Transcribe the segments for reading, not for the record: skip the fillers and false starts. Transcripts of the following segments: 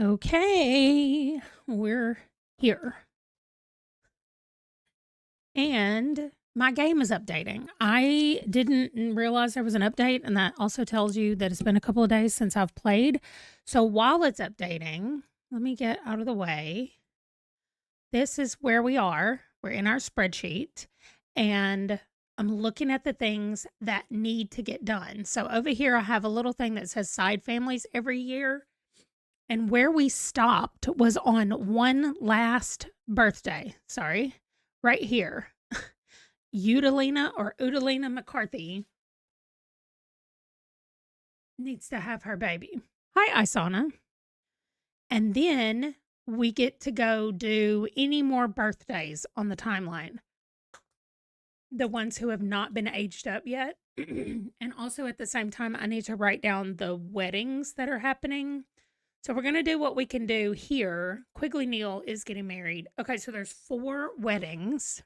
Okay, we're here. And my game is updating. I didn't realize there was an update, and that also tells you that it's been a couple of days since I've played. So while it's updating, let me get out of the way. This is where we are. We're in our spreadsheet, and I'm looking at the things that need to get done. So over here, I have a little thing that says side families every year. And where we stopped was on one last birthday. Sorry, right here. Udalina McCarthy needs to have her baby. Hi, Isana. And then we get to go do any more birthdays on the timeline. The ones who have not been aged up yet. And also at the same time, I need to write down the weddings that are happening. So we're going to do what we can do here. Quigley Neal is getting married. Okay, so there's 4 weddings.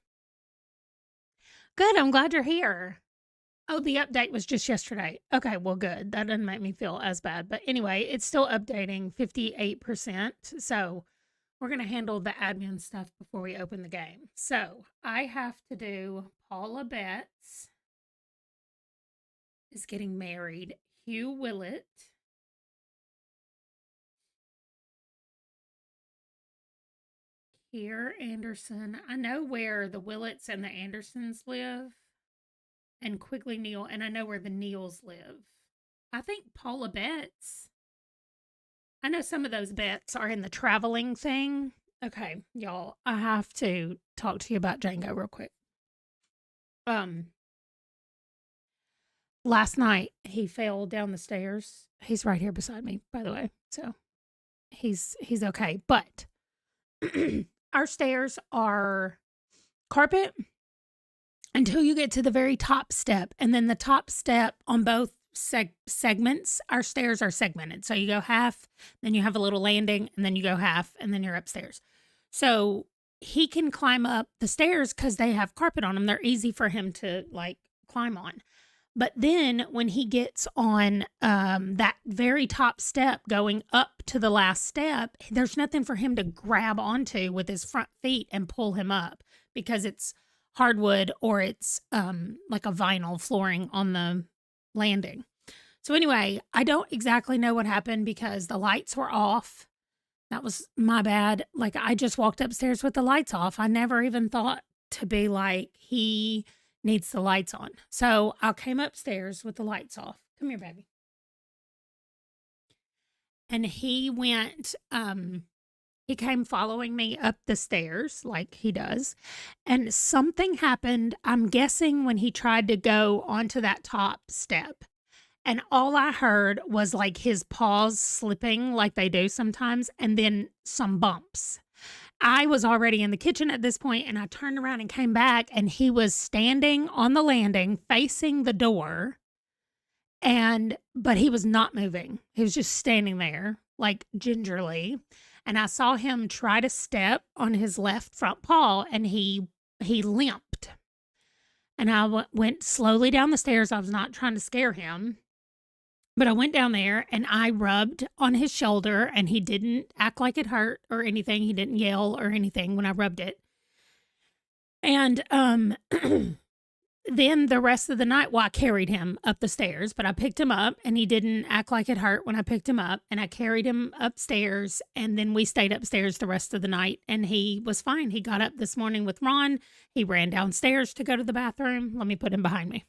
Good, I'm glad you're here. Oh, the update was just yesterday. Okay, well, good. That doesn't make me feel as bad. But anyway, it's still updating 58%. So we're going to handle the admin stuff before we open the game. So I have to do Paula Betts is getting married. Hugh Willett. Here, Anderson. I know where the Willets and the Andersons live, and Quigley Neal, and I know where the Neals live. I think Paula Betts. I know some of those bets are in the traveling thing. Okay, y'all, I have to talk to you about Django real quick. Last night he fell down the stairs. He's right here beside me, by the way. So he's okay. But our stairs are carpet until you get to the very top step. And then the top step on both segments, our stairs are segmented. So you go half, then you have a little landing, and then you go half, and then you're upstairs. So he can climb up the stairs because they have carpet on them. They're easy for him to like climb on. But then when he gets on that very top step going up to the last step, there's nothing for him to grab onto with his front feet and pull him up because it's hardwood or it's like a vinyl flooring on the landing. So anyway, I don't exactly know what happened because the lights were off. That was my bad. Like I just walked upstairs with the lights off. I never even thought to be like, he needs the lights on. So I came upstairs with the lights off. Come here, baby. And he went, he came following me up the stairs like he does. And something happened, I'm guessing, when he tried to go onto that top step. And all I heard was like his paws slipping like they do sometimes, and then some bumps. I was already in the kitchen at this point, and I turned around and came back, and he was standing on the landing facing the door, but he was not moving. He was just standing there, like gingerly, and I saw him try to step on his left front paw, and he limped. And I went slowly down the stairs. I was not trying to scare him. But I went down there and I rubbed on his shoulder, and he didn't act like it hurt or anything. He didn't yell or anything when I rubbed it. And then the rest of the night, well, I carried him up the stairs, but I picked him up and he didn't act like it hurt when I picked him up. And I carried him upstairs, and then we stayed upstairs the rest of the night, and he was fine. He got up this morning with Ron. He ran downstairs to go to the bathroom. Let me put him behind me.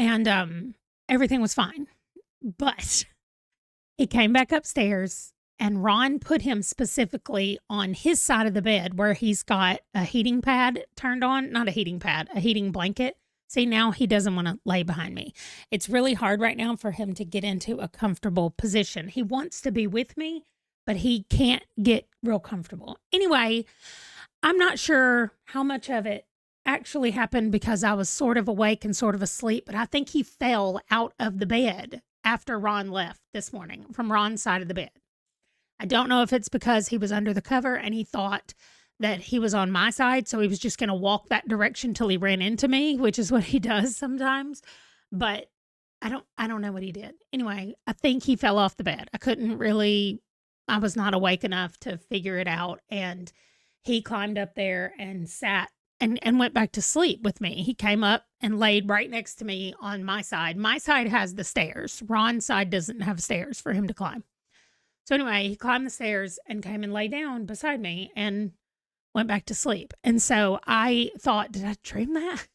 And everything was fine. But he came back upstairs, and Ron put him specifically on his side of the bed where he's got a heating pad turned on. Not a heating pad, a heating blanket. See, now he doesn't want to lay behind me. It's really hard right now for him to get into a comfortable position. He wants to be with me, but he can't get real comfortable. Anyway, I'm not sure how much of it actually happened because I was sort of awake and sort of asleep, but I think he fell out of the bed after Ron left this morning from Ron's side of the bed. I don't know if it's because he was under the cover and he thought that he was on my side, so he was just going to walk that direction till he ran into me, which is what he does sometimes. But I don't know what he did. Anyway, I think he fell off the bed. I was not awake enough to figure it out, and he climbed up there and sat and went back to sleep with me. He came up and laid right next to me on my side. My side has the stairs. Ron's side doesn't have stairs for him to climb. So anyway, he climbed the stairs and came and lay down beside me and went back to sleep. And so I thought, did I dream that?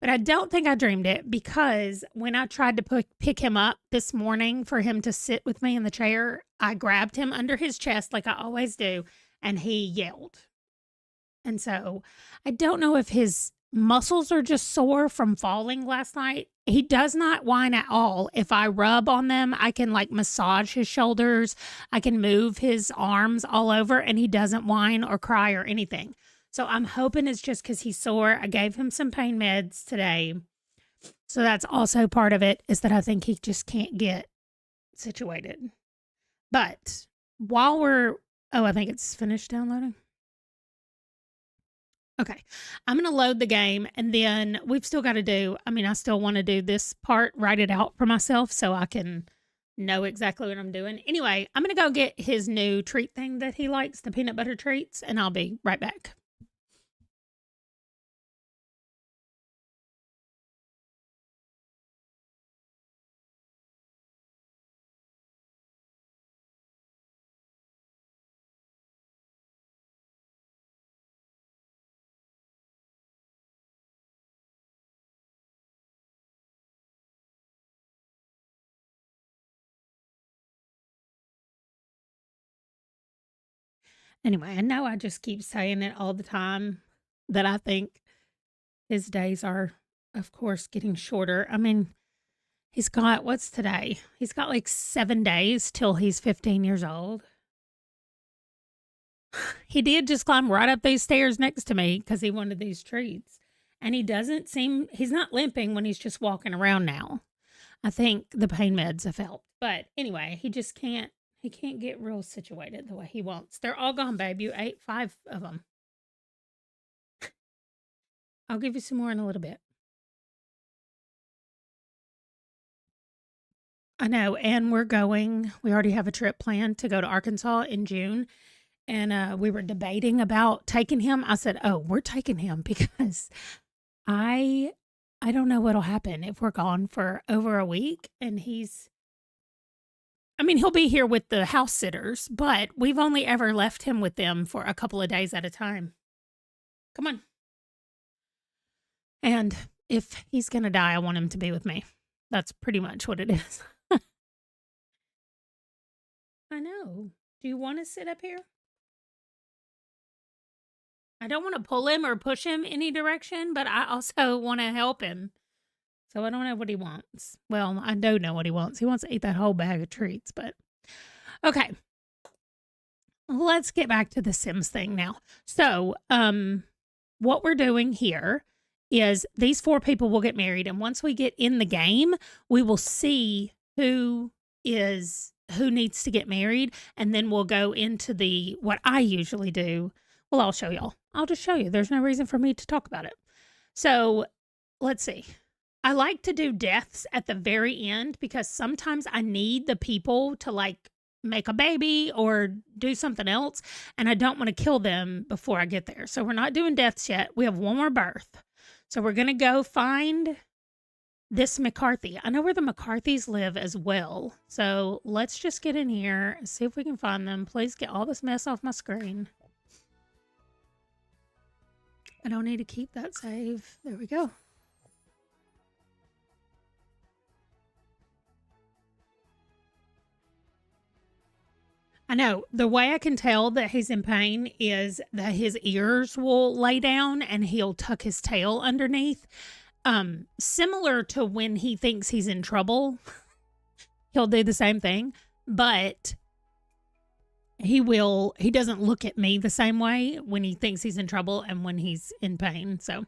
But I don't think I dreamed it, because when I tried to pick him up this morning for him to sit with me in the chair, I grabbed him under his chest like I always do, and he yelled. And so I don't know if his muscles are just sore from falling last night. He does not whine at all. If I rub on them, I can like massage his shoulders. I can move his arms all over, and he doesn't whine or cry or anything. So I'm hoping it's just because he's sore. I gave him some pain meds today. So that's also part of it, is that I think he just can't get situated. But while I think it's finished downloading. Okay, I'm going to load the game, and then we've still got to I still want to do this part, write it out for myself so I can know exactly what I'm doing. Anyway, I'm going to go get his new treat thing that he likes, the peanut butter treats, and I'll be right back. Anyway, I know I just keep saying it all the time, that I think his days are, of course, getting shorter. I mean, he's got, what's today? He's got like 7 days till he's 15 years old. He did just climb right up these stairs next to me because he wanted these treats. And he's not limping when he's just walking around now. I think the pain meds have helped. But anyway, he can't get real situated the way he wants. They're all gone, babe. You ate 5 of them. I'll give you some more in a little bit. I know, and we already have a trip planned to go to Arkansas in June, and we were debating about taking him. I said, "Oh, we're taking him because I don't know what'll happen if we're gone for over a week, and he'll be here with the house sitters, but we've only ever left him with them for a couple of days at a time. Come on. And if he's going to die, I want him to be with me. That's pretty much what it is." I know. Do you want to sit up here? I don't want to pull him or push him any direction, but I also want to help him. So I don't know what he wants. Well, I do know what he wants. He wants to eat that whole bag of treats, but okay. Let's get back to the Sims thing now. So, what we're doing here is these 4 people will get married, and once we get in the game, we will see who needs to get married, and then we'll go into what I usually do. Well, I'll show y'all. I'll just show you. There's no reason for me to talk about it. So, let's see. I like to do deaths at the very end because sometimes I need the people to like make a baby or do something else, and I don't want to kill them before I get there. So we're not doing deaths yet. We have one more birth. So we're going to go find this McCarthy. I know where the McCarthys live as well. So let's just get in here and see if we can find them. Please get all this mess off my screen. I don't need to keep that save. There we go. I know. The way I can tell that he's in pain is that his ears will lay down and he'll tuck his tail underneath. Similar to when he thinks he's in trouble, he'll do the same thing, but he doesn't look at me the same way when he thinks he's in trouble and when he's in pain. So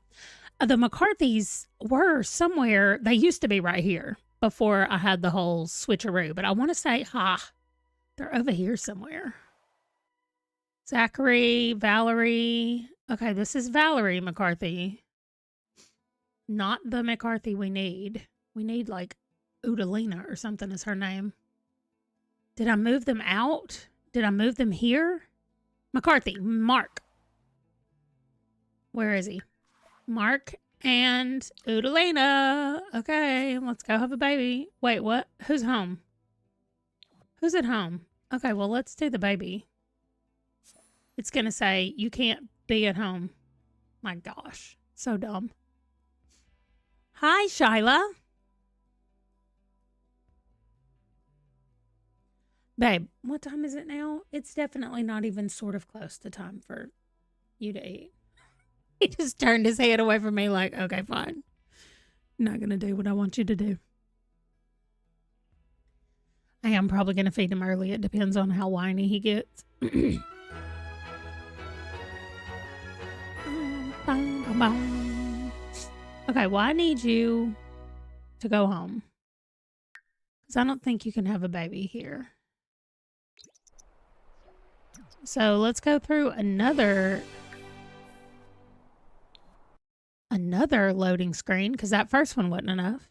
the McCarthys were somewhere. They used to be right here before I had the whole switcheroo, but I want to say, they're over here somewhere. Zachary, Valerie. Okay, this is Valerie McCarthy. Not the McCarthy we need. We need like Udalina or something is her name. Did I move them out? Did I move them here? McCarthy. Mark. Where is he? Mark and Udalina. Okay, let's go have a baby. Wait, what? Who's home? Who's at home? Okay, well, let's do the baby. It's going to say, you can't be at home. My gosh, so dumb. Hi, Shyla. Babe, what time is it now? It's definitely not even sort of close to time for you to eat. He just turned his head away from me like, okay, fine. Not going to do what I want you to do. I am probably going to feed him early. It depends on how whiny he gets. Okay, well, I need you to go home. Because I don't think you can have a baby here. So let's go through another loading screen because that first one wasn't enough.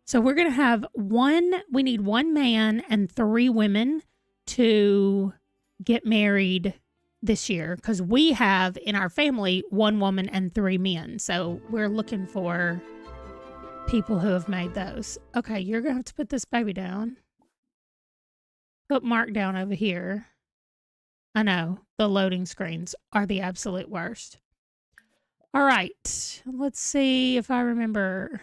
So we're going to have we need 1 man and 3 women to get married this year because we have in our family 1 woman and 3 men. So we're looking for people who have made those. Okay, you're going to have to put this baby down. Put Mark down over here. I know, the loading screens are the absolute worst. All right, let's see if I remember.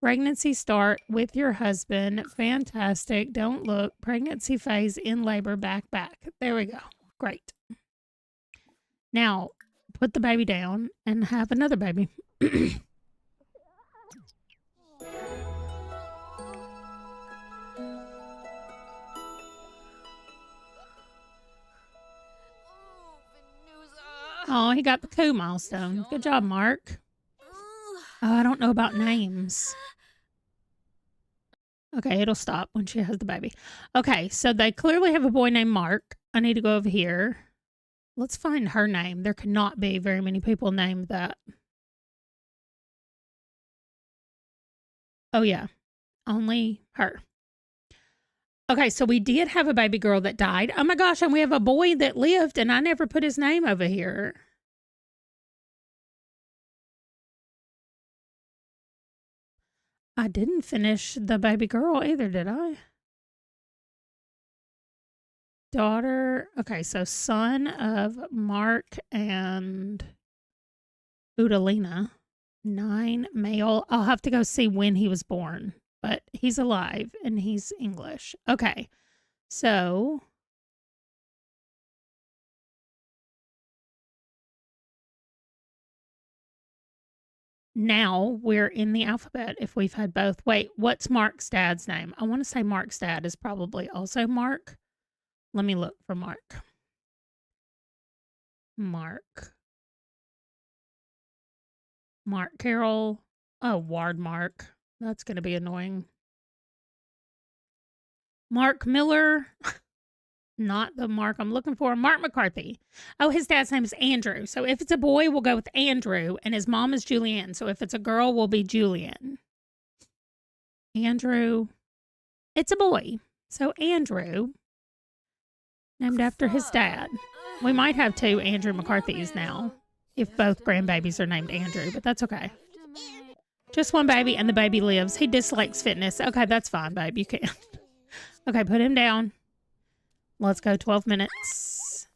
Pregnancy start with your husband. Fantastic. Don't look. Pregnancy phase in labor. Back. There we go. Great. Now, put the baby down and have another baby. Oh, he got the coup milestone. Good job, Mark. Oh, I don't know about names. Okay, it'll stop when she has the baby. Okay, so they clearly have a boy named Mark. I need to go over here. Let's find her name. There cannot be very many people named that. Oh, yeah. Only her. Okay, so we did have a baby girl that died. Oh, my gosh, and we have a boy that lived, and I never put his name over here. I didn't finish the baby girl either, did I? Daughter. Okay, so son of Mark and Udalina. 9 male. I'll have to go see when he was born, but he's alive and he's English. Okay, so now we're in the alphabet if we've had both. Wait, what's Mark's dad's name? I want to say Mark's dad is probably also Mark. Let me look for Mark. Mark Carroll. Oh, Ward Mark. That's going to be annoying. Mark Miller. Not the Mark I'm looking for. Mark McCarthy. Oh, his dad's name is Andrew. So if it's a boy, we'll go with Andrew. And his mom is Julianne. So if it's a girl, we'll be Julian. Andrew. It's a boy. So Andrew. Named after his dad. We might have 2 Andrew McCarthys now. If both grandbabies are named Andrew. But that's okay. Just 1 baby and the baby lives. He dislikes fitness. Okay, that's fine, babe. You can. Okay, put him down. Let's go 12 minutes.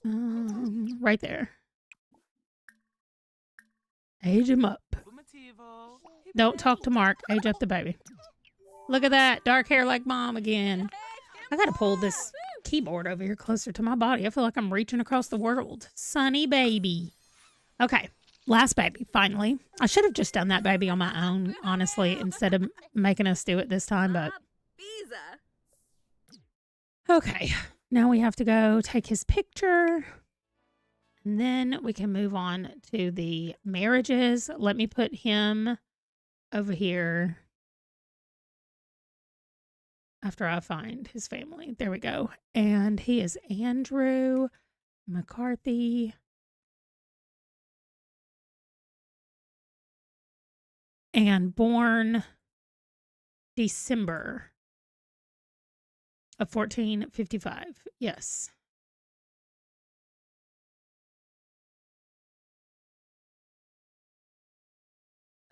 Right there. Age him up. Don't talk to Mark. Age up the baby. Look at that. Dark hair like mom again. I gotta pull this keyboard over here closer to my body. I feel like I'm reaching across the world. Sunny baby. Okay. Last baby, finally. I should have just done that baby on my own, honestly, instead of making us do it this time, but... Okay, now we have to go take his picture, and then we can move on to the marriages. Let me put him over here after I find his family. There we go. And he is Andrew McCarthy. and born December of 1455. Yes.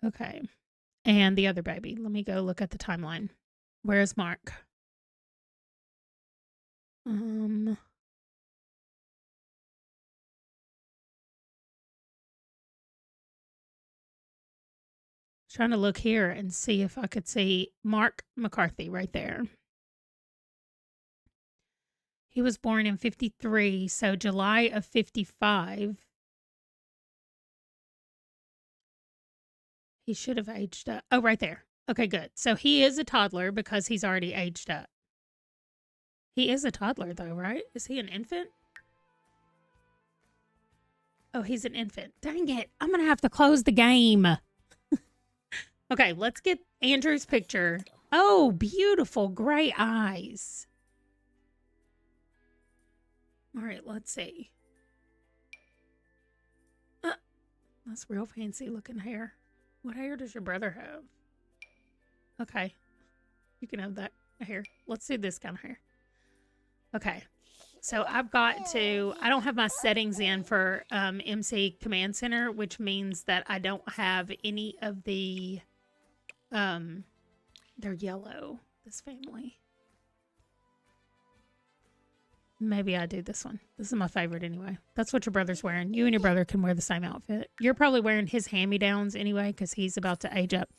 Okay. And the other baby. Let me go look at the timeline. Where is Mark? Trying to look here and see if I could see Mark McCarthy right there. He was born in 53, so July of 55. He should have aged up. Oh, right there. Okay, good. So he is a toddler because he's already aged up. He is a toddler though, right? Is he an infant? Oh, he's an infant. Dang it. I'm going to have to close the game. Okay, let's get Andrew's picture. Oh, beautiful gray eyes. All right, let's see. That's real fancy looking hair. What hair does your brother have? Okay, you can have that hair. Let's do this kind of hair. Okay, so I've got to, I don't have my settings in for MC Command Center, which means that I don't have any of the, they're yellow, this family. Maybe I do this one. This is my favorite anyway. That's what your brother's wearing. You and your brother can wear the same outfit. You're probably wearing his hand-me-downs anyway because he's about to age up.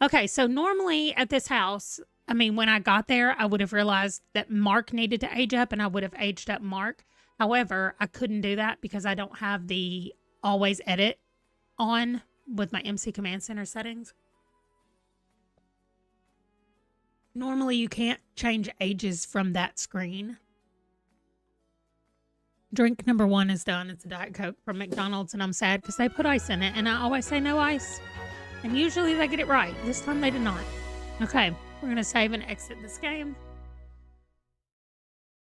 Okay, so normally at this house, I mean, when I got there, I would have realized that Mark needed to age up and I would have aged up Mark. However, I couldn't do that because I don't have the always edit on with my MC Command Center settings. Normally, you can't change ages from that screen. Drink number 1 is done. It's a Diet Coke from McDonald's, and I'm sad because they put ice in it, and I always say no ice. And usually they get it right. This time they did not. Okay, we're going to save and exit this game.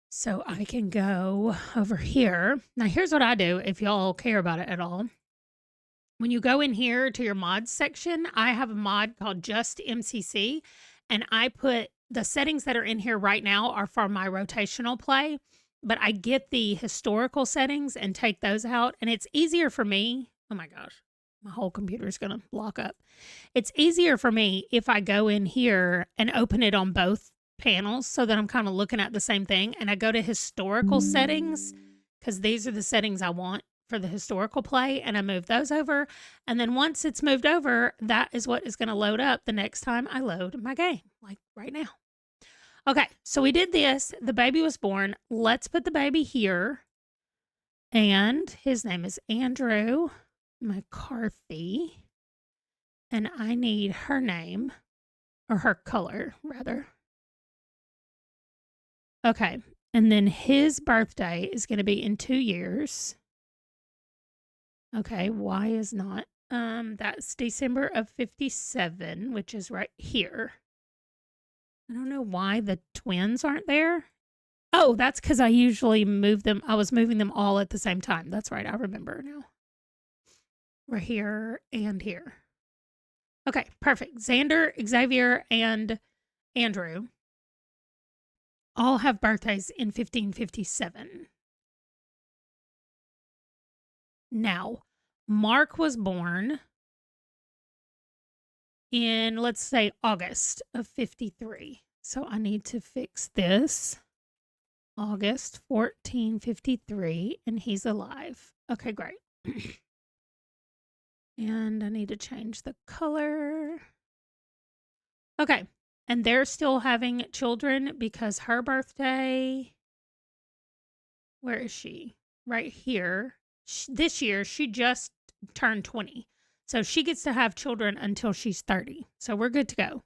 So I can go over here. Now, here's what I do if y'all care about it at all. When you go in here to your mods section, I have a mod called Just MCC, and I put the settings that are in here right now are for my rotational play. But I get the historical settings and take those out. And it's easier for me. Oh my gosh, my whole computer is going to lock up. It's easier for me if I go in here and open it on both panels so that I'm kind of looking at the same thing. And I go to historical settings because these are the settings I want for the historical play. And I move those over. And then once it's moved over, that is what is going to load up the next time I load my game, like right now. Okay, so we did this. The baby was born. Let's put the baby here. And his name is Andrew McCarthy. And I need her name, or her color, rather. Okay, and then his birthday is going to be in 2 years. Okay, why is not? That's December of 57, which is right here. I don't know why the twins aren't there. Oh, that's because I usually move them. I was moving them all at the same time. That's right. I remember now. We're here and here. Okay, perfect. Xander, Xavier, and Andrew all have birthdays in 1557. Now, Mark was born in, let's say, August of 53. So I need to fix this. August 1453, and he's alive. Okay, great. And I need to change the color. Okay, and they're still having children because her birthday, where is she? Right here. This year, she just turned 20. So she gets to have children until she's 30. So we're good to go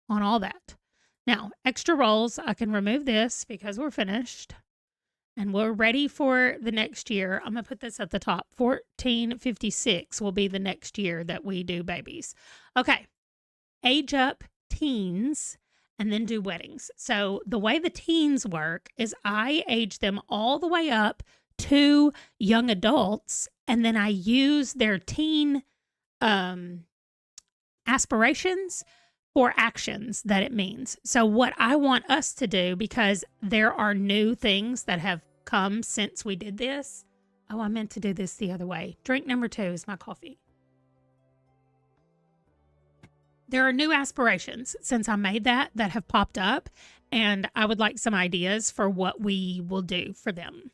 on all that. Now, extra rolls, I can remove this because we're finished. And we're ready for the next year. I'm going to put this at the top. 1456 will be the next year that we do babies. Okay. Age up teens and then do weddings. So the way the teens work is I age them all the way up to young adults. And then I use their teen aspirations for actions that it means. So what I want us to do, because there are new things that have come since we did this. Oh, I meant to do this the other way. Drink number 2 is my coffee. There are new aspirations since I made that have popped up, and I would like some ideas for what we will do for them,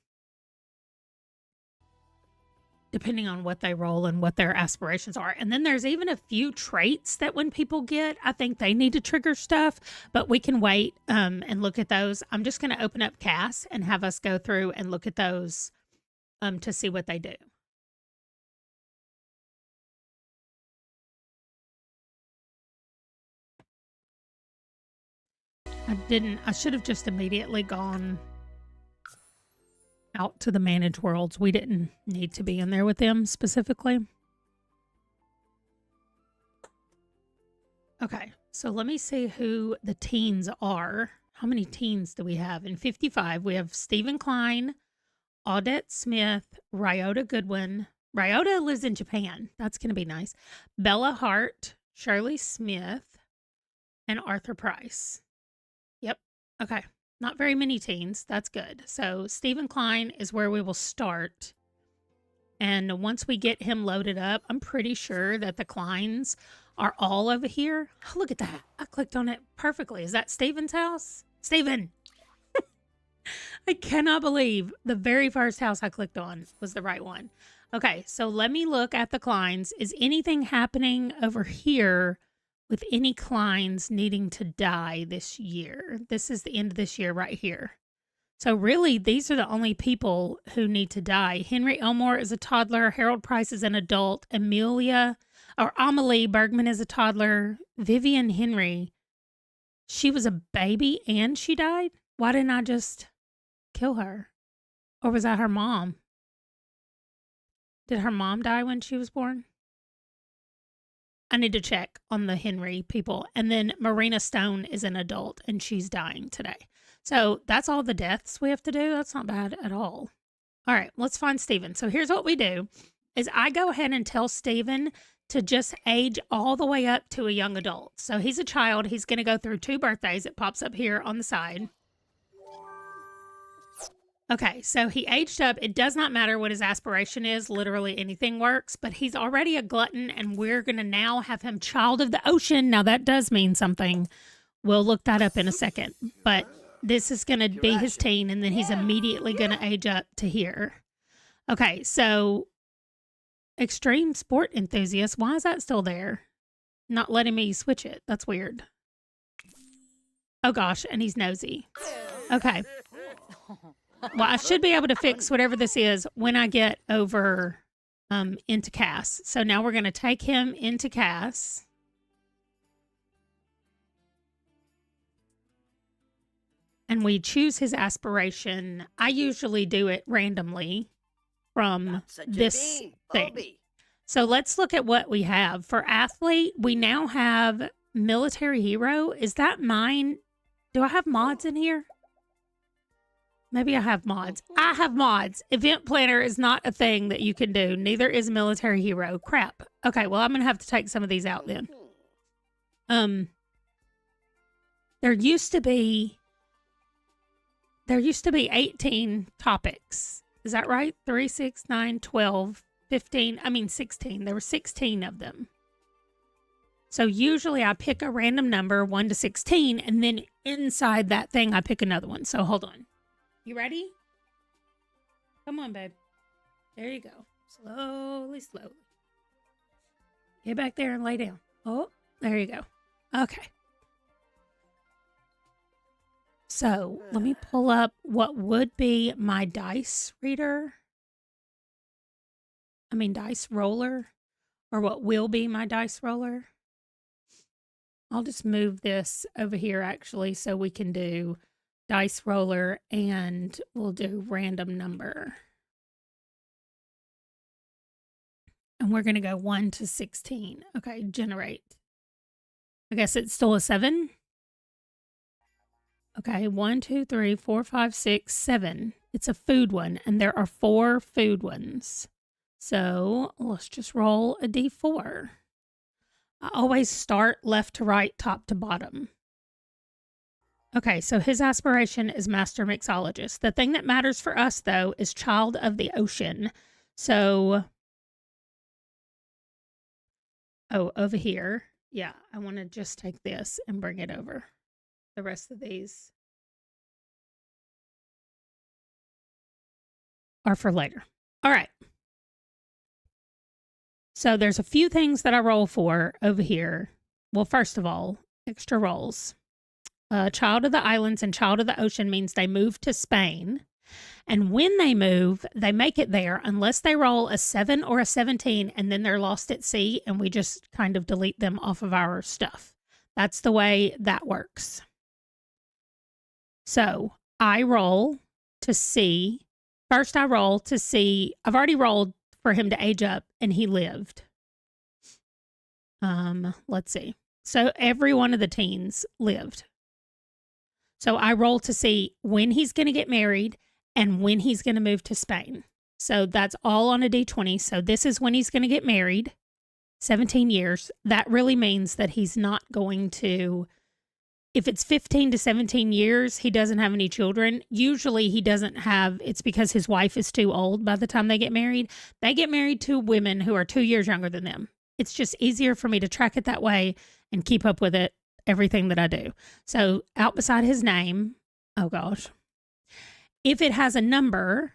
depending on what they roll and what their aspirations are. And then there's even a few traits that when people get, I think they need to trigger stuff, but we can wait and look at those. I'm just going to open up Cass and have us go through and look at those to see what they do. I should have just immediately gone out to the managed worlds. We didn't need to be in there with them specifically. Okay, so let me see who the teens are. How many teens do we have? In 55, we have Stephen Klein, Audette Smith, Ryota Goodwin. Ryota lives in Japan. That's going to be nice. Bella Hart, Shirley Smith, and Arthur Price. Yep. Okay. Not very many teens. That's good. So Stephen Klein is where we will start. And once we get him loaded up, I'm pretty sure that the Kleins are all over here. Oh, look at that. I clicked on it perfectly. Is that Stephen's house? Stephen. I cannot believe the very first house I clicked on was the right one. Okay, so let me look at the Kleins. Is anything happening over here with any Kleins needing to die this year? This is the end of this year right here. So really, these are the only people who need to die. Henry Elmore is a toddler. Harold Price is an adult. Amelie Bergman is a toddler. Vivian Henry, she was a baby and she died? Why didn't I just kill her? Or was that her mom? Did her mom die when she was born? I need to check on the Henry people. And then Marina Stone is an adult and she's dying today. So that's all the deaths we have to do. That's not bad at all. All right, let's find Stephen. So here's what we do is I go ahead and tell Stephen to just age all the way up to a young adult. So he's a child. He's going to go through 2 birthdays. It pops up here on the side. Okay, so he aged up. It does not matter what his aspiration is. Literally anything works, but he's already a glutton, and we're going to now have him child of the ocean. Now, that does mean something. We'll look that up in a second, but this is going to be his teen, and then he's immediately going to age up to here. Okay, so extreme sport enthusiast. Why is that still there? Not letting me switch it. That's weird. Oh, gosh, and he's nosy. Okay. Well, I should be able to fix whatever this is when I get over into Cass. So now we're going to take him into Cass. And we choose his aspiration. I usually do it randomly from this thing. So let's look at what we have. For athlete, we now have military hero. Is that mine? Do I have mods in here? Maybe I have mods. I have mods. Event planner is not a thing that you can do. Neither is military hero. Crap. Okay, well, I'm going to have to take some of these out then. There used to be 18 topics. Is that right? 3, 6, 9, 12, 15. I mean 16. There were 16 of them. So usually I pick a random number, 1 to 16, and then inside that thing I pick another one. So hold on. You ready? Come on, babe. There you go. Slowly, slowly. Get back there and lay down. Oh, there you go. Okay. So let me pull up what would be my dice reader. I mean, dice roller, or what will be my dice roller. I'll just move this over here actually so we can do dice roller and we'll do random number. And we're going to go 1 to 16. Okay, generate. I guess it's still a 7. Okay, 1, 2, 3, 4, 5, 6, 7. It's a food one, and there are 4 food ones. So let's just roll a d4. I always start left to right, top to bottom. Okay, so his aspiration is master mixologist. The thing that matters for us, though, is child of the ocean. So, over here. Yeah, I want to just take this and bring it over. The rest of these are for later. All right. So there's a few things that I roll for over here. Well, first of all, extra rolls. Child of the Islands and Child of the Ocean means they move to Spain. And when they move, they make it there unless they roll a 7 or a 17 and then they're lost at sea and we just kind of delete them off of our stuff. That's the way that works. So I roll to see. First, I roll to see. I've already rolled for him to age up and he lived. Let's see. So every one of the teens lived. So I roll to see when he's going to get married and when he's going to move to Spain. So that's all on a D20. So this is when he's going to get married, 17 years. That really means that he's not going to, if it's 15 to 17 years, he doesn't have any children. Usually he doesn't have, it's because his wife is too old by the time they get married. They get married to women who are 2 years younger than them. It's just easier for me to track it that way and keep up with it, everything that I do. So out beside his name, oh gosh, if it has a number,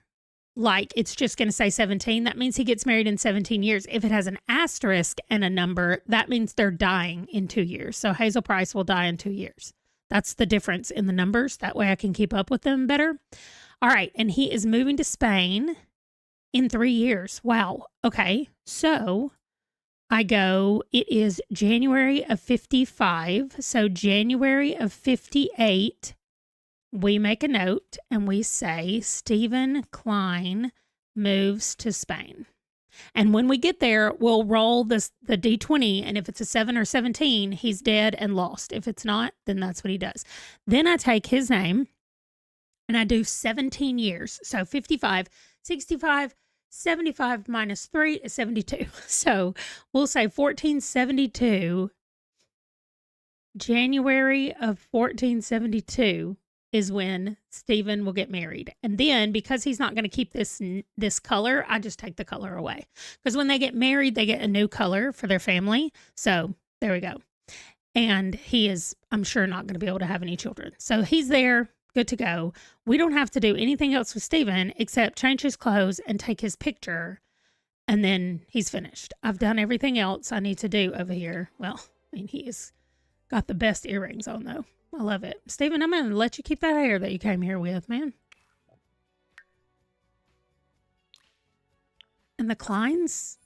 like it's just going to say 17, that means he gets married in 17 years. If it has an asterisk and a number, that means they're dying in 2 years. So Hazel Price will die in 2 years. That's the difference in the numbers. That way I can keep up with them better. All right. And he is moving to Spain in 3 years. Wow. Okay. So I go, it is January of 55. So January of 58, we make a note and we say Stephen Klein moves to Spain. And when we get there, we'll roll the D20. And if it's a 7 or 17, he's dead and lost. If it's not, then that's what he does. Then I take his name and I do 17 years. So 55, 65, 75 minus 3 is 72. So we'll say 1472, January of 1472 is when Stephen will get married. And then because he's not going to keep this color, I just take the color away. Because when they get married, they get a new color for their family. So there we go. And he is, I'm sure, not going to be able to have any children. So he's there. Good to go. We don't have to do anything else with Stephen except change his clothes and take his picture, and then he's finished. I've done everything else I need to do over here. Well, I mean, he's got the best earrings on, though. I love it. Stephen, I'm going to let you keep that hair that you came here with, man. And the Kleins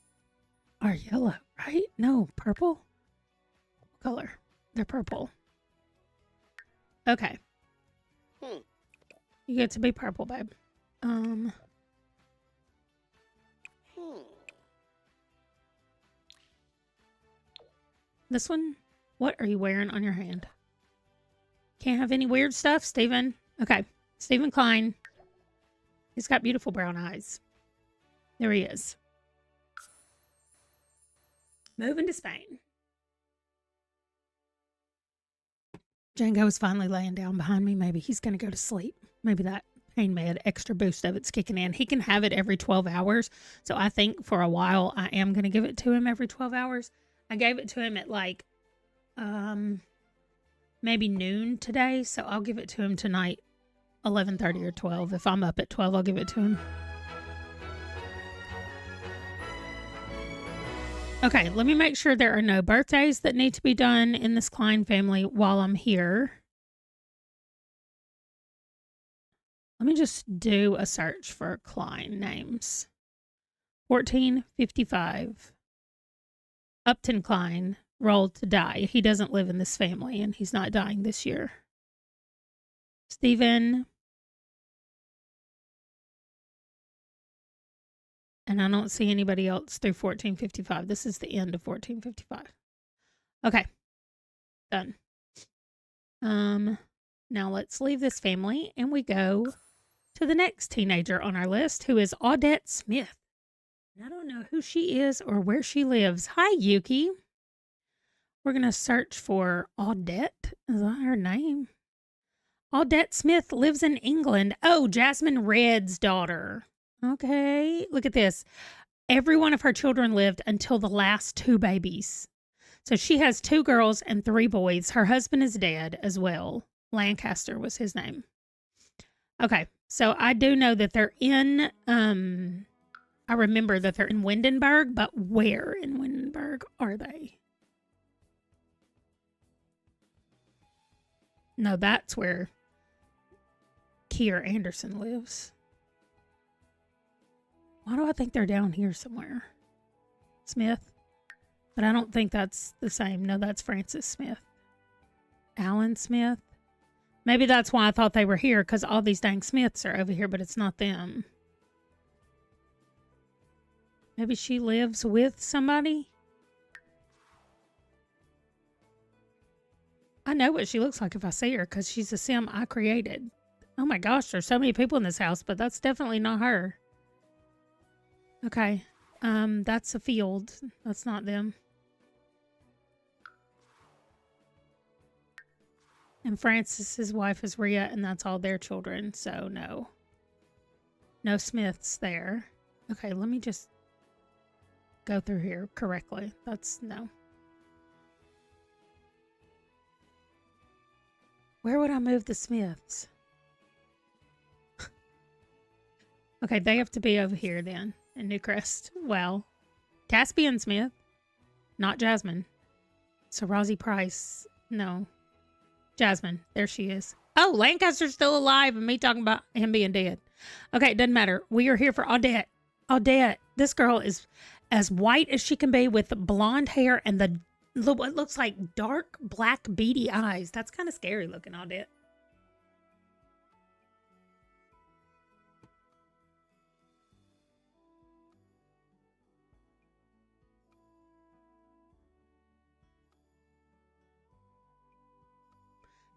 are yellow, right? No, purple? What color? They're purple. Okay. You get to be purple, babe. This one? What are you wearing on your hand? Can't have any weird stuff, Stephen. Okay. Stephen Klein. He's got beautiful brown eyes. There he is. Moving to Spain. Django is finally laying down behind me. Maybe he's going to go to sleep. Maybe that pain med, extra boost of it's kicking in. He can have it every 12 hours. So I think for a while, I am going to give it to him every 12 hours. I gave it to him at like, maybe noon today. So I'll give it to him tonight, 11:30 or 12. If I'm up at 12, I'll give it to him. Okay, let me make sure there are no birthdays that need to be done in this Klein family while I'm here. Let me just do a search for Klein names. 1455. Upton Klein rolled to die. He doesn't live in this family and he's not dying this year. Stephen. And I don't see anybody else through 1455. This is the end of 1455. Okay. Done. Now let's leave this family and we go to the next teenager on our list, who is Audette Smith. And I don't know who she is or where she lives. Hi, Yuki. We're going to search for Audette. Is that her name? Audette Smith lives in England. Oh, Jasmine Red's daughter. Okay, look at this. Every one of her children lived until the last 2 babies. So she has 2 girls and 3 boys. Her husband is dead as well. Lancaster was his name. Okay, so I do know that they're in, I remember that they're in Windenburg, but where in Windenburg are they? No, that's where Keir Anderson lives. Why do I think they're down here somewhere? Smith? But I don't think that's the same. No, that's Francis Smith. Alan Smith? Maybe that's why I thought they were here, because all these dang Smiths are over here, but it's not them. Maybe she lives with somebody? I know what she looks like if I see her, because she's a sim I created. Oh my gosh, there's so many people in this house, but that's definitely not her. Okay. That's a field. That's not them. And Francis's wife is Rhea, and that's all their children, so no. No Smiths there. Okay, let me just go through here correctly. That's no. Where would I move the Smiths? Okay, they have to be over here then, in Newcrest. Well, Caspian Smith, not Jasmine. So Rosie Price, no. Jasmine, there she is. Oh, Lancaster's still alive and me talking about him being dead. Okay, it doesn't matter. We are here for Audette. Audette, this girl is as white as she can be with blonde hair and what looks like dark black beady eyes. That's kind of scary looking, Audette.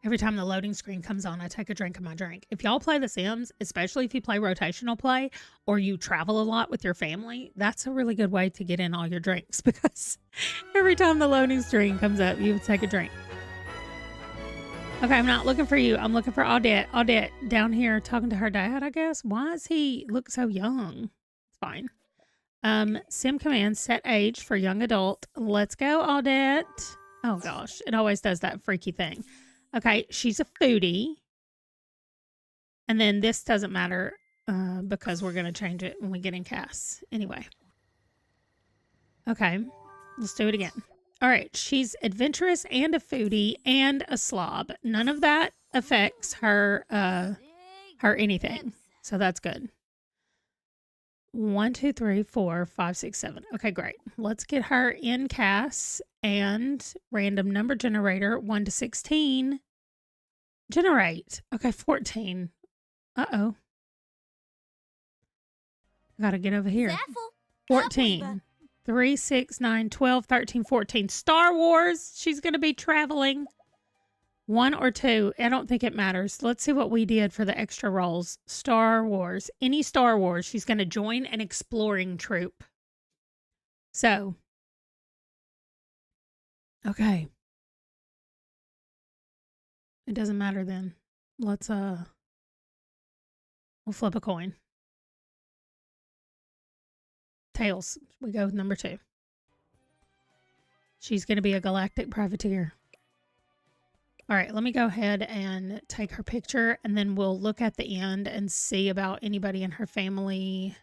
Every time the loading screen comes on, I take a drink of my drink. If y'all play The Sims, especially if you play rotational play or you travel a lot with your family, that's a really good way to get in all your drinks, because every time the loading screen comes up, you take a drink. Okay, I'm not looking for you. I'm looking for Audette. Audette down here talking to her dad, I guess. Why does he look so young? It's fine. Sim command, set age for young adult. Let's go, Audette. Oh gosh, it always does that freaky thing. Okay, she's a foodie. And then this doesn't matter because we're going to change it when we get in CAS. Anyway. Okay, let's do it again. All right, she's adventurous and a foodie and a slob. None of that affects her anything. So that's good. 1, 2, 3, 4, 5, 6, 7. Okay, great. Let's get her in CAS and random number generator 1 to 16. Generate. Okay, 14. Uh-oh. I gotta get over here. 14. 3, 6, 9, 12, 13, 14. Star Wars. She's gonna be traveling. 1 or 2. I don't think it matters. Let's see what we did for the extra roles. Star Wars. Any Star Wars. She's going to join an exploring troop. So. Okay. It doesn't matter then. Let's, we'll flip a coin. Tails. We go with number 2. She's going to be a galactic privateer. All right, let me go ahead and take her picture, and then we'll look at the end and see about anybody in her family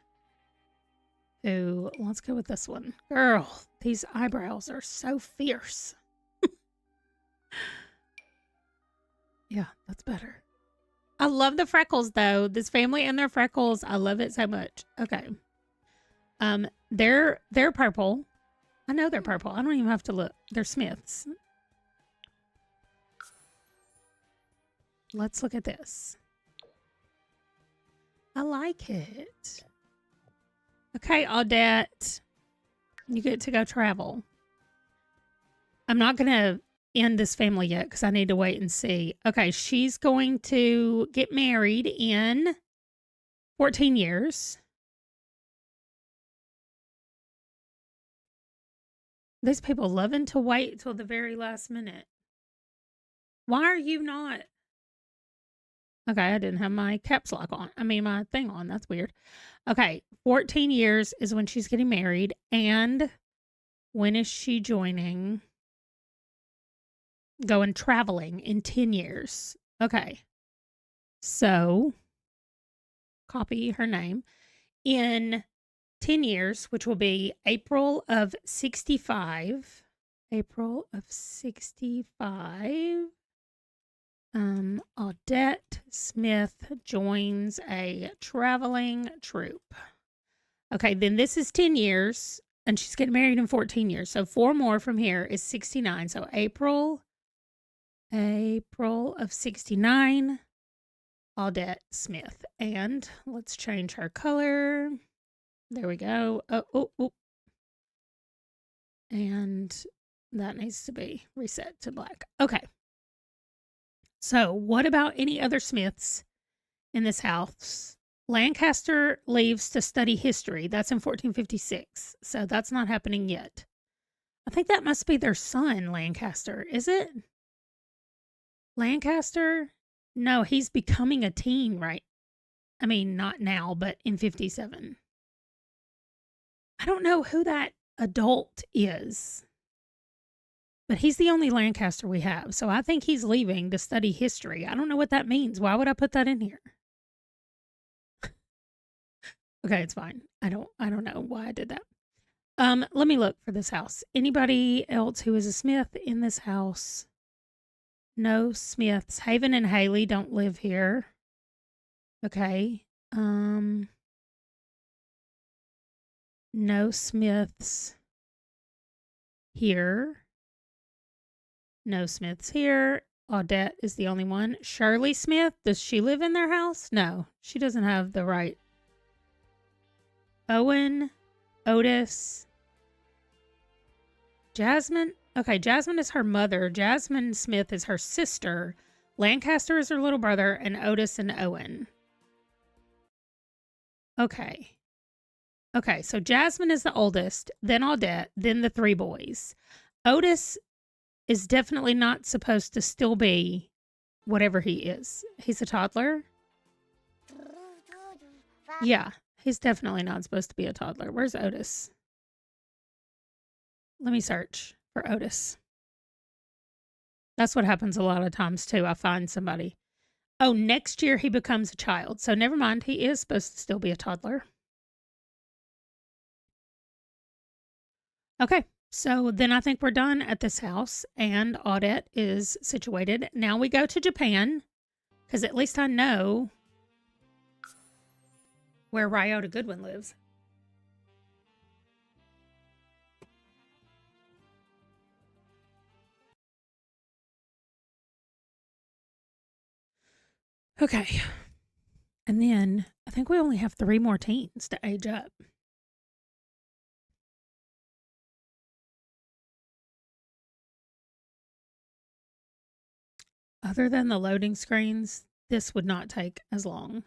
who, let's go with this one. Girl, these eyebrows are so fierce. Yeah, that's better. I love the freckles, though. This family and their freckles, I love it so much. Okay. They're purple. I know they're purple. I don't even have to look. They're Smiths. Let's look at this. I like it. Okay, Audette. You get to go travel. I'm not going to end this family yet because I need to wait and see. Okay, she's going to get married in 14 years. These people loving to wait till the very last minute. Why are you not? Okay, I didn't have my caps lock on. I mean, my thing on. That's weird. Okay, 14 years is when she's getting married. And when is she joining? Going traveling in 10 years. Okay. So, copy her name. In 10 years, which will be April of 65. April of 65. Audette Smith joins a traveling troupe. Okay, then this is 10 years, and she's getting married in 14 years. So 4 more from here is 69. So April of 69, Audette Smith. And let's change her color. There we go. Oh. And that needs to be reset to black. Okay. So what about any other Smiths in this house? Lancaster leaves to study history. That's in 1456. So that's not happening yet. I think that must be their son, Lancaster. Is it? Lancaster? No, he's becoming a teen, right? I mean, not now, but in 57. I don't know who that adult is, but he's the only Lancaster we have. So I think he's leaving to study history. I don't know what that means. Why would I put that in here? Okay, it's fine. I don't know why I did that. Let me look for this house. Anybody else who is a Smith in this house? No Smiths. Haven and Haley don't live here. Okay. No Smiths here. No Smiths here. Audette is the only one. Shirley Smith, does she live in their house? No, she doesn't have the right. Owen, Otis, Jasmine. Okay, Jasmine is her mother. Jasmine Smith is her sister. Lancaster is her little brother, and Otis and Owen. Okay. Okay, so Jasmine is the oldest, then Audette, then the 3 boys. Otis is definitely not supposed to still be whatever he is. He's a toddler. Yeah, he's definitely not supposed to be a toddler. Where's Otis? Let me search for Otis. That's what happens a lot of times too. I find somebody. Oh, next year he becomes a child. So never mind. He is supposed to still be a toddler. Okay. So then I think we're done at this house, and Audette is situated. Now we go to Japan, because at least I know where Ryota Goodwin lives. Okay. And then I think we only have 3 more teens to age up. Other than the loading screens, this would not take as long.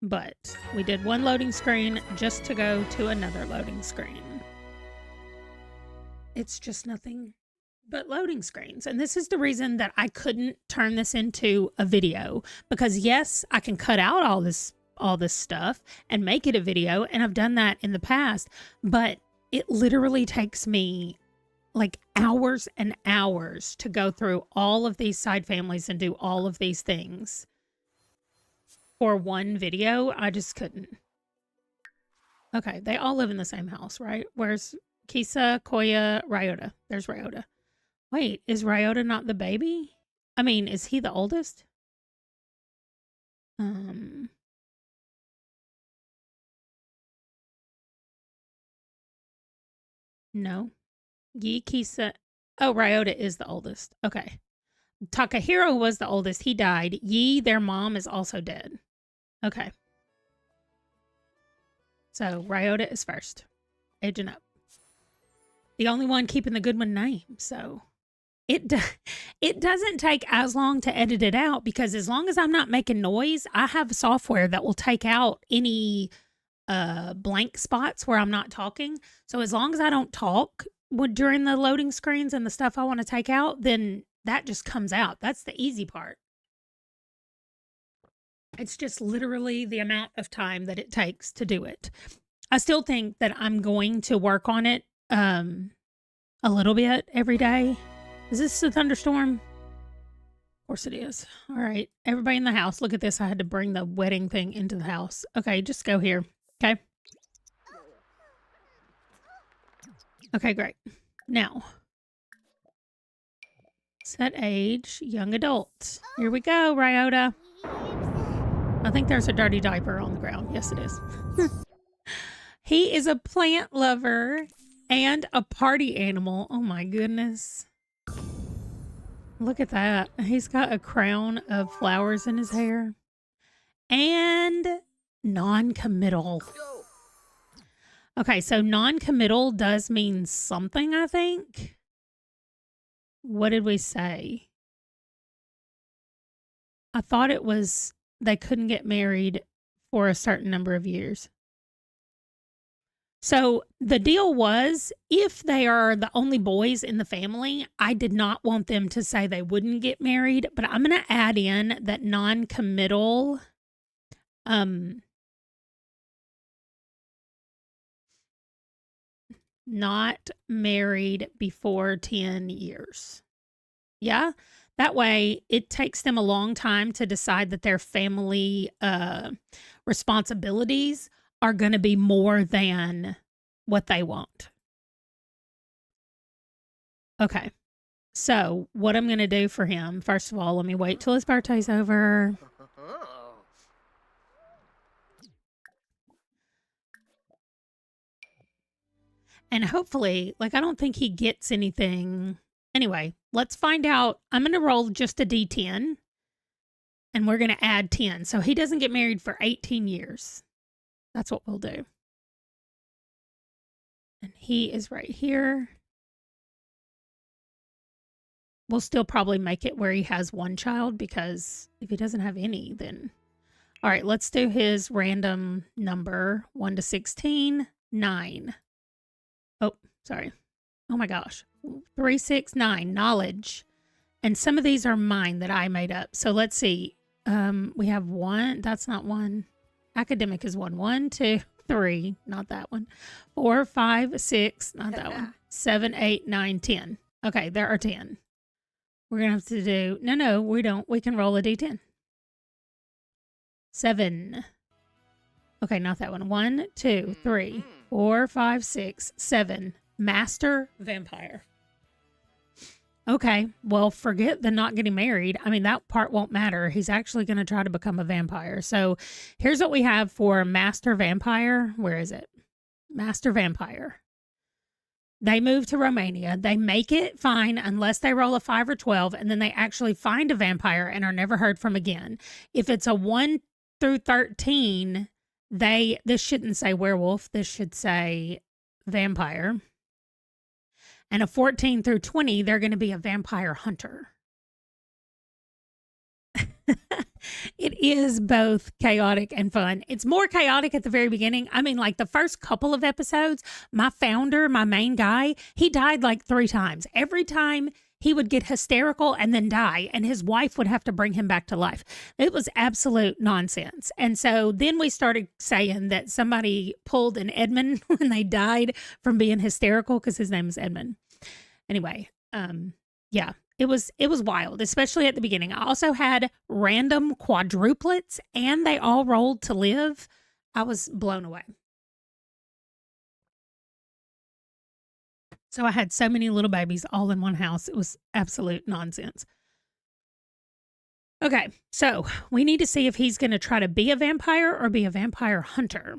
But we did 1 loading screen just to go to another loading screen. It's just nothing but loading screens. And this is the reason that I couldn't turn this into a video. Because yes, I can cut out all this stuff and make it a video. And I've done that in the past. But it literally takes me like hours and hours to go through all of these side families and do all of these things for 1 video. I just couldn't. Okay, they all live in the same house, right? Where's Kisa, Koya, Ryota? There's Ryota. Wait, is Ryota not the baby? I mean, is he the oldest? No. Yi, Kisa. Oh, Ryota is the oldest. Okay. Takahiro was the oldest. He died. Yi, their mom, is also dead. Okay. So Ryota is first. Aging up. The only one keeping the Goodwin name. So it doesn't take as long to edit it out, because as long as I'm not making noise, I have software that will take out any blank spots where I'm not talking. So as long as I don't talk during the loading screens and the stuff I want to take out, then that just comes out. That's the easy part. It's just literally the amount of time that it takes to do it. I still think that I'm going to work on it a little bit every day. Is this a thunderstorm? Of course it is. All right. Everybody in the house, look at this. I had to bring the wedding thing into the house. Okay, just go here. Okay. Okay, great. Now, set age, young adult. Here we go, Ryota. I think there's a dirty diaper on the ground. Yes, it is. He is a plant lover and a party animal. Oh my goodness. Look at that. He's got a crown of flowers in his hair. And non-committal. Okay, so non-committal does mean something, I think. What did we say? I thought it was they couldn't get married for a certain number of years. So the deal was, if they are the only boys in the family, I did not want them to say they wouldn't get married, but I'm going to add in that non-committal, not married before 10 years. Yeah? That way, it takes them a long time to decide that their family responsibilities are going to be more than what they want. Okay. So, what I'm going to do for him, first of all, let me wait till his birthday's over. And hopefully, like, I don't think he gets anything. Anyway, let's find out. I'm going to roll just a D10. And we're going to add 10. So he doesn't get married for 18 years. That's what we'll do. And he is right here. We'll still probably make it where he has one child, because if he doesn't have any, then... All right, let's do his random number. 1 to 16, 9. Oh, sorry. Oh my gosh. 3, 6, 9, knowledge. And some of these are mine that I made up. So let's see. We have 1. That's not 1. Academic is 1. 1, 2, 3. Not that one. 4, 5, 6. Not that one. 7, 8, 9, 10. Okay, there are 10. We're going to have to do... No, we don't. We can roll a D10. 7. Okay, not that one. 1, 2, 3, 4, 5, 6, 7. Master vampire. Okay, well, forget the not getting married. I mean, that part won't matter. He's actually going to try to become a vampire. So here's what we have for Master Vampire. Where is it? Master Vampire. They move to Romania. They make it fine unless they roll a 5 or 12, and then they actually find a vampire and are never heard from again. If it's a 1 through 13, this shouldn't say werewolf. This should say vampire. And a 14 through 20, they're going to be a vampire hunter. It is both chaotic and fun. It's more chaotic at the very beginning. I mean, like the first couple of episodes, my founder, my main guy, he died like 3 times. Every time he would get hysterical and then die, and his wife would have to bring him back to life. It was absolute nonsense. And so then we started saying that somebody pulled an Edmund when they died from being hysterical, because his name is Edmund. Anyway, yeah, it was wild, especially at the beginning. I also had random quadruplets, and they all rolled to live. I was blown away. So I had so many little babies all in one house. It was absolute nonsense. Okay, so we need to see if he's going to try to be a vampire or be a vampire hunter.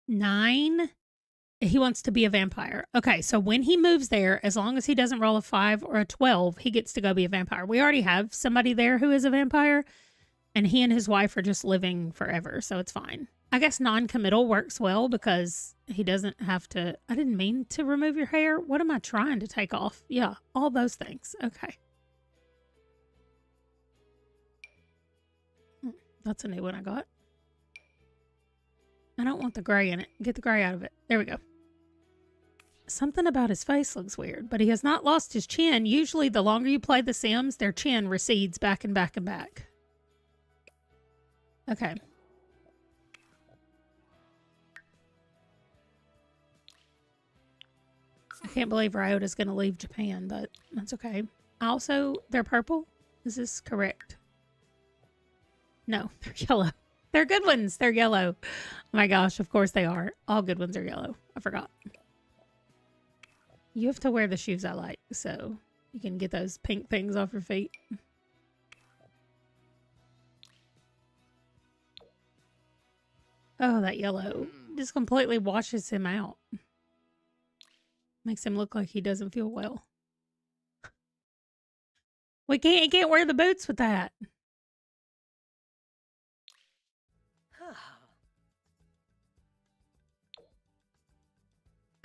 9. He wants to be a vampire. Okay, so when he moves there, as long as he doesn't roll a 5 or a 12, he gets to go be a vampire. We already have somebody there who is a vampire, and he and his wife are just living forever, so it's fine. I guess non-committal works well because he doesn't have to... I didn't mean to remove your hair. What am I trying to take off? Yeah, all those things. Okay. That's a new one I got. I don't want the gray in it. Get the gray out of it. There we go. Something about his face looks weird, but he has not lost his chin. Usually the longer you play The Sims, their chin recedes back and back and back. Okay. I can't believe Ryota's going to leave Japan, but that's okay. Also, they're purple. Is this correct? No, they're yellow. They're good ones. They're yellow. Oh my gosh, of course they are. All good ones are yellow. I forgot. You have to wear the shoes I like, so you can get those pink things off your feet. Oh, that yellow just completely washes him out. Makes him look like he doesn't feel well. He can't wear the boots with that.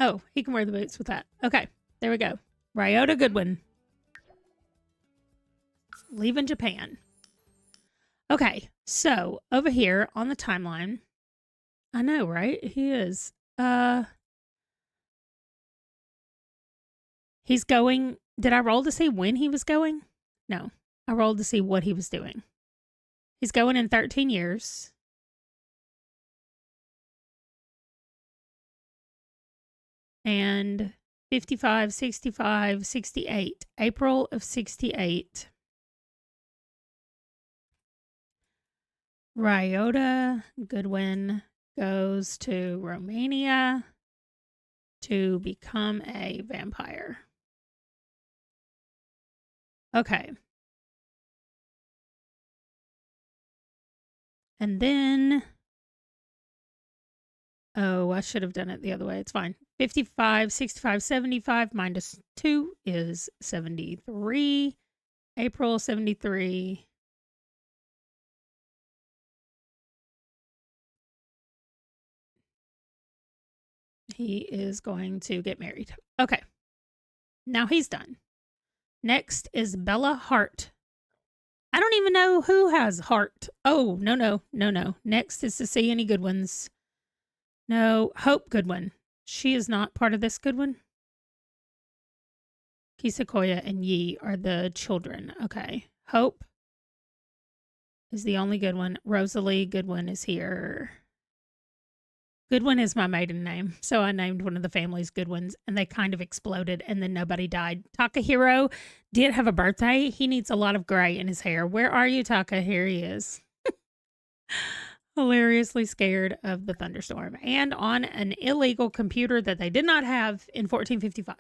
Oh, he can wear the boots with that. Okay, there we go. Ryota Goodwin. Leaving Japan. Okay, so over here on the timeline. I know, right? He is. He's going. Did I roll to see when he was going? No, I rolled to see what he was doing. He's going in 13 years. And 55, 65, 68. April of 68. Ryota Goodwin goes to Romania to become a vampire. Okay. And then, oh, I should have done it the other way. It's fine. 55, 65, 75 minus 2 is 73. April 73. He is going to get married. Okay. Now he's done. Next is Bella Hart. I don't even know who has Hart. Oh, no. Next is to see any good ones. No, Hope Goodwin. She is not part of this good one. Kisakoya and Yi are the children. Okay. Hope is the only good one. Rosalie Goodwin is here. Goodwin is my maiden name, so I named one of the family's good ones, and they kind of exploded, and then nobody died. Takahiro did have a birthday. He needs a lot of gray in his hair. Where are you, Taka? Here he is. Hilariously scared of the thunderstorm, and on an illegal computer that they did not have in 1455.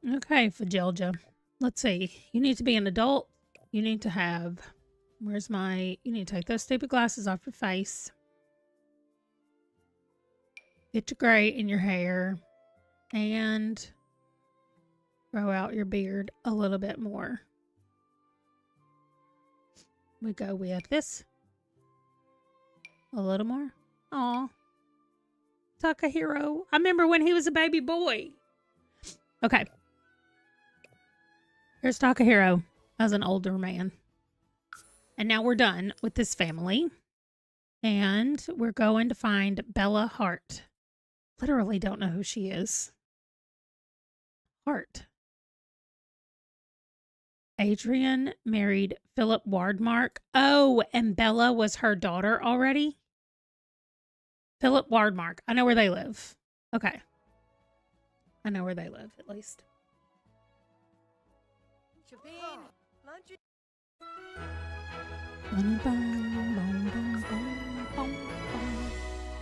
Okay, Fajelja. Let's see. You need to be an adult. You need to have... Where's my... You need to take those stupid glasses off your face. Get your gray in your hair. And grow out your beard a little bit more. We go with this. A little more. Aw. Takahiro. I remember when he was a baby boy. Okay. Here's Takahiro as an older man. And now we're done with this family. And we're going to find Bella Hart. Literally don't know who she is. Hart. Adrian married Philip Wardmark. Oh, and Bella was her daughter already? Philip Wardmark. I know where they live. Okay. I know where they live, at least.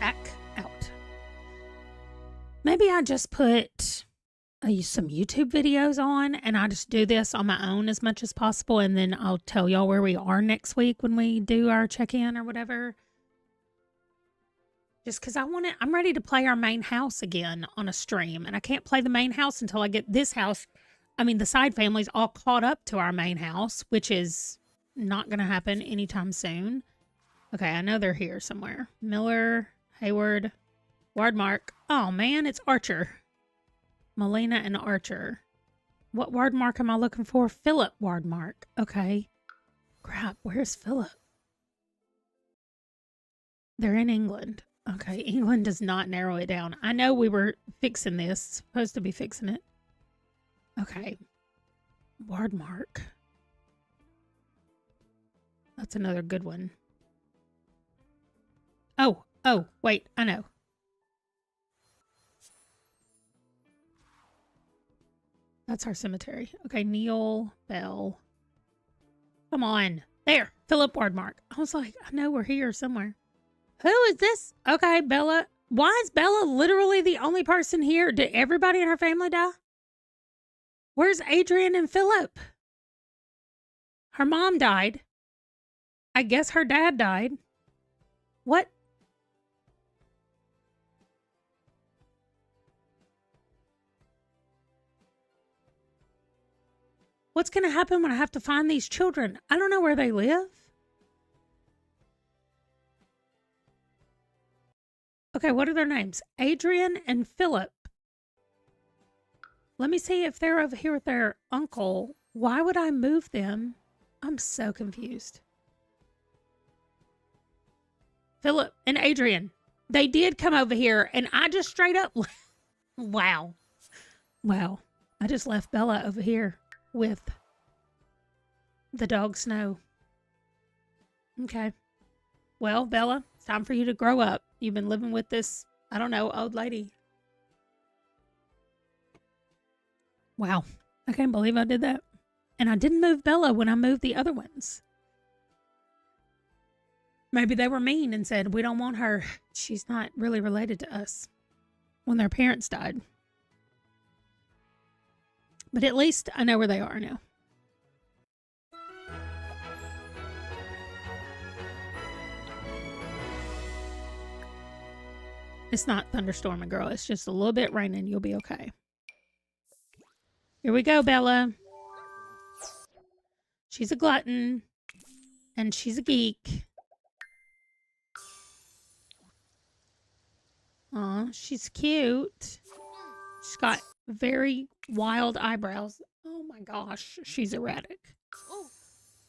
Back out. Maybe I just put some YouTube videos on and I just do this on my own as much as possible, and then I'll tell y'all where we are next week when we do our check-in or whatever. Just because I'm ready to play our main house again on a stream, and I can't play the main house until I get this house. I mean, the side family's all caught up to our main house, which is not going to happen anytime soon. Okay, I know they're here somewhere. Miller, Hayward, Wardmark. Oh, man, it's Archer. Melina and Archer. What Wardmark am I looking for? Philip Wardmark. Okay. Crap, where's Philip? They're in England. Okay, England does not narrow it down. I know we were fixing this, supposed to be fixing it. Okay. Wardmark. That's another good one. Oh, wait, I know. That's our cemetery. Okay, Neil Bell. Come on. There, Philip Wardmark. I was like, I know we're here somewhere. Who is this? Okay, Bella. Why is Bella literally the only person here? Did everybody in her family die? Where's Adrian and Philip? Her mom died. I guess her dad died. What? What's going to happen when I have to find these children? I don't know where they live. Okay, what are their names? Adrian and Philip. Let me see if they're over here with their uncle. Why would I move them? I'm so confused. Philip and Adrian. They did come over here, and I just straight up... Wow. Wow. I just left Bella over here with the dog Snow. Okay. Well, Bella, it's time for you to grow up. You've been living with this, I don't know, old lady. Wow. I can't believe I did that. And I didn't move Bella when I moved the other ones. Maybe they were mean and said, we don't want her. She's not really related to us when their parents died. But at least I know where they are now. It's not thunderstorming, girl. It's just a little bit raining. You'll be okay. Here we go, Bella. She's a glutton. And she's a geek. Aw, she's cute. She's got very wild eyebrows. Oh my gosh, she's erratic.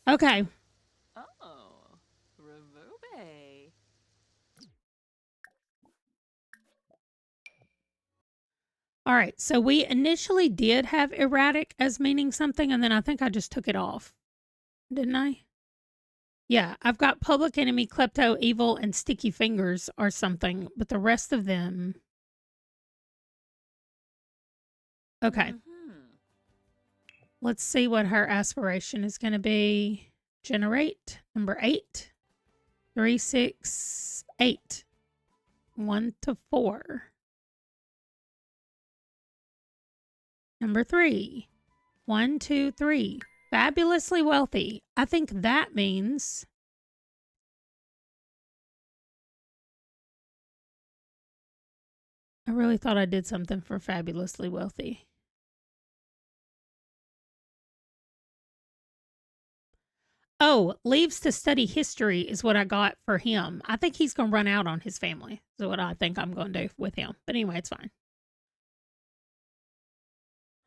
Okay. Oh, Revobe. All right, so we initially did have erratic as meaning something, and then I think I just took it off. Didn't I? Yeah, I've got public enemy, klepto, evil, and sticky fingers or something, but the rest of them... Okay. Let's see what her aspiration is going to be. Generate. Number 8. 3, 6, 8. 1 to 4. Number 3. 1, 2, 3. Fabulously wealthy. I think that means... I really thought I did something for fabulously wealthy. Oh, leaves to study history is what I got for him. I think he's going to run out on his family. Is what I think I'm going to do with him. But anyway, it's fine.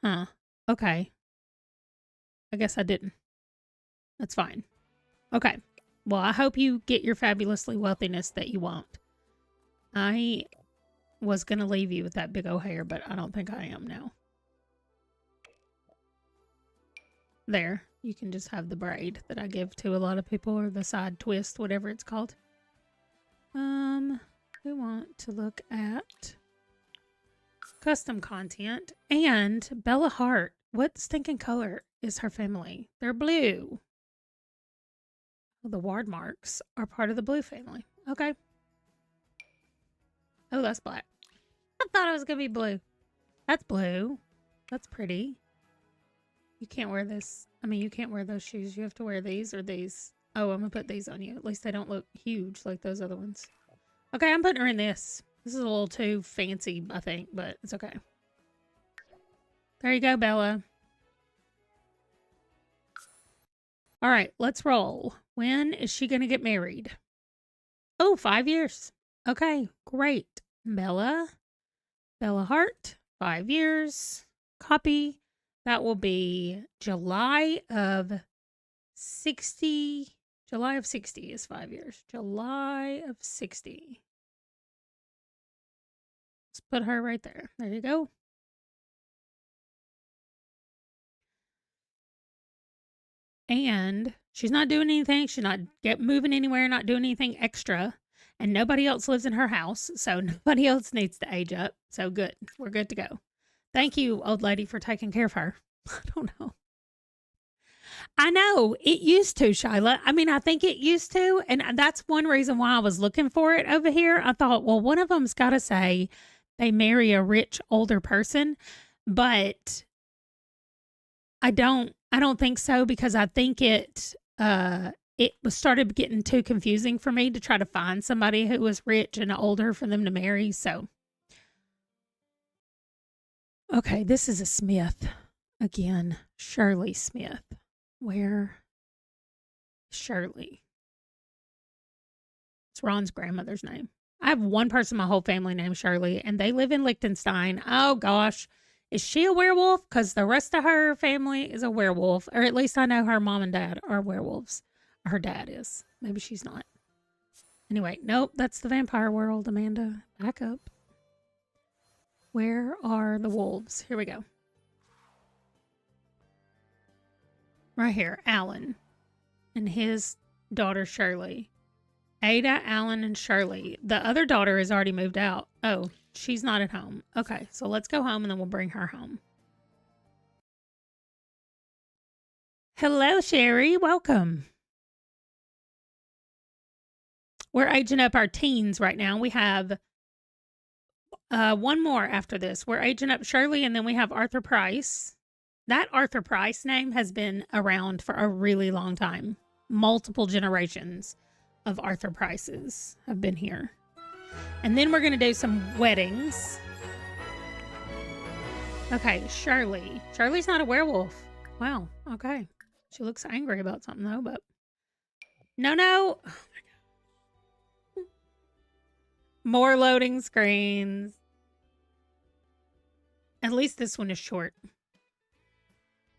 Huh. Okay. I guess I didn't. That's fine. Okay. Well, I hope you get your fabulously wealthiness that you want. I was going to leave you with that big old hair, but I don't think I am now. There. You can just have the braid that I give to a lot of people, or the side twist, whatever it's called. We want to look at custom content and Bella Hart. What stinking color is her family? They're blue. Well, the Wardmarks are part of the blue family. Okay. Oh, that's black. I thought it was going to be blue. That's blue. That's pretty. You can't wear this. I mean, you can't wear those shoes. You have to wear these or these. Oh, I'm going to put these on you. At least they don't look huge like those other ones. Okay, I'm putting her in this. This is a little too fancy, I think, but it's okay. There you go, Bella. All right, let's roll. When is she going to get married? Oh, 5 years. Okay, great. Bella Hart, 5 years. Copy. That will be July of 60, July of 60 is 5 years. July of 60. Let's put her right there. There you go. And she's not doing anything. She's not moving anywhere, not doing anything extra. And nobody else lives in her house. So nobody else needs to age up. So good. We're good to go. Thank you, old lady, for taking care of her. I don't know. I know. It used to, Shyla. I mean, I think it used to. And that's one reason why I was looking for it over here. I thought, well, one of them's got to say they marry a rich older person. But I don't think so, because I think it started getting too confusing for me to try to find somebody who was rich and older for them to marry. So, okay, this is a Smith again. Shirley Smith. Where? Shirley. It's Ron's grandmother's name. I have one person in my whole family named Shirley, and they live in Liechtenstein. Oh, gosh. Is she a werewolf? Because the rest of her family is a werewolf. Or at least I know her mom and dad are werewolves. Her dad is. Maybe she's not. Anyway, nope. That's the vampire world, Amanda. Back up. Where are the wolves? Here we go. Right here. Alan and his daughter, Shirley. Ada, Alan, and Shirley. The other daughter has already moved out. Oh, she's not at home. Okay, so let's go home and then we'll bring her home. Hello, Sherry. Welcome. We're aging up our teens right now. We have one more after this. We're aging up Shirley, and then we have Arthur Price. That Arthur Price name has been around for a really long time. Multiple generations of Arthur Prices have been here. And then we're going to do some weddings. Okay, Shirley. Shirley's not a werewolf. Wow, okay. She looks angry about something, though, but... No. Oh, my God. More loading screens. At least this one is short.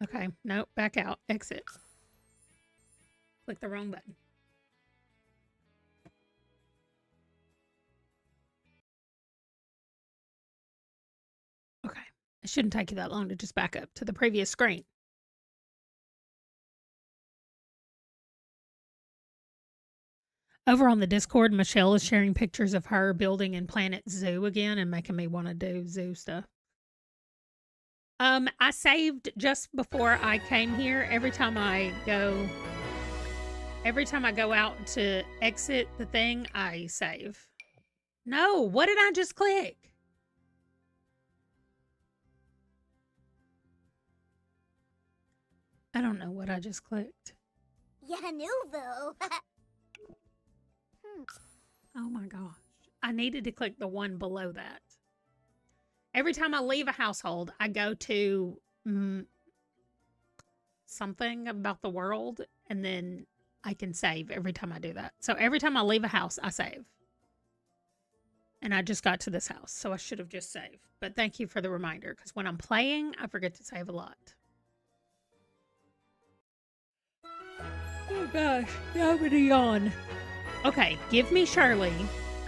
Okay, nope, back out. Exit. Click the wrong button. Okay, it shouldn't take you that long to just back up to the previous screen. Over on the Discord, Michelle is sharing pictures of her building in Planet Zoo again and making me want to do zoo stuff. I saved just before I came here. Every time I go out to exit the thing, I save. No, what did I just click? I don't know what I just clicked. Yeah, Nuvo. Oh my gosh. I needed to click the one below that. Every time I leave a household, I go to something about the world, and then I can save every time I do that. So every time I leave a house, I save. And I just got to this house, so I should have just saved. But thank you for the reminder, because when I'm playing, I forget to save a lot. Oh gosh, now I'm gonna yawn. Okay, give me Shirley.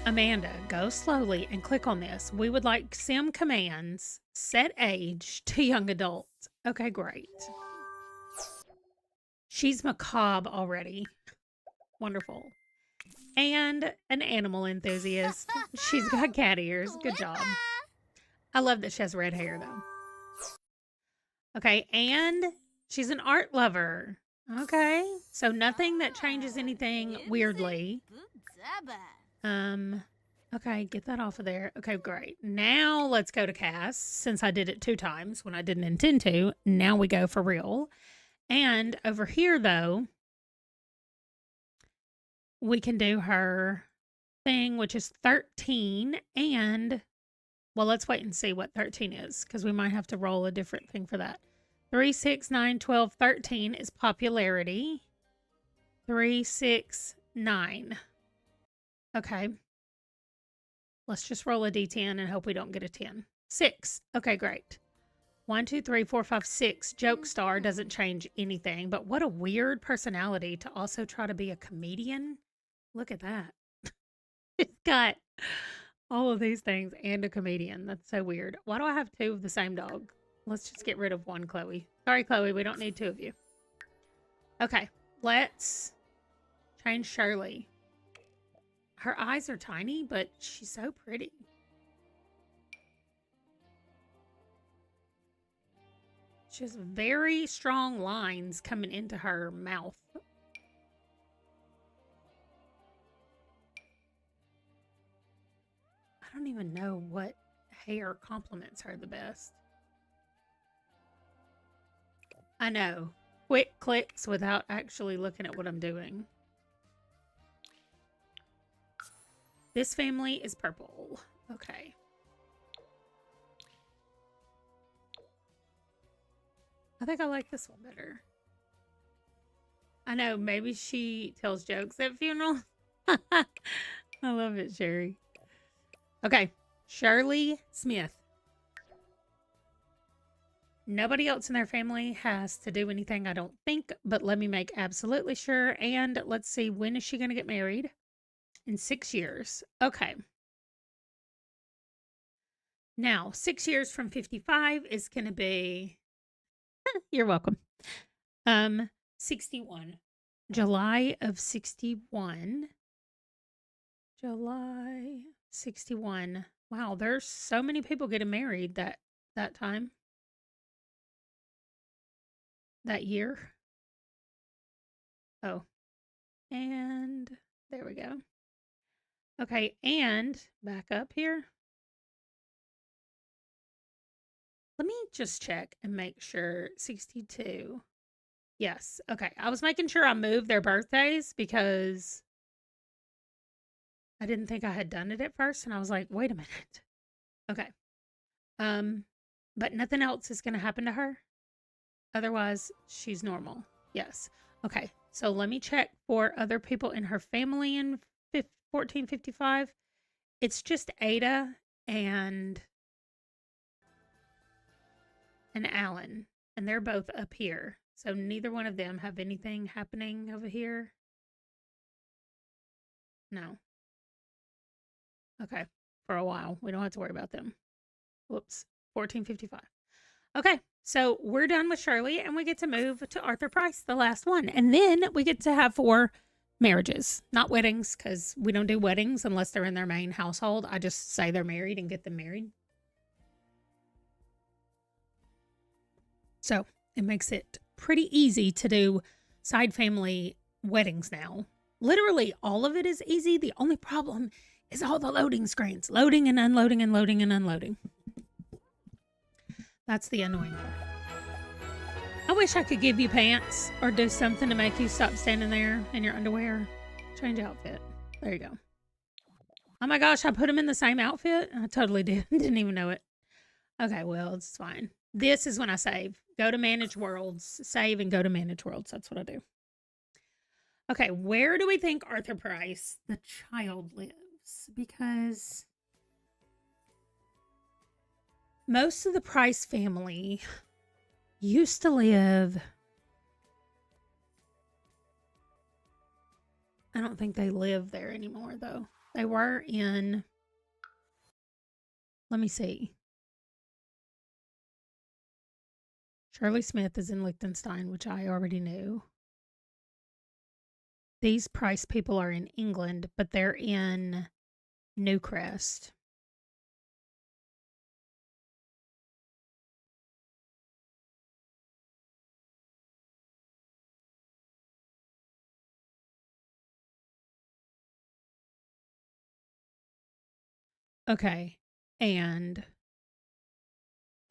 Amanda, go slowly and click on this. We would like sim commands. Set age to young adult. Okay, great. She's macabre already. Wonderful. And an animal enthusiast. She's got cat ears. Good job. I love that she has red hair, though. Okay, and she's an art lover. Okay, so nothing that changes anything weirdly. Okay, get that off of there. Okay, great. Now let's go to Cass, since I did it 2 times when I didn't intend to. Now we go for real. And over here, though, we can do her thing, which is 13. And, well, let's wait and see what 13 is, because we might have to roll a different thing for that. 3, 6, 9, 12, 13 is popularity. 3, 6, 9. Okay. Let's just roll a d10 and hope we don't get a 10. 6. Okay, great. 1, 2, 3, 4, 5, 6. Joke star doesn't change anything, but what a weird personality to also try to be a comedian. Look at that. It's got all of these things and a comedian. That's so weird. Why do I have 2 of the same dog? Let's just get rid of one, Chloe. Sorry, Chloe. We don't need 2 of you. Okay. Let's change Shirley. Her eyes are tiny, but she's so pretty. She has very strong lines coming into her mouth. I don't even know what hair compliments her the best. I know. Quick clicks without actually looking at what I'm doing. This family is purple. Okay. I think I like this one better. I know, maybe she tells jokes at funerals. I love it, Sherry. Okay, Shirley Smith. Nobody else in their family has to do anything, I don't think, but let me make absolutely sure. And let's see, when is she going to get married? In 6 years. Okay. Now, 6 years from 55 is going to be... You're welcome. 61. July of 61. July 61. Wow, there's so many people getting married that time. That year. Oh. And there we go. Okay, and back up here. Let me just check and make sure. 62. Yes. Okay. I was making sure I moved their birthdays because I didn't think I had done it at first. And I was like, wait a minute. Okay. But nothing else is going to happen to her. Otherwise, she's normal. Yes. Okay. So let me check for other people in her family in 1455. It's just Ada and Alan, and they're both up here. So neither one of them have anything happening over here. No. Okay. For a while. We don't have to worry about them. Whoops. 1455. Okay. So we're done with Shirley and we get to move to Arthur Price, the last one. And then we get to have 4 marriages, not weddings, because we don't do weddings unless they're in their main household. I just say they're married and get them married. So it makes it pretty easy to do side family weddings now. Literally all of it is easy. The only problem is all the loading screens. Loading and unloading and loading and unloading. That's the annoying part. I wish I could give you pants or do something to make you stop standing there in your underwear. Change outfit. There you go. Oh my gosh, I put them in the same outfit? I totally did. Didn't even know it. Okay, well, it's fine. This is when I save. Go to Manage Worlds. Save and go to Manage Worlds. That's what I do. Okay, where do we think Arthur Price, the child, lives? Because most of the Price family used to live... I don't think they live there anymore, though. They were in... Let me see. Shirley Smith is in Liechtenstein, which I already knew. These Price people are in England, but they're in Newcrest. Okay, and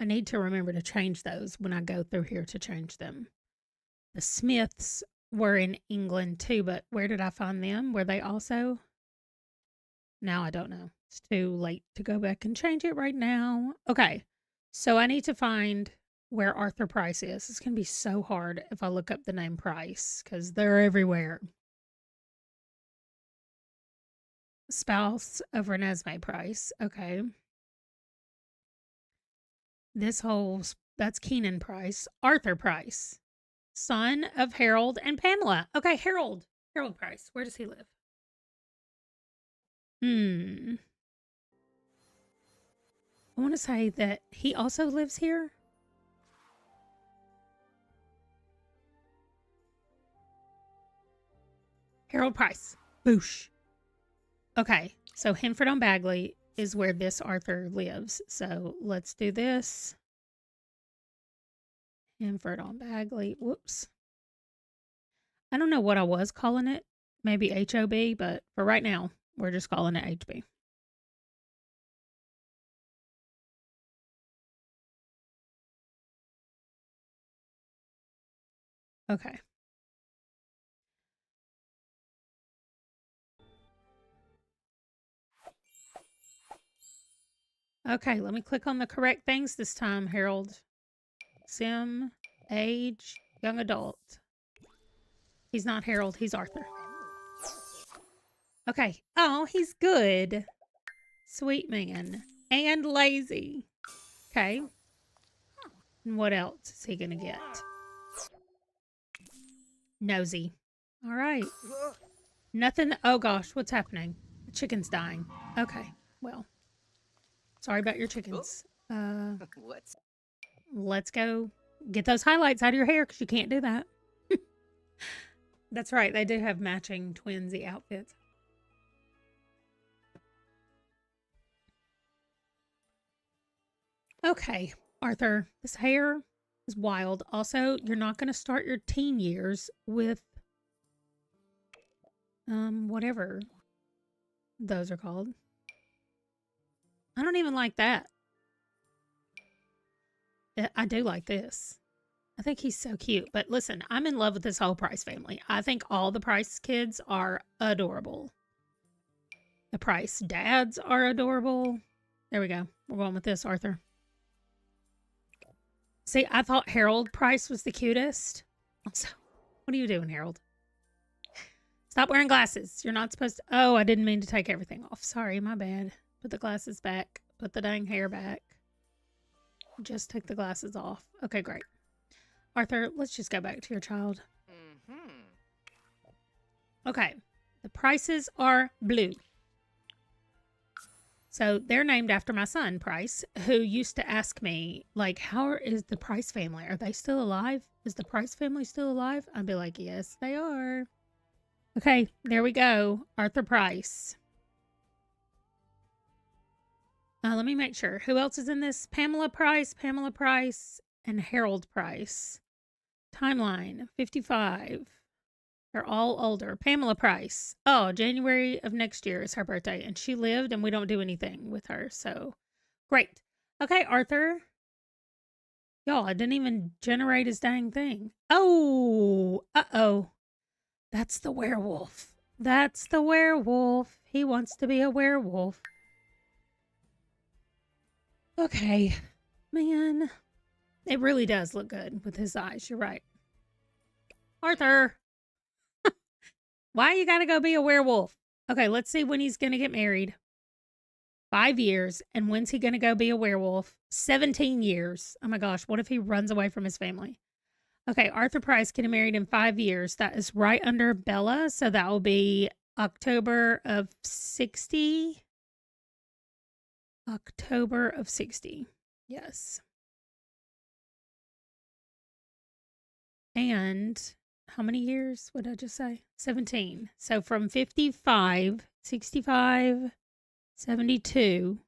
I need to remember to change those when I go through here to change them. The Smiths were in England too, but where did I find them? Were they also? Now I don't know. It's too late to go back and change it right now. Okay, so I need to find where Arthur Price is. It's going to be so hard if I look up the name Price because they're everywhere. Spouse of Renesmee Price. Okay. This whole that's Keenan Price. Arthur Price, son of Harold and Pamela. Okay, Harold Price. Where does he live? I want to say that he also lives here. Harold Price. Boosh. Okay, so Henford on Bagley is where this Arthur lives. So let's do this. Henford on Bagley. Whoops. I don't know what I was calling it. Maybe HOB, but for right now, we're just calling it HB. Okay. Okay, let me click on the correct things this time, Harold. Sim, age, young adult. He's not Harold, he's Arthur. Okay. Oh, he's good. Sweet man. And lazy. Okay. And what else is he going to get? Nosy. All right. Nothing. Oh, gosh. What's happening? The chicken's dying. Okay. Well, sorry about your chickens. Let's go get those highlights out of your hair because you can't do that. That's right. They do have matching twinsy outfits. Okay, Arthur, this hair is wild. Also, you're not going to start your teen years with whatever those are called. I don't even like that. I do like this. I think he's so cute. But listen, I'm in love with this whole Price family. I think all the Price kids are adorable. The Price dads are adorable. There we go. We're going with this, Arthur. See, I thought Harold Price was the cutest. Also, what are you doing, Harold? Stop wearing glasses. You're not supposed to. Oh, I didn't mean to take everything off. Sorry, my bad. Put the glasses back. Put the dang hair back. Just take the glasses off. Okay, great. Arthur, let's just go back to your child. Okay. The Prices are blue. So they're named after my son, Price, who used to ask me, like, how is the Price family? Are they still alive? Is the Price family still alive? I'd be like, yes, they are. Okay, there we go. Arthur Price. Let me make sure. Who else is in this? Pamela Price, and Harold Price. Timeline, 55. They're all older. Pamela Price. Oh, January of next year is her birthday. And she lived and we don't do anything with her. So, great. Okay, Arthur. Y'all, I didn't even generate his dang thing. Oh, uh-oh. That's the werewolf. That's the werewolf. He wants to be a werewolf. Okay. Man. It really does look good with his eyes. You're right. Arthur. Why you gotta go be a werewolf? Okay, let's see when he's gonna get married. 5 years. And when's he gonna go be a werewolf? 17 years. Oh my gosh, what if he runs away from his family? Okay, Arthur Price getting married in 5 years. That is right under Bella. So that will be October of 60. October of 60. Yes. And how many years would I just say? 17. So from 55, 65, 72,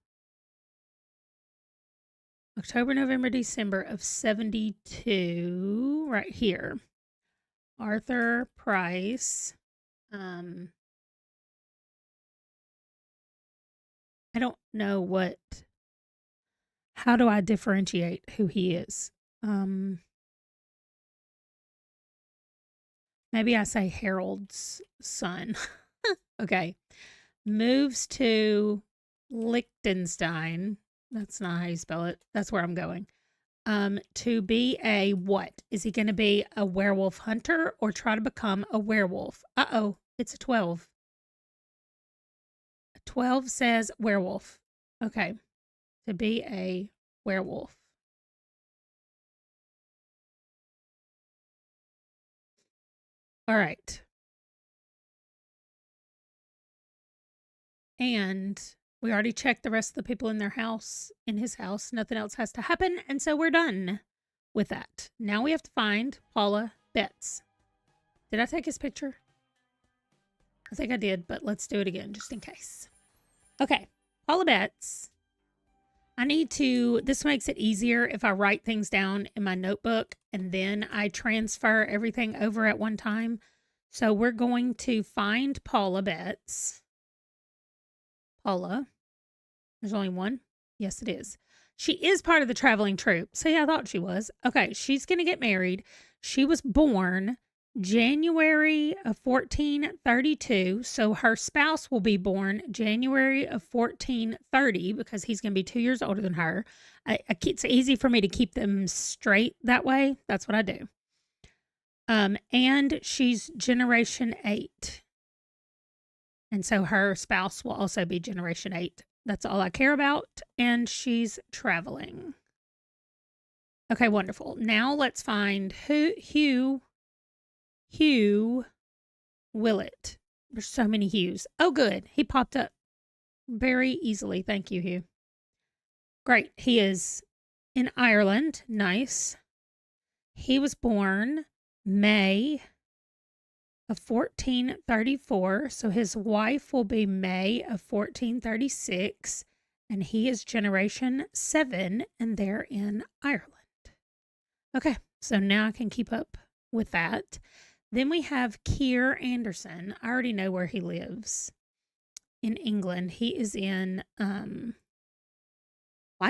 October, November, December of 72, right here. Arthur Price. I don't know how do I differentiate who he is? Maybe I say Harold's son. Okay. Moves to Liechtenstein. That's not how you spell it. That's where I'm going. To be a what? Is he going to be a werewolf hunter or try to become a werewolf? Uh-oh, it's a 12. A 12 says werewolf. Okay. To be a werewolf. All right. And we already checked the rest of the people in his house. Nothing else has to happen. And so we're done with that. Now we have to find Paula Betts. Did I take his picture? I think I did, but let's do it again just in case. Okay. Paula Betts. This makes it easier if I write things down in my notebook and then I transfer everything over at one time. So we're going to find Paula Betts. Paula. There's only one? Yes, it is. She is part of the traveling troupe. See, I thought she was. Okay, she's going to get married. She was born January of 1432. So her spouse will be born January of 1430 because he's going to be 2 years older than her. It's easy for me to keep them straight that way. That's what I do. And she's generation 8. And so her spouse will also be generation 8. That's all I care about. And she's traveling. Okay, wonderful. Now let's find Hugh Willett. There's so many Hughs. Oh, good. He popped up very easily. Thank you, Hugh. Great. He is in Ireland. Nice. He was born May of 1434. So his wife will be May of 1436. And he is generation 7, and they're in Ireland. Okay, so now I can keep up with that. Then we have Keir Anderson. I already know where he lives. In England. He is in, I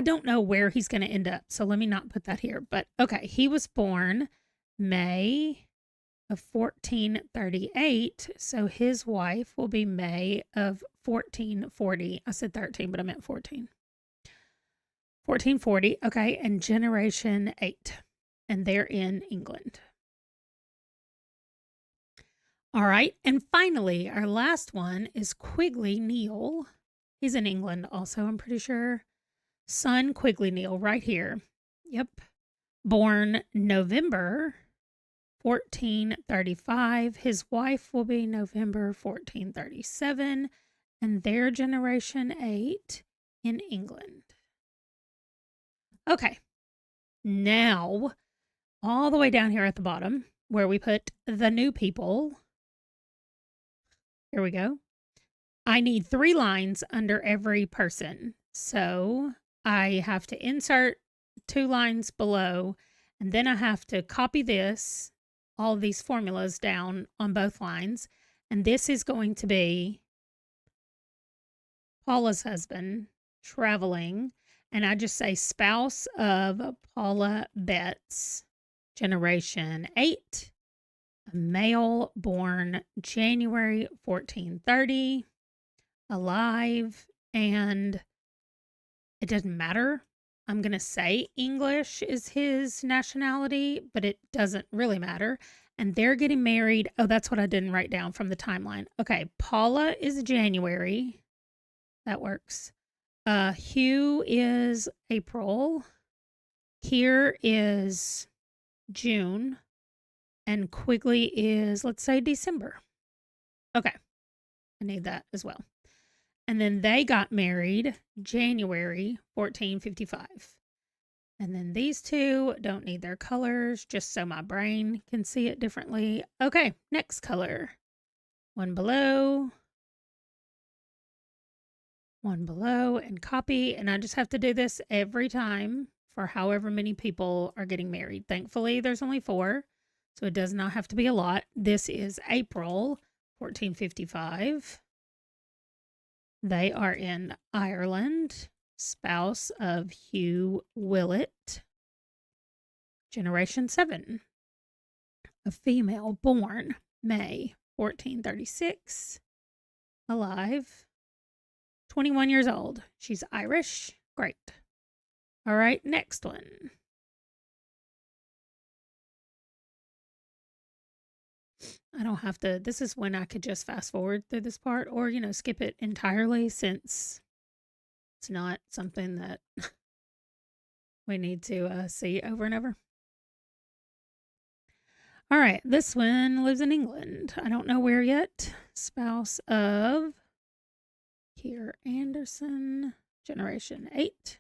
don't know where he's going to end up, so let me not put that here. But, okay, he was born May of 1438, so his wife will be May of 1440. I said 13, but I meant 14. 1440, okay, and generation 8, and they're in England. All right, and finally, our last one is Quigley Neal. He's in England also, I'm pretty sure. Son Quigley Neal, right here. Yep. Born November 1435. His wife will be November 1437, and their generation 8 in England. Okay, now all the way down here at the bottom where we put the new people. Here we go. I need 3 lines under every person. So I have to insert 2 lines below, and then I have to copy all these formulas down on both lines. And this is going to be Paula's husband traveling. And I just say spouse of Paula Betts, generation 8. A male born January 1430, alive, and it doesn't matter. I'm going to say English is his nationality, but it doesn't really matter. And they're getting married. Oh, that's what I didn't write down from the timeline. Okay, Paula is January. That works. Hugh is April. Keir is June. And Quigley is, let's say, December. Okay. I need that as well. And then they got married January 1455. And then these two don't need their colors, just so my brain can see it differently. Okay, next color. One below, and copy. And I just have to do this every time for however many people are getting married. Thankfully, there's only 4. So it does not have to be a lot. This is April 1455. They are in Ireland. Spouse of Hugh Willett. Generation 7. A female born May 1436. Alive. 21 years old. She's Irish. Great. All right, next one. I don't have to, this is when I could just fast forward through this part or, skip it entirely since it's not something that we need to see over and over. All right, this one lives in England. I don't know where yet. Spouse of Kier Anderson, generation 8.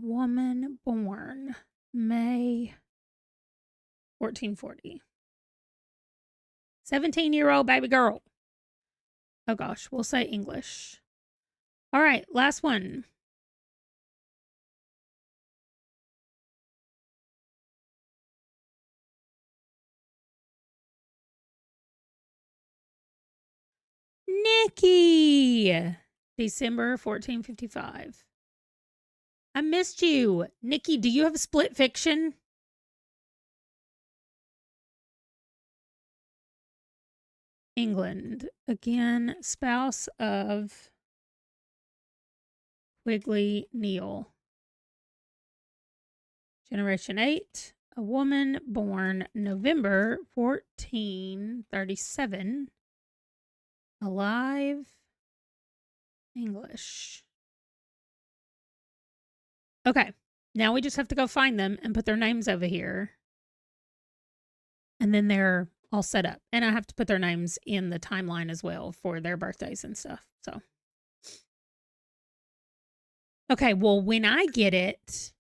Woman born May 1440. 17-year-old baby girl. Oh gosh, we'll say English. All right, last one. Nikki, December 1455. I missed you. Nikki, do you have a split fiction? England. Again, spouse of Quigley Neal. Generation 8. A woman born November 1437. Alive. English. Okay. Now we just have to go find them and put their names over here. And then they're all set up. And I have to put their names in the timeline as well for their birthdays and stuff. So. Okay, well, when I get it,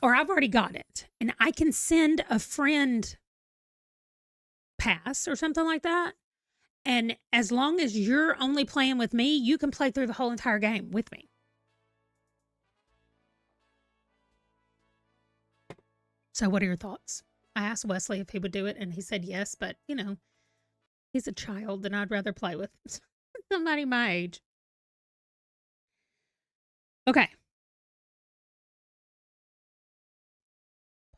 or I've already got it, and I can send a friend pass or something like that. And as long as you're only playing with me, you can play through the whole entire game with me. So what are your thoughts? I asked Wesley if he would do it, and he said yes, but, you know, he's a child, and I'd rather play with somebody my age. Okay.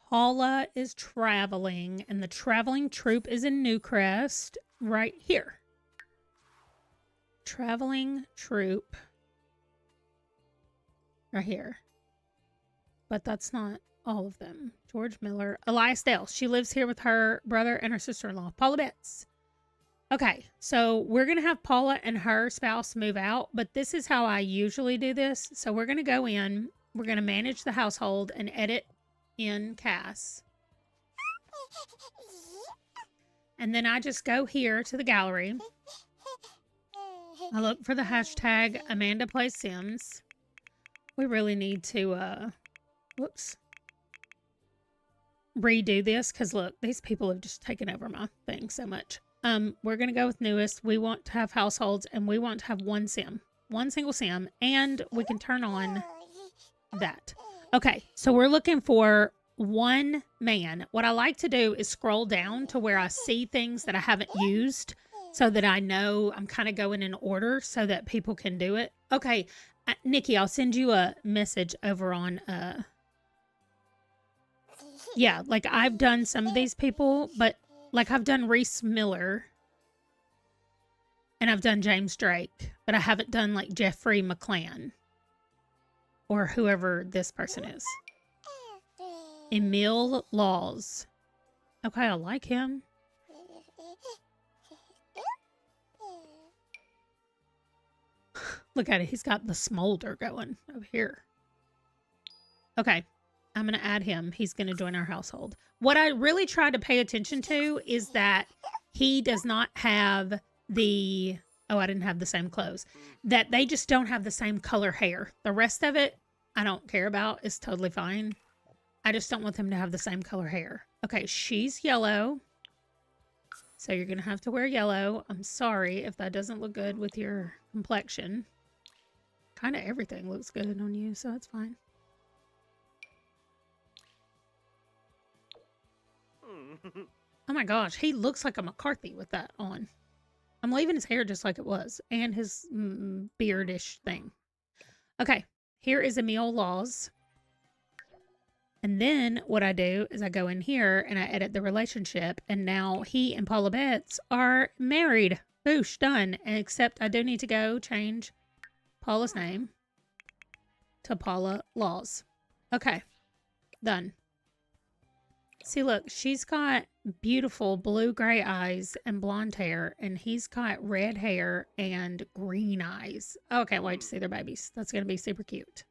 Paula is traveling, and the traveling troop is in Newcrest right here. Traveling troop right here. But that's not all of them. George Miller. Elias Dale. She lives here with her brother and her sister-in-law. Paula Betts. Okay, so we're going to have Paula and her spouse move out, but this is how I usually do this. So we're going to go in. We're going to manage the household and edit in Cass. And then I just go here to the gallery. I look for the hashtag Amanda Plays Sims. We really need to, redo this because look, these people have just taken over my thing so much. We're going to go with newest. We want to have households and we want to have one single sim, and we can turn on that. Okay, so we're looking for one man. What I like to do is scroll down to where I see things that I haven't used so that I know I'm kind of going in order so that people can do it. Okay, Nikki, I'll send you a message over on, yeah, like I've done some of these people, but like I've done Reese Miller and I've done James Drake, but I haven't done like Jeffrey McClan. Or whoever this person is. Emil Laws. Okay, I like him. Look at it. He's got the smolder going over here. Okay, I'm going to add him. He's going to join our household. What I really try to pay attention to is that he does not have the... Oh, I didn't have the same clothes. That they just don't have the same color hair. The rest of it, I don't care about. It's totally fine. I just don't want them to have the same color hair. Okay, she's yellow. So you're going to have to wear yellow. I'm sorry if that doesn't look good with your complexion. Kind of everything looks good on you, so it's fine. Oh my gosh, he looks like a McCarthy with that on. I'm leaving his hair just like it was. And his beardish thing. Okay, here is Emil Laws. And then what I do is I go in here and I edit the relationship. And now he and Paula Betts are married. Boosh, done. Except I do need to go change Paula's name to Paula Laws. Okay, done. See, look, she's got beautiful blue-gray eyes and blonde hair, and he's got red hair and green eyes. Oh, I can't wait to see their babies. That's going to be super cute.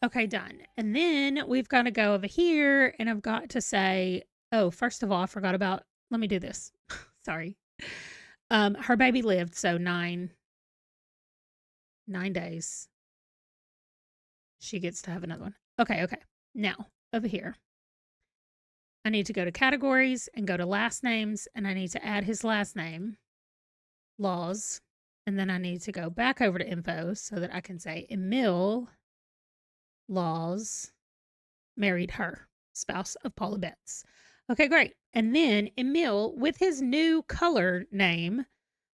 Okay, done. And then we've got to go over here and I've got to say, oh, first of all, I forgot about, let me do this. Sorry. Her baby lived, so 9 days. She gets to have another one. Okay. Now, over here, I need to go to categories and go to last names, and I need to add his last name, Laws, and then I need to go back over to info so that I can say Emil Laws married her, spouse of Paula Betts. Okay, great. And then Emil, with his new color name,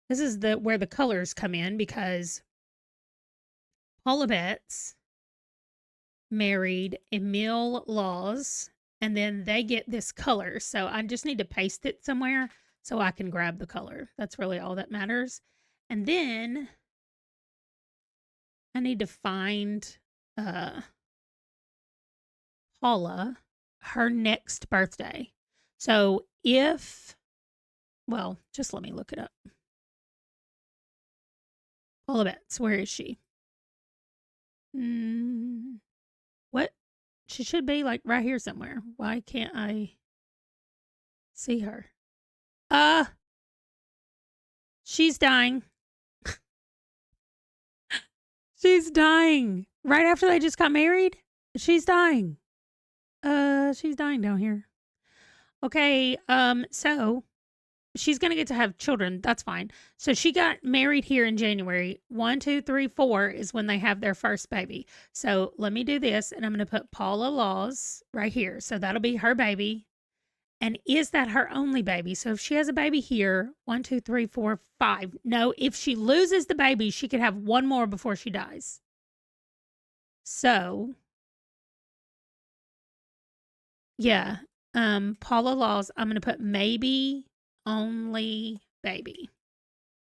this is where the colors come in because Paula Betts married Emil Laws, and then they get this color. So I just need to paste it somewhere so I can grab the color. That's really all that matters. And then I need to find Paula her next birthday. So well, just let me look it up. Paula Betts, where is she? What? She should be like right here somewhere. Why can't I see her? She's dying. She's dying. Right after they just got married? She's dying. She's dying down here. Okay, so she's gonna get to have children. That's fine. So she got married here in January. 1, 2, 3, 4 is when they have their first baby. So let me do this, and I'm gonna put Paula Laws right here. So that'll be her baby. And is that her only baby? So if she has a baby here, 1, 2, 3, 4, 5. No, if she loses the baby, she could have one more before she dies. So yeah, Paula Laws, I'm gonna put maybe only baby.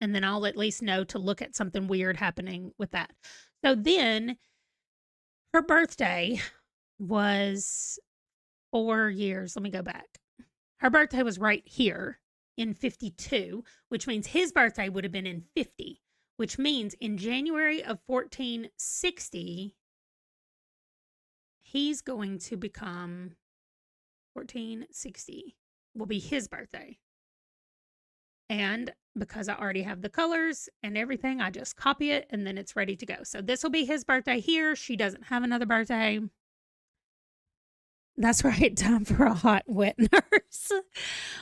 And then I'll at least know to look at something weird happening with that. So then her birthday was 4 years. Let me go back. Her birthday was right here in 52, which means his birthday would have been in 50, which means in January of 1460, he's going to become 1460 will be his birthday. And because I already have the colors and everything, I just copy it and then it's ready to go. So this will be his birthday here. She doesn't have another birthday. That's right. Time for a hot, wet nurse.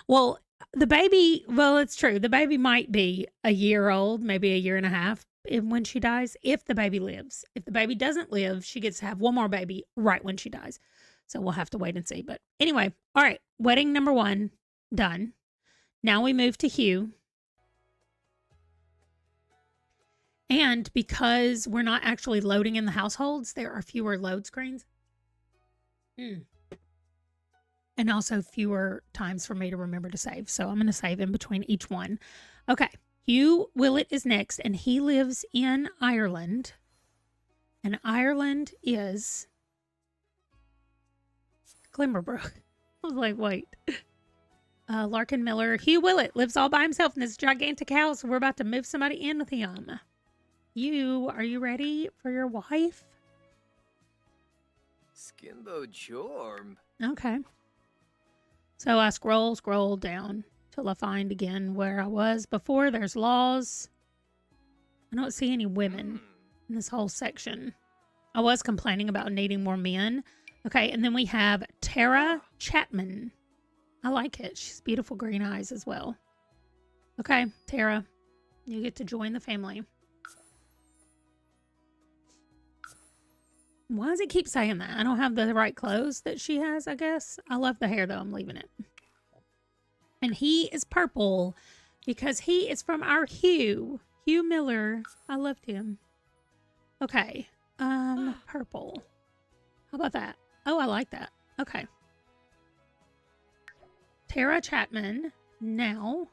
Well, it's true. The baby might be a year old, maybe a year and a half when she dies, if the baby lives. If the baby doesn't live, she gets to have one more baby right when she dies. So we'll have to wait and see. But anyway, all right. Wedding number 1, done. Now we move to Hugh. And because we're not actually loading in the households, there are fewer load screens. And also fewer times for me to remember to save. So I'm going to save in between each one. Okay. Hugh Willett is next, and he lives in Ireland. And Ireland is Glimmerbrook. I was like, wait. Larkin Miller. Hugh Willett lives all by himself in this gigantic house. We're about to move somebody in with him. Are you ready for your wife? Skimbo Jorm. Okay. So I scroll down till I find again where I was before. There's Laws. I don't see any women in this whole section. I was complaining about needing more men. Okay, and then we have Tara Chapman. I like it. She's beautiful green eyes as well. Okay, Tara, you get to join the family. Why does it keep saying that? I don't have the right clothes that she has, I guess. I love the hair, though. I'm leaving it. And he is purple because he is from our Hugh. Hugh Miller. I loved him. Okay. Purple. How about that? Oh, I like that. Okay. Tara Chapman. Now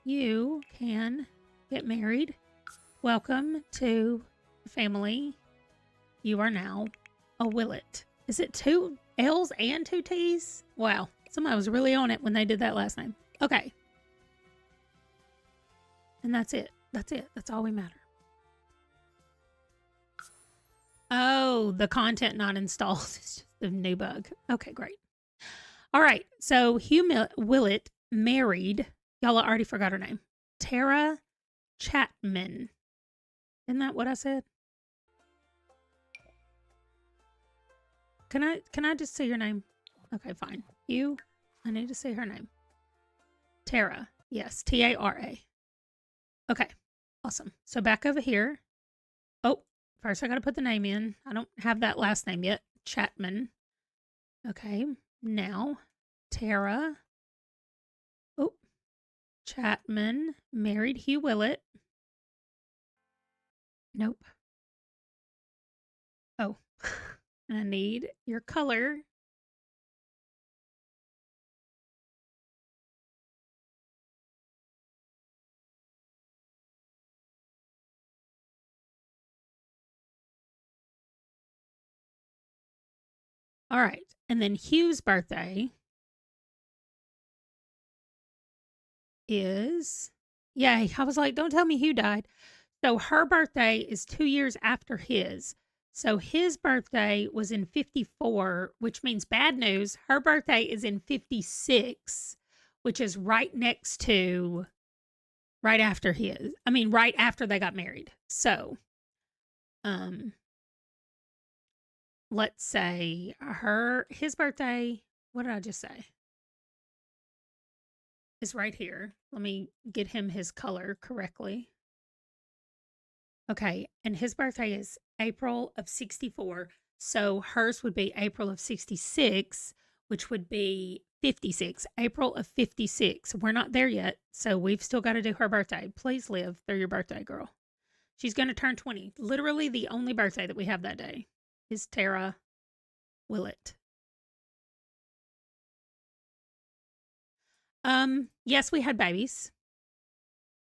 you can get married. Welcome to the family. You are now a Willett. Is it 2 L's and 2 T's? Wow. Somebody was really on it when they did that last name. Okay. And that's it. That's it. That's all we matter. Oh, the content not installed. It's just a new bug. Okay, great. All right. So Hugh Willett married, y'all already forgot her name, Tara Chapman. Isn't that what I said? Can I just say your name? Okay, fine. Hugh, I need to say her name. Tara. Yes, Tara. Okay, awesome. So back over here. Oh, first I got to put the name in. I don't have that last name yet. Chapman. Okay, now Tara. Oh, Chapman married Hugh Willett. Nope. Oh, I need your color. All right. And then Hugh's birthday is, yeah, I was like, don't tell me Hugh died. So her birthday is 2 years after his. So his birthday was in 54, which means bad news. Her birthday is in 56, which is right next to, right after his. I mean, right after they got married. So, let's say his birthday, what did I just say? Is right here. Let me get him his color correctly. Okay, and his birthday is April of 64. So hers would be April of 66, which would be 56. April of 56. We're not there yet, so we've still got to do her birthday. Please live through your birthday, girl. She's going to turn 20. Literally the only birthday that we have that day is Tara Willett. Yes, we had babies.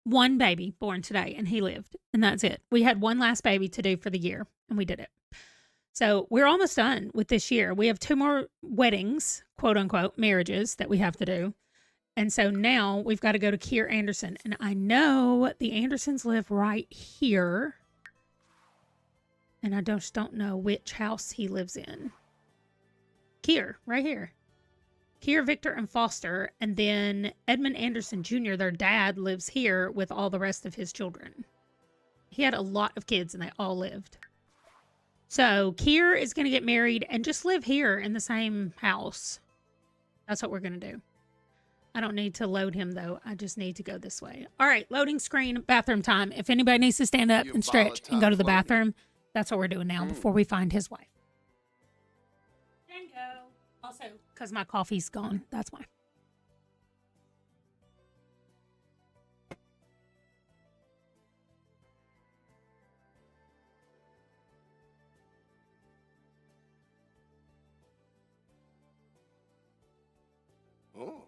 One baby born today, and he lived, and that's it. We had one last baby to do for the year, and we did it. So we're almost done with this year. We have 2 more weddings, quote unquote, marriages that we have to do. And so now we've got to go to Keir Anderson. And I know the Andersons live right here. And I just don't know which house he lives in. Keir, right here. Keir, Victor, and Foster. And then Edmund Anderson Jr., their dad, lives here with all the rest of his children. He had a lot of kids and they all lived. So Keir is going to get married and just live here in the same house. That's what we're going to do. I don't need to load him, though. I just need to go this way. All right, loading screen, bathroom time. If anybody needs to stand up and stretch and go to the bathroom, that's what we're doing now before we find his wife. Django. Also, because my coffee's gone. That's why. Oh.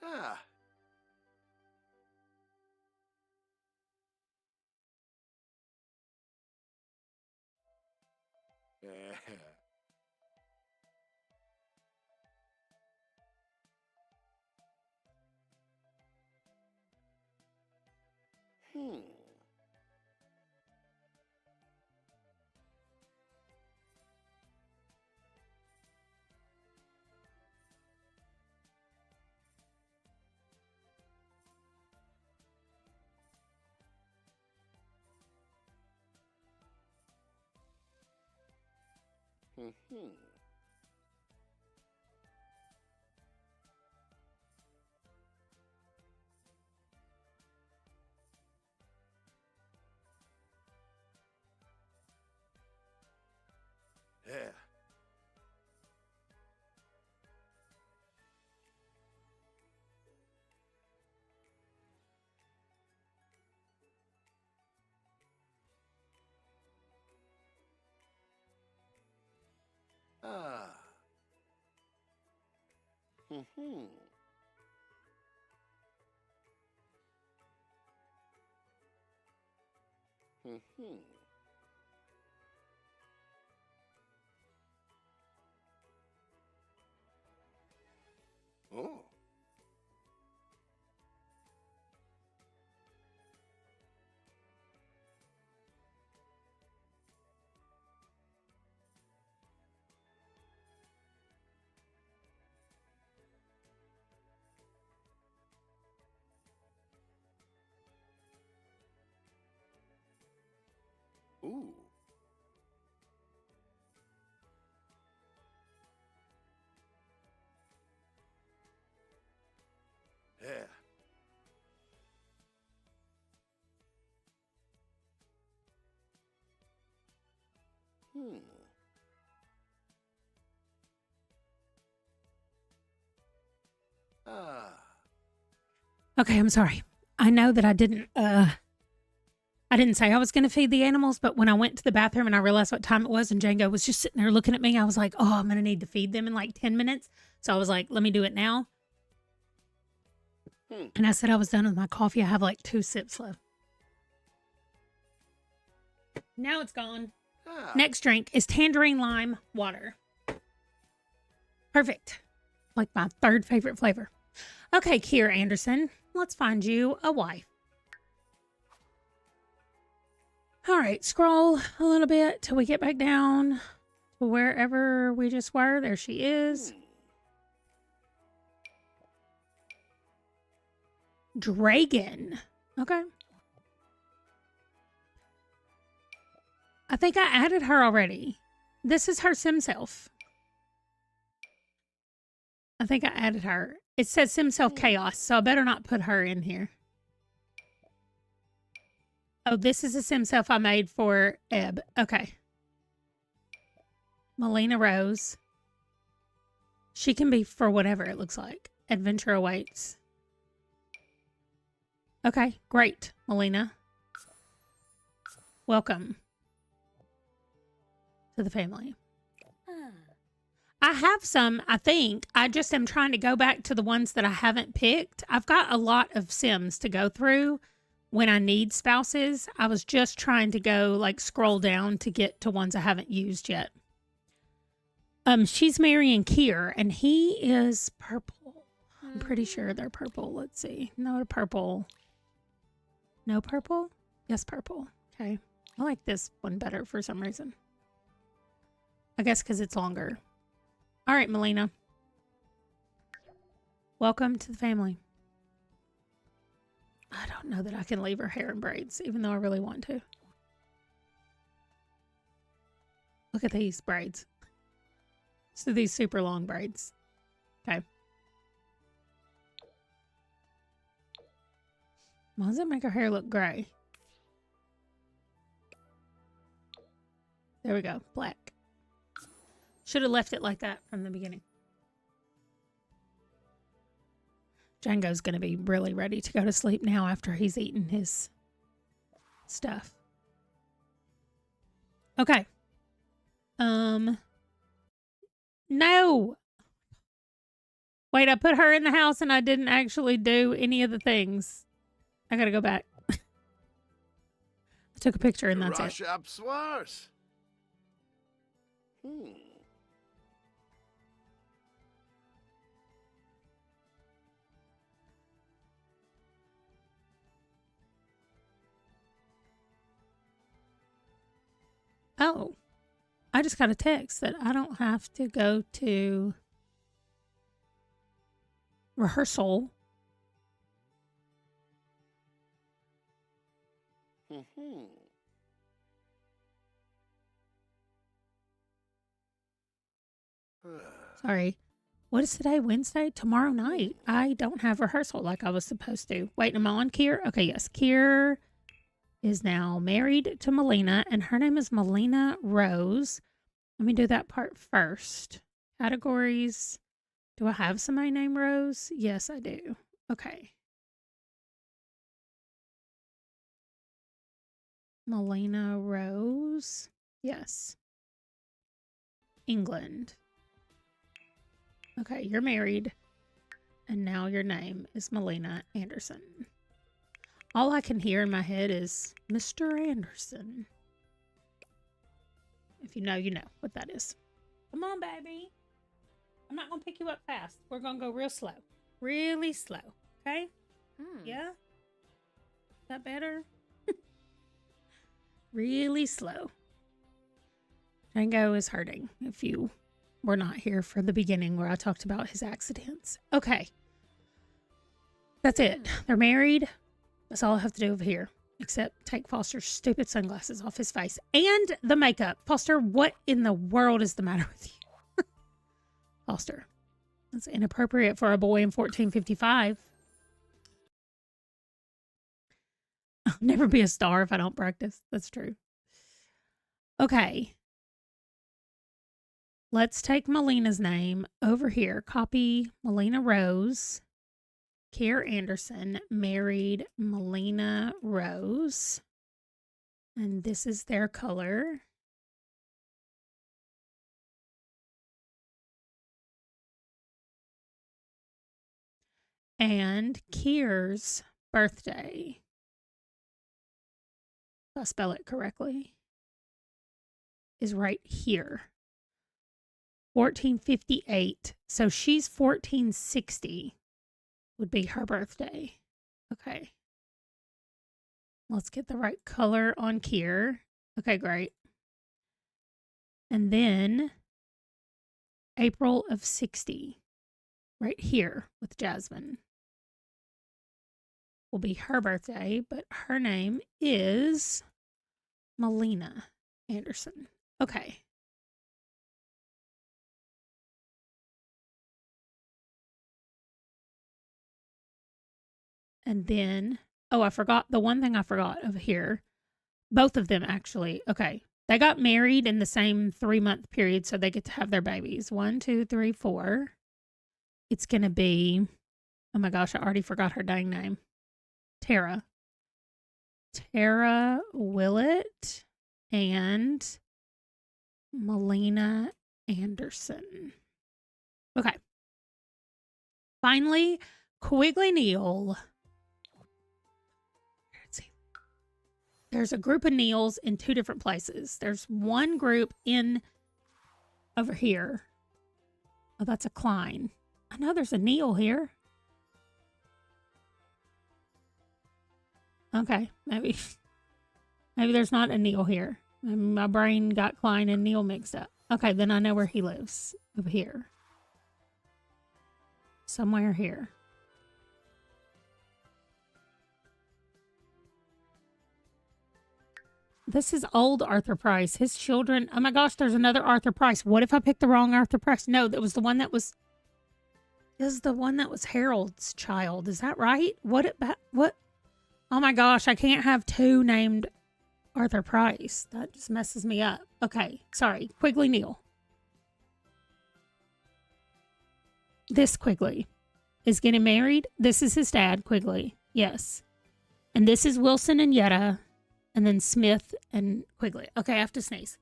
Ah. Yeah. Yeah. Ah. Ooh. Yeah. Hmm. Ah. Okay, I'm sorry. I know that I didn't say I was going to feed the animals, but when I went to the bathroom and I realized what time it was and Django was just sitting there looking at me, I was like, oh, I'm going to need to feed them in like 10 minutes. So I was like, let me do it now. And I said I was done with my coffee. I have like 2 sips left. Now it's gone. Ah. Next drink is tangerine lime water. Perfect. Like my 3rd favorite flavor. Okay, Kier Anderson, let's find you a wife. All right, scroll a little bit till we get back down to wherever we just were. There she is. Dragon. Okay. I think I added her already. This is her sim self. I think I added her. It says sim self chaos, so I better not put her in here. Oh, this is a sim self I made for Eb. Okay. Melina Rose. She can be for whatever it looks like. Adventure awaits. Okay, great, Melina. Welcome to the family. I have some, I think. I just am trying to go back to the ones that I haven't picked. I've got a lot of Sims to go through when I need spouses. I was just trying to go, like, scroll down to get to ones I haven't used yet. She's marrying Kier, and he is purple. I'm pretty sure they're purple. Let's see. No purple. No purple? Yes, purple. Okay. I like this one better for some reason. I guess because it's longer. All right, Melina. Welcome to the family. I don't know that I can leave her hair in braids, even though I really want to. Look at these braids. So these super long braids. Okay. Why does it make her hair look gray? There we go. Black. Should have left it like that from the beginning. Django's going to be really ready to go to sleep now after he's eaten his stuff. Okay. No. Wait, I put her in the house and I didn't actually do any of the things. I got to go back. I took a picture and that's it. Rush up swars. Oh, I just got a text that I don't have to go to rehearsal. Sorry. What is today? Wednesday? Tomorrow night. I don't have rehearsal like I was supposed to. Wait, am I on Kier? Okay, yes. Kier is now married to Melina, and her name is Melina Rose. Let me do that part first. Categories. Do I have somebody named Rose? Yes, I do. Okay. Melina Rose. Yes. England. Okay, you're married. And now your name is Melina Anderson. All I can hear in my head is Mr. Anderson. If you know, you know what that is. Come on, baby. I'm not going to pick you up fast. We're going to go real slow. Really slow. Okay? Yeah? Is that better? Really slow. Django is hurting if you were not here for the beginning where I talked about his accidents. Okay. That's it. They're married. That's all I have to do over here. Except take Foster's stupid sunglasses off his face. And the makeup. Foster, what in the world is the matter with you? Foster. That's inappropriate for a boy in 1455. I'll never be a star if I don't practice. That's true. Okay. Let's take Melina's name over here. Copy Melina Rose. Kier Anderson married Melina Rose. And this is their color. And Kier's birthday, if I spell it correctly, is right here. 1458. So she's 1460 would be her birthday. Okay. Let's get the right color on Kier. Okay, great. And then April of 60, right here with Jasmine, will be her birthday, but her name is Melina Anderson. Okay. And then, oh, I forgot the one thing I forgot over here. Both of them, actually. Okay. They got married in the same 3-month period, so they get to have their babies. 1, 2, 3, 4. It's going to be, oh my gosh, I already forgot her dang name. Tara Willett and Melina Anderson. Okay. Finally, Quigley Neal. Let's see. There's a group of Neals in 2 different places. There's one group in over here. Oh, that's a Klein. I know there's a Neal here. Okay, maybe there's not a Neal here. My brain got Klein and Neal mixed up. Okay, then I know where he lives. Over here. Somewhere here. This is old Arthur Price. His children. Oh my gosh, there's another Arthur Price. What if I picked the wrong Arthur Price? No, that was the one that was. This is the one that was Harold's child. Is that right? What? Oh my gosh, I can't have 2 named Arthur Price. That just messes me up. Okay, sorry. Quigley Neal. This Quigley is getting married. This is his dad, Quigley. Yes. And this is Wilson and Yetta. And then Smith and Quigley. Okay, I have to sneeze.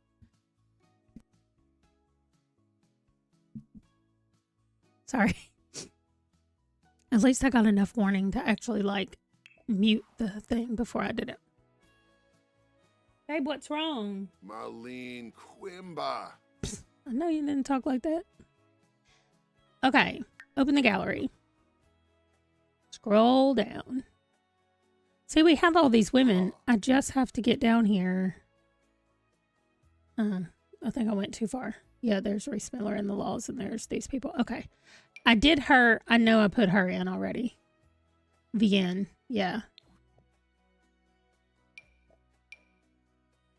Sorry. At least I got enough warning to actually, mute the thing before I did it. Babe, what's wrong? Marlene Quimba. I know you didn't talk like that. Okay, open the gallery. Scroll down. See, we have all these women. I just have to get down here. I think I went too far. Yeah, there's Reese Miller in the laws, and there's these people. Okay. I did her. I know I put her in already. Vienne. Yeah.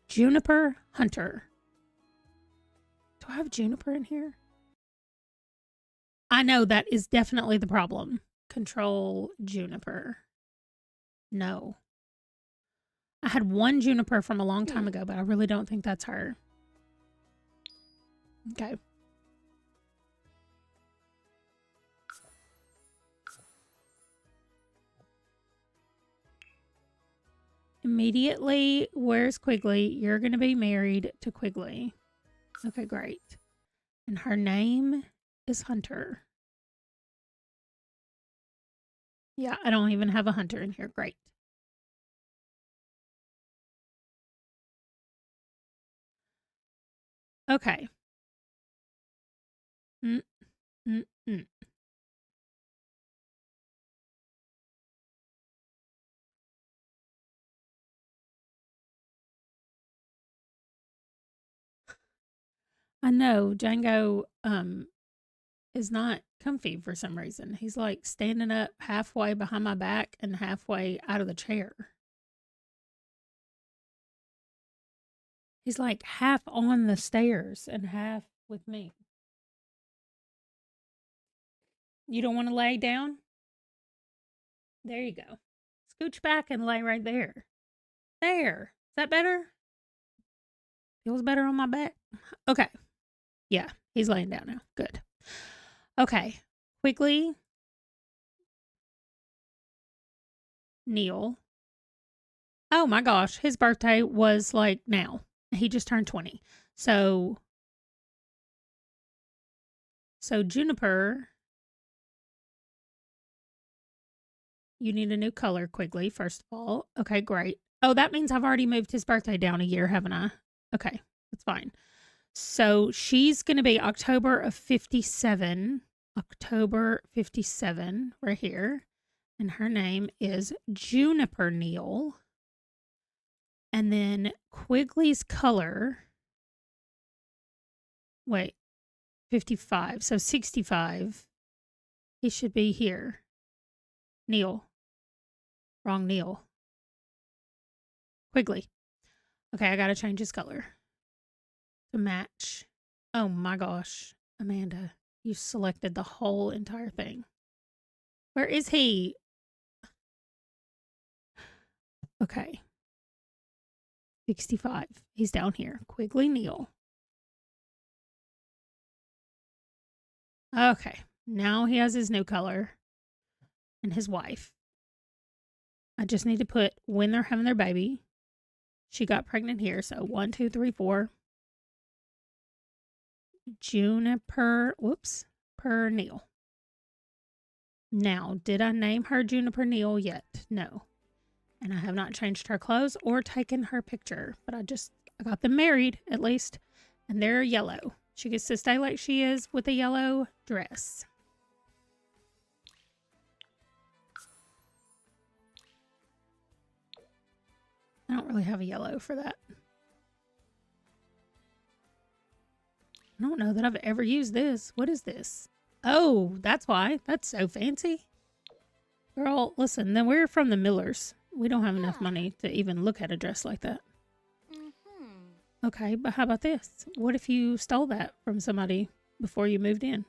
Juniper Hunter. Do I have Juniper in here? I know that is definitely the problem. Control Juniper. No. I had one Juniper from a long time ago, but I really don't think that's her. Okay. Immediately, where's Quigley? You're going to be married to Quigley. Okay, great. And her name is Hunter. Yeah, I don't even have a Hunter in here. Great. Okay. Mm, mm, mm. I know Django is not comfy for some reason. He's like standing up halfway behind my back and halfway out of the chair. He's like half on the stairs and half with me. You don't want to lay down? There you go. Scooch back and lay right there. There. Is that better? Feels better on my back. Okay. Yeah, he's laying down now. Good. Okay. Quigley. Neil. Oh my gosh. His birthday was like now. He just turned 20. So Juniper. You need a new color, Quigley, first of all. Okay, great. Oh, that means I've already moved his birthday down a year, haven't I? Okay, that's fine. So she's going to be October of 57. October 57, right here. And her name is Juniper Neal. And then Quigley's color. Wait, 55. So 65. He should be here. Neal. Wrong Neal. Quigley. Okay, I gotta change his color to match. Oh my gosh. Amanda, you selected the whole entire thing. Where is he? Okay. 65. He's down here. Quigley Neal. Okay. Now he has his new color and his wife. I just need to put when they're having their baby. She got pregnant here. So 1, 2, 3, 4. Juniper, whoops, per Neal. Now, did I name her Juniper Neal yet? No. And I have not changed her clothes or taken her picture. But I got them married, at least. And they're yellow. She gets to stay like she is with a yellow dress. I don't really have a yellow for that. I don't know that I've ever used this. What is this? Oh, that's why. That's so fancy. Girl, listen, then we're from the Millers. We don't have enough money to even look at a dress like that. Okay, but how about this? What if you stole that from somebody before you moved in?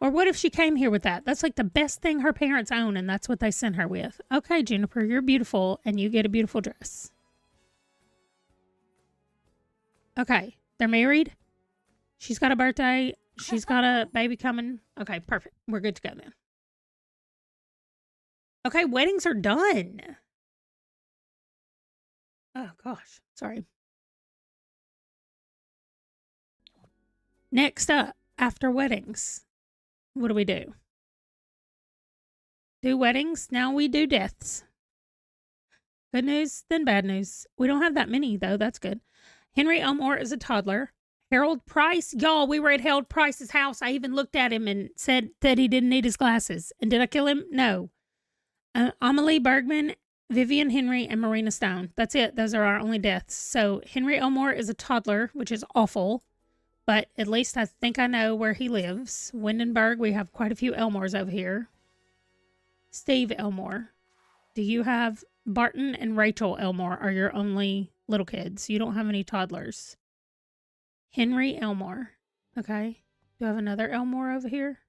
Or what if she came here with that? That's like the best thing her parents own, and that's what they sent her with. Okay, Juniper, you're beautiful, and you get a beautiful dress. Okay, they're married. She's got a birthday. She's got a baby coming. Okay, perfect. We're good to go then. Okay, weddings are done. Oh, gosh. Sorry. Next up, after weddings, what do we do? Do weddings. Now we do deaths. Good news, then bad news. We don't have that many, though. That's good. Henry Elmore is a toddler. Harold Price. Y'all, we were at Harold Price's house. I even looked at him and said that he didn't need his glasses. And did I kill him? No. Amelie Bergman, Vivian Henry, and Marina Stone. That's it. Those are our only deaths. So Henry Elmore is a toddler, which is awful. But at least I think I know where he lives. Windenburg, we have quite a few Elmores over here. Steve Elmore. Do you have Barton and Rachel Elmore are your only little kids? You don't have any toddlers. Henry Elmore. Okay. Do I have another Elmore over here?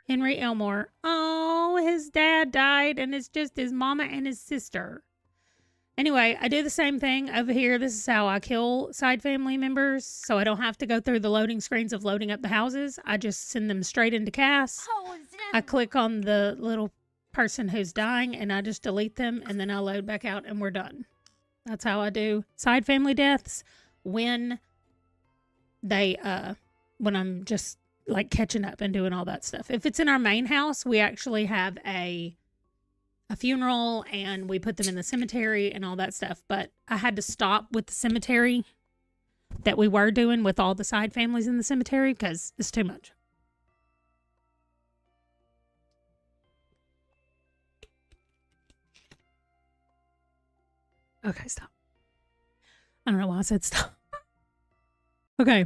Henry Elmore. Oh, his dad died and it's just his mama and his sister. Anyway, I do the same thing over here. This is how I kill side family members, so I don't have to go through the loading screens of loading up the houses. I just send them straight into CAS. I click on the little person who's dying, and I just delete them, and then I load back out, and we're done. That's how I do side family deaths when when I'm just like catching up and doing all that stuff. If it's in our main house, we actually have a funeral and we put them in the cemetery and all that stuff. But I had to stop with the cemetery that we were doing with all the side families in the cemetery because it's too much. Okay, stop. I don't know why I said stop. Okay,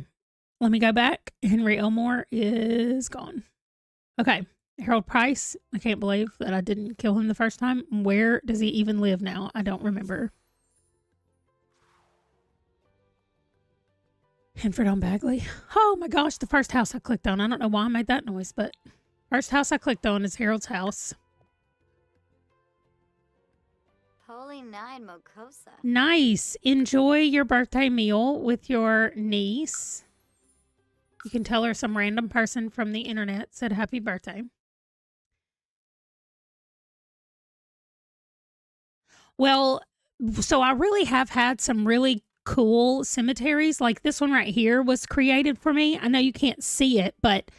let me go back. Henry Elmore is gone. Okay. Harold Price, I can't believe that I didn't kill him the first time. Where does he even live now? I don't remember. Hinford on Bagley. Oh my gosh, the first house I clicked on. I don't know why I made that noise, but first house I clicked on is Harold's house. Holy nine Mocosa. Nice. Enjoy your birthday meal with your niece. You can tell her some random person from the internet said happy birthday. Well, so I really have had some really cool cemeteries. Like this one right here was created for me. I know you can't see it, but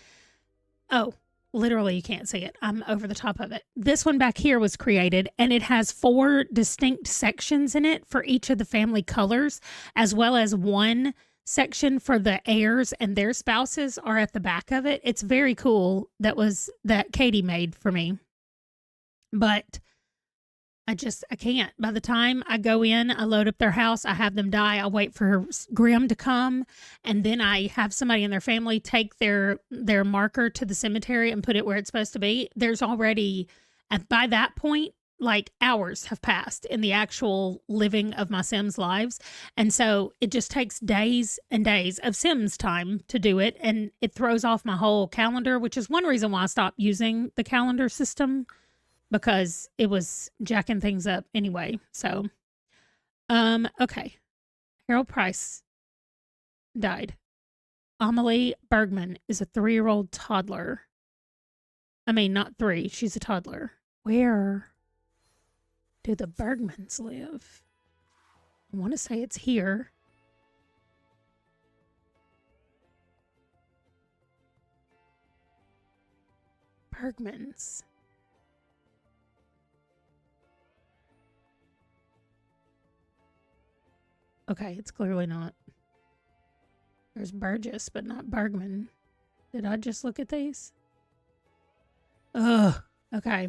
oh, literally you can't see it. I'm over the top of it. This one back here was created and it has 4 distinct sections in it for each of the family colors, as well as one section for the heirs and their spouses are at the back of it. It's very cool. That Katie made for me. But I can't. By the time I go in, I load up their house, I have them die, I wait for Grim to come, and then I have somebody in their family take their marker to the cemetery and put it where it's supposed to be. There's already, by that point, like hours have passed in the actual living of my Sims lives. And so it just takes days and days of Sims time to do it. And it throws off my whole calendar, which is one reason why I stopped using the calendar system, because it was jacking things up anyway. So, okay. Harold Price died. Amelie Bergman is a 3-year-old toddler. I mean, not 3. She's a toddler. Where do the Bergmans live? I want to say it's here. Bergmans. Okay, it's clearly not. There's Burgess, but not Bergman. Did I just look at these? Ugh. Okay.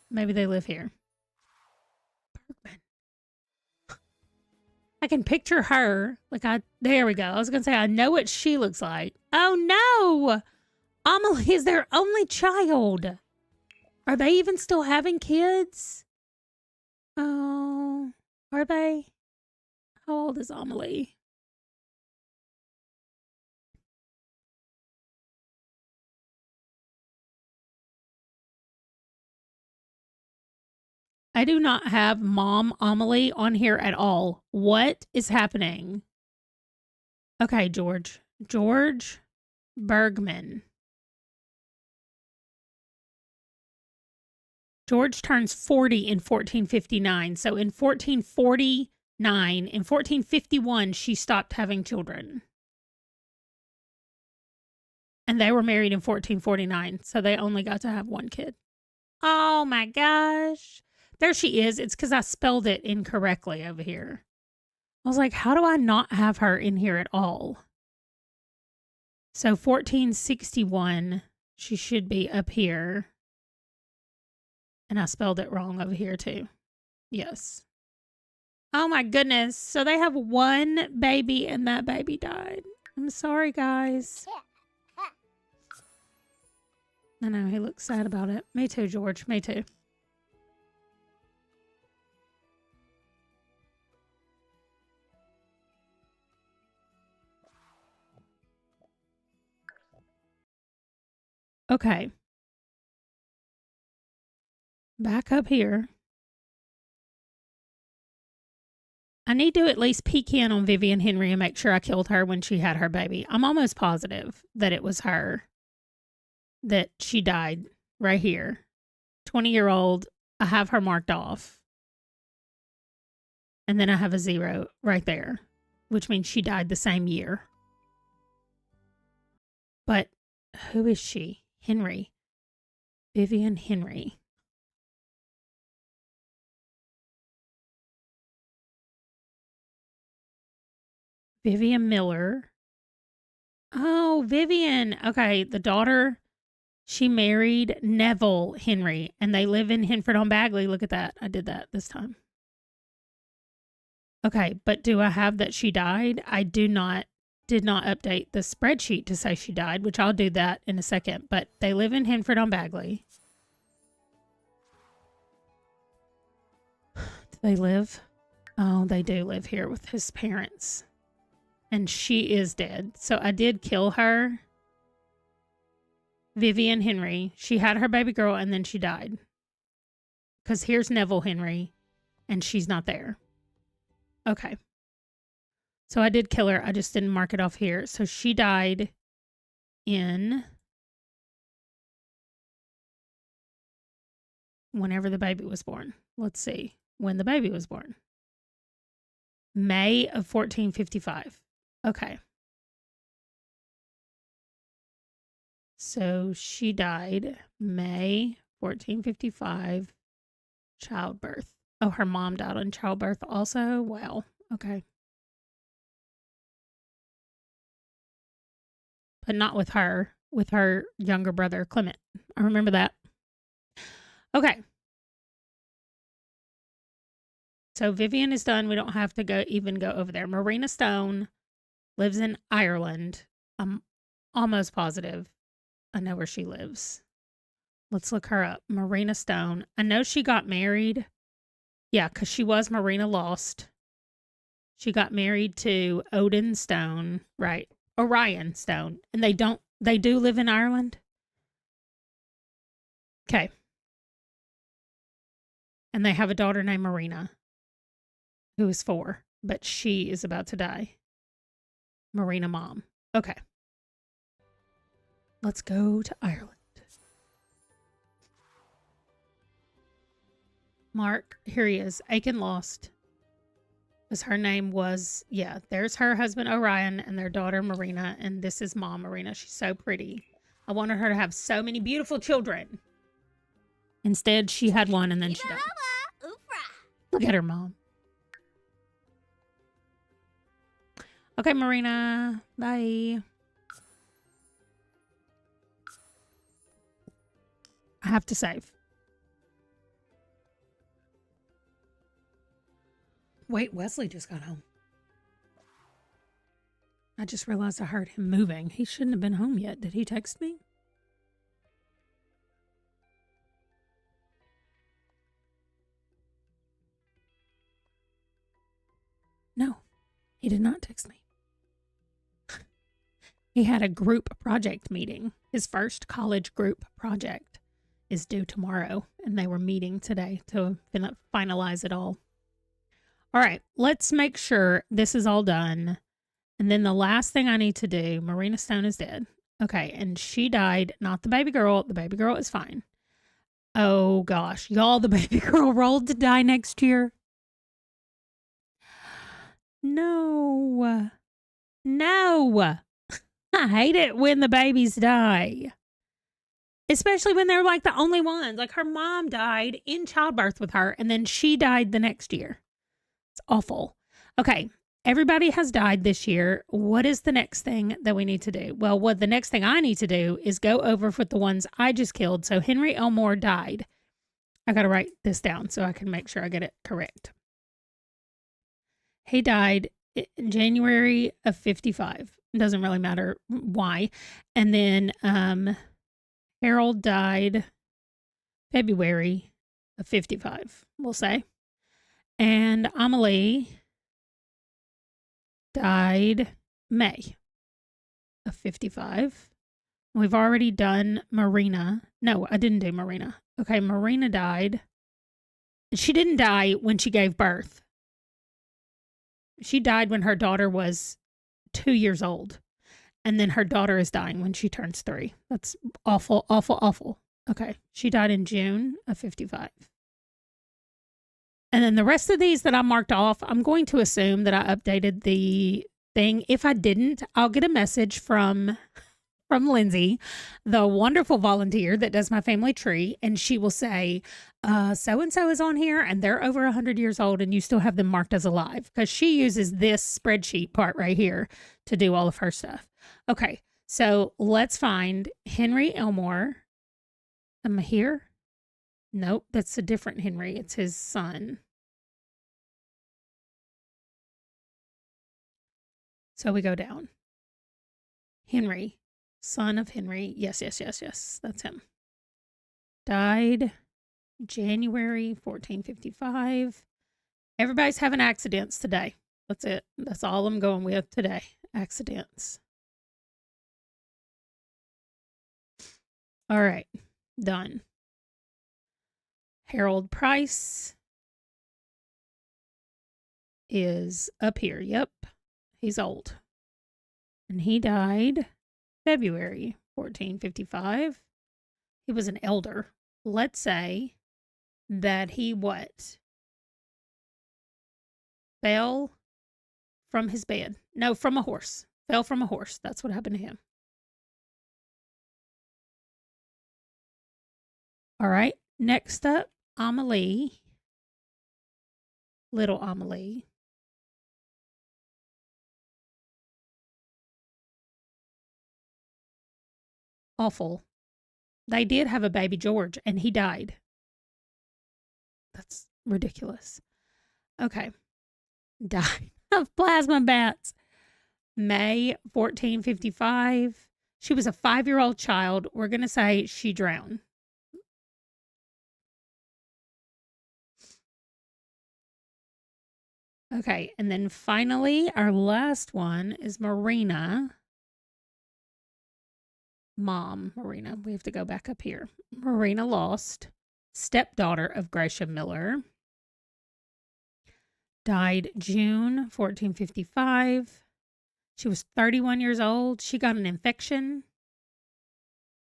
Maybe they live here. Bergman. I can picture her. There we go. I was going to say, I know what she looks like. Oh no! Amelie is their only child. Are they even still having kids? Oh, are they? How old is Amelie? I do not have Mom Amelie on here at all. What is happening? Okay, George. George Bergman. George turns 40 in 1459. So in 1449, in 1451, she stopped having children. And they were married in 1449. So they only got to have one kid. Oh my gosh. There she is. It's because I spelled it incorrectly over here. I was like, how do I not have her in here at all? So 1461, she should be up here. And I spelled it wrong over here too. Yes. Oh my goodness. So they have one baby and that baby died. I'm sorry, guys. I know, he looks sad about it. Me too, George. Me too. Okay. Back up here. I need to at least peek in on Vivian Henry and make sure I killed her when she had her baby. I'm almost positive that it was her. That she died right here. 20-year-old. I have her marked off. And then I have a 0 right there, which means she died the same year. But who is she? Henry. Vivian Henry. Vivian Miller. Oh, Vivian. Okay, the daughter, she married Neville Henry, and they live in Hinford on Bagley. Look at that. I did that this time. Okay, but do I have that she died? I did not update the spreadsheet to say she died, which I'll do that in a second. But they live in Hinford on Bagley. Do they live? Oh, they do live here with his parents. And she is dead. So I did kill her. Vivian Henry. She had her baby girl and then she died. Because here's Neville Henry. And she's not there. Okay. So I did kill her. I just didn't mark it off here. So she died in whenever the baby was born. Let's see when the baby was born. May of 1455. Okay. So she died May 1455, childbirth. Oh, her mom died in childbirth also? Wow. Okay. But not with her younger brother, Clement. I remember that. Okay. So Vivian is done. We don't have to go over there. Marina Stone lives in Ireland. I'm almost positive I know where she lives. Let's look her up. Marina Stone. I know she got married. Yeah, because she was Marina Lost. She got married to Odin Stone, right? Orion Stone. And they do live in Ireland? Okay. And they have a daughter named Marina, who is 4, but she is about to die. Marina mom. Okay. Let's go to Ireland. Mark, here he is. Aiken Lost. Because her name was, yeah, there's her husband Orion and their daughter Marina. And this is mom Marina. She's so pretty. I wanted her to have so many beautiful children. Instead, she had one and then she died. Look at her mom. Okay, Marina. Bye. I have to save. Wait, Wesley just got home. I just realized I heard him moving. He shouldn't have been home yet. Did he text me? No, he did not text me. He had a group project meeting. His first college group project is due tomorrow, and they were meeting today to finalize it all. All right, let's make sure this is all done. And then the last thing I need to do, Marina Stone is dead. Okay, and she died, not the baby girl. The baby girl is fine. Oh, gosh. Y'all, the baby girl rolled to die next year. No. No. I hate it when the babies die. Especially when they're like the only ones. Like her mom died in childbirth with her, and then she died the next year. It's awful. Okay, everybody has died this year. What is the next thing that we need to do? Well, the next thing I need to do is go over with the ones I just killed. So Henry Elmore died. I got to write this down so I can make sure I get it correct. He died in January of 55. It doesn't really matter why. And then Harold died February of 55, we'll say. And Amelie died May of 55. We've already done Marina. No, I didn't do Marina. Okay, Marina died. She didn't die when she gave birth. She died when her daughter was 2 years old. And then her daughter is dying when she turns 3. That's awful, awful, awful. Okay, she died in June of 55. And then the rest of these that I marked off, I'm going to assume that I updated the thing. If I didn't, I'll get a message from Lindsay, the wonderful volunteer that does my family tree, and she will say, so-and-so is on here, and they're over 100 years old, and you still have them marked as alive, because she uses this spreadsheet part right here to do all of her stuff. Okay, so let's find Henry Elmore. Am I here? Nope, that's a different Henry. It's his son. So we go down. Henry, son of Henry. Yes, that's him. Died January 1455. Everybody's having accidents today. That's it. That's all I'm going with today. accidents. All right, done. Harold Price is up here. Yep, he's old. And he died February 1455. He was an elder. Let's say that he what? Fell from his bed. No, from a horse. Fell from a horse. That's what happened to him. All right. Next up, Amelie. Little Amelie. Awful. They did have a baby George, and he died. That's ridiculous. Okay. Died of plasma bats. May 1455. She was a 5-year-old child. We're going to say she drowned. Okay. And then finally, our last one is Marina. Mom, Marina. We have to go back up here. Marina Lost, stepdaughter of Gracia Miller. Died June 1455. She was 31 years old. She got an infection.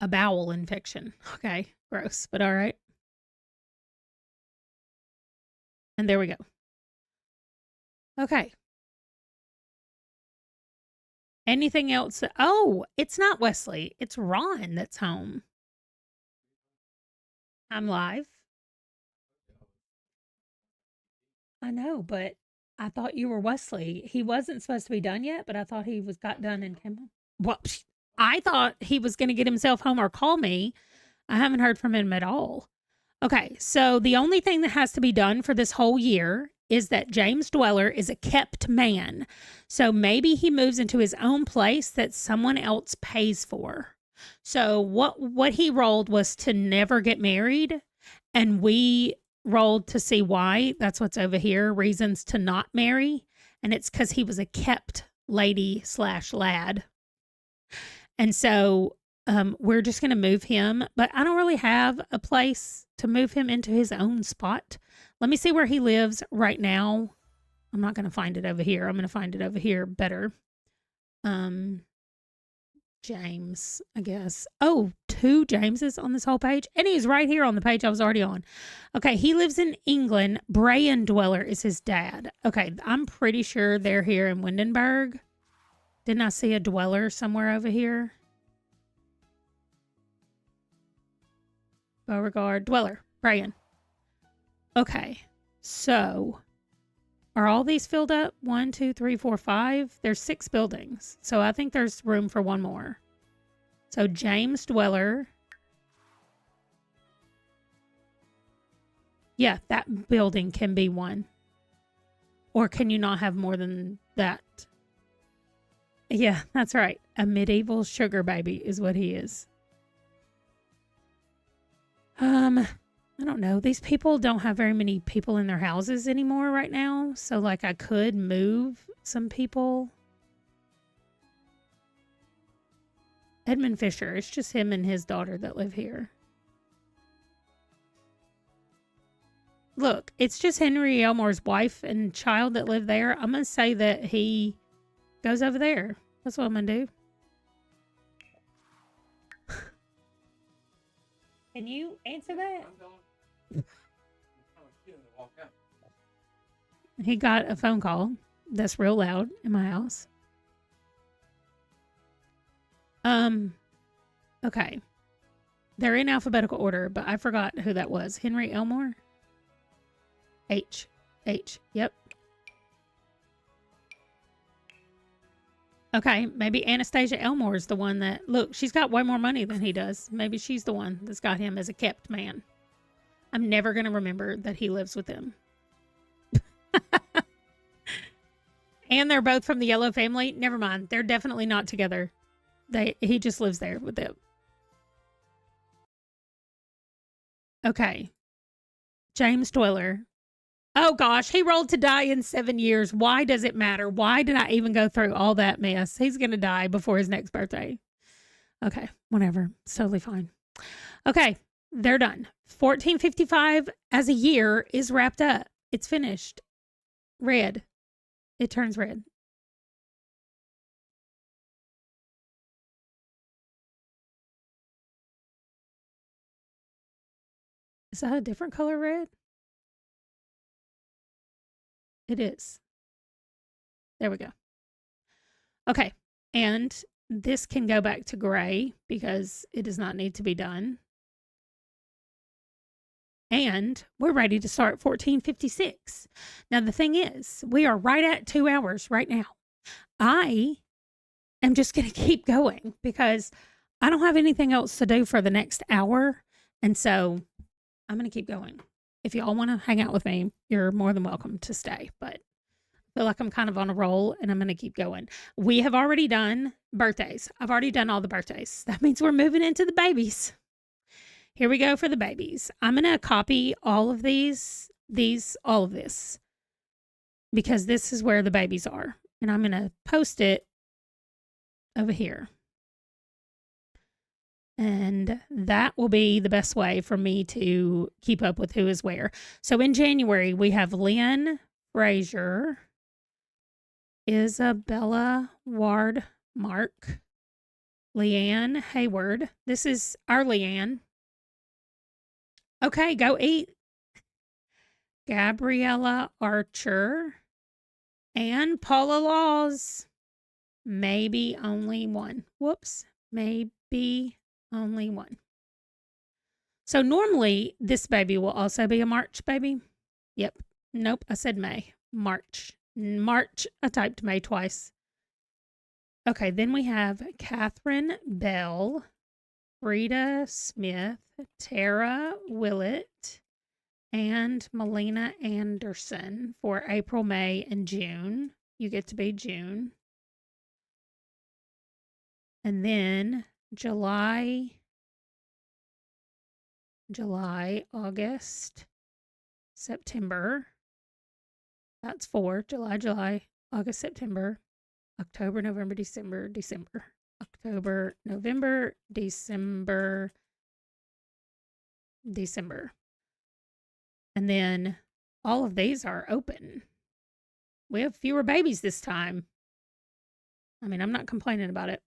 A bowel infection. Okay, gross, but all right. And there we go. Okay. Anything else? Oh, it's not Wesley. It's Ron that's home. I'm live. I know, but I thought you were Wesley. He wasn't supposed to be done yet, but I thought he got done and came home. Well, I thought he was going to get himself home or call me. I haven't heard from him at all. Okay, so the only thing that has to be done for this whole year is that James Dweller is a kept man. So maybe he moves into his own place that someone else pays for. So what he rolled was to never get married, and we rolled to see why. That's what's over here, reasons to not marry, and it's because he was a kept lady/lad. And so we're just going to move him, but I don't really have a place to move him into his own spot. Let me see where he lives right now. I'm not going to find it over here. I'm going to find it over here better. James, I guess. Oh, 2 Jameses on this whole page. And he's right here on the page I was already on. Okay, he lives in England. Brian Dweller is his dad. Okay, I'm pretty sure they're here in Windenburg. Didn't I see a Dweller somewhere over here? Beauregard, Dweller, Brian. Okay, so are all these filled up? 1, 2, 3, 4, 5. There's 6 buildings, so I think there's room for one more. So James Dweller. Yeah, that building can be one. Or can you not have more than that? Yeah, that's right. A medieval sugar baby is what he is. I don't know. These people don't have very many people in their houses anymore right now. So, like, I could move some people. Edmund Fisher. It's just him and his daughter that live here. Look, it's just Henry Elmore's wife and child that live there. I'm going to say that he goes over there. That's what I'm going to do. Can you answer that? He got a phone call that's real loud in my house. Okay. They're in alphabetical order, but I forgot who that was. Henry Elmore? H. Yep. Okay, maybe Anastasia Elmore is the one that... Look, she's got way more money than he does. Maybe she's the one that's got him as a kept man. I'm never going to remember that he lives with them. And they're both from the Yellow family. Never mind. They're definitely not together. He just lives there with them. Okay. James Dweller. Oh gosh, he rolled to die in 7 years. Why does it matter? Why did I even go through all that mess? He's going to die before his next birthday. Okay, whatever. It's totally fine. Okay, they're done. 1455 as a year is wrapped up. It's finished. Red. It turns red. Is that a different color red? It is. There we go. Okay, and this can go back to gray because it does not need to be done. And we're ready to start 1456. Now, the thing is, we are right at 2 hours right now. I am just going to keep going because I don't have anything else to do for the next hour. And so I'm going to keep going. If y'all want to hang out with me, you're more than welcome to stay. But I feel like I'm kind of on a roll and I'm going to keep going. We have already done birthdays. I've already done all the birthdays. That means we're moving into the babies. Here we go for the babies. I'm going to copy all of all of this, because this is where the babies are. And I'm going to post it over here. And that will be the best way for me to keep up with who is where. So in January, we have Lynn Frazier, Isabella Ward Mark, Leanne Hayward. This is our Leanne. Okay, go eat. Gabriella Archer and Paula Laws. Maybe only one. Whoops. Maybe only one. So normally this baby will also be a March baby. Yep. Nope. I said May. March. I typed May twice. Okay. Then we have Catherine Bell, Frida Smith, Tara Willett, and Melina Anderson for April, May, and June. You get to be June. And then July, August, September. That's 4. July, August, September, October, November, December. October, November, December. And then all of these are open. We have fewer babies this time. I mean, I'm not complaining about it.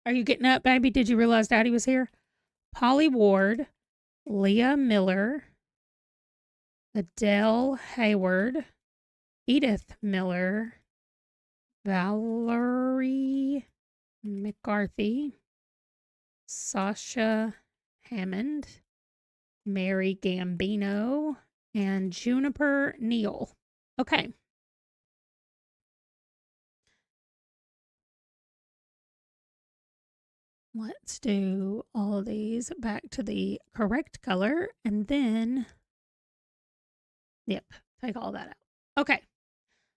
Are you getting up, baby? Did you realize Daddy was here? Polly Ward, Leah Miller, Adele Hayward, Edith Miller, Valerie McCarthy, Sasha Hammond, Mary Gambino, and Juniper Neal. Okay. Let's do all of these back to the correct color and then, yep, take all that out. Okay.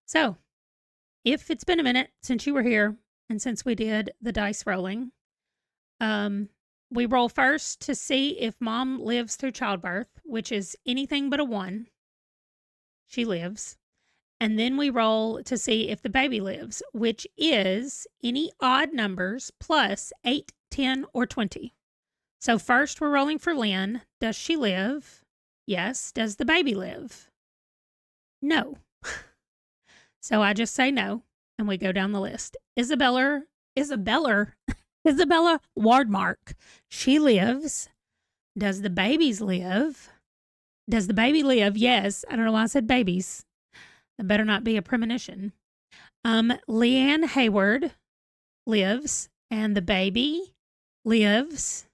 So if it's been a minute since you were here and since we did the dice rolling, we roll first to see if mom lives through childbirth, which is anything but a 1. She lives. And then we roll to see if the baby lives, which is any odd numbers plus 8, 10, or 20. So first we're rolling for Lynn. Does she live? Yes. Does the baby live? No. So I just say no, and we go down the list. Isabella Wardmark. She lives. Does the babies live? Does the baby live? Yes. I don't know why I said babies. That better not be a premonition. Leanne Hayward lives, and the baby lives.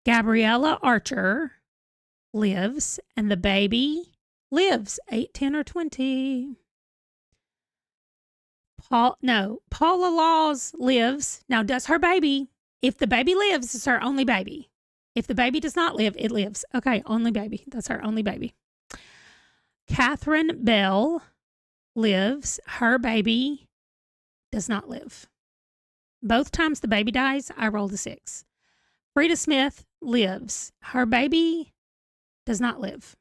Gabriella Archer lives, and the baby lives. 8, 10, or 20. Paula Laws lives. Now, does her baby? If the baby lives, it's her only baby. If the baby does not live, it lives. Okay, only baby. That's her only baby. Catherine Bell lives. Her baby does not live. Both times the baby dies, I rolled a 6. Frida Smith lives. Her baby does not live.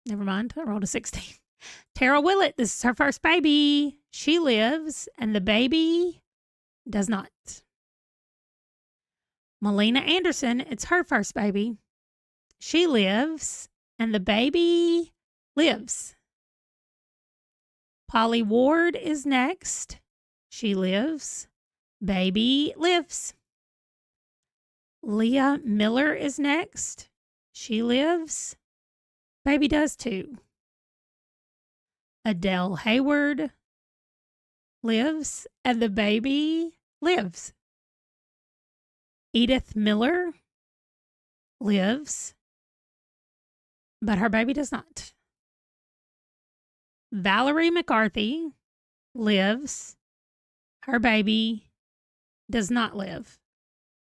Never mind. I rolled a 16. Tara Willett, this is her first baby. She lives, and the baby does not. Melina Anderson, it's her first baby. She lives, and the baby lives. Polly Ward is next. She lives. Baby lives. Leah Miller is next. She lives. Baby does too. Adele Hayward lives, and the baby lives. Edith Miller lives, but her baby does not. Valerie McCarthy lives. Her baby does not live.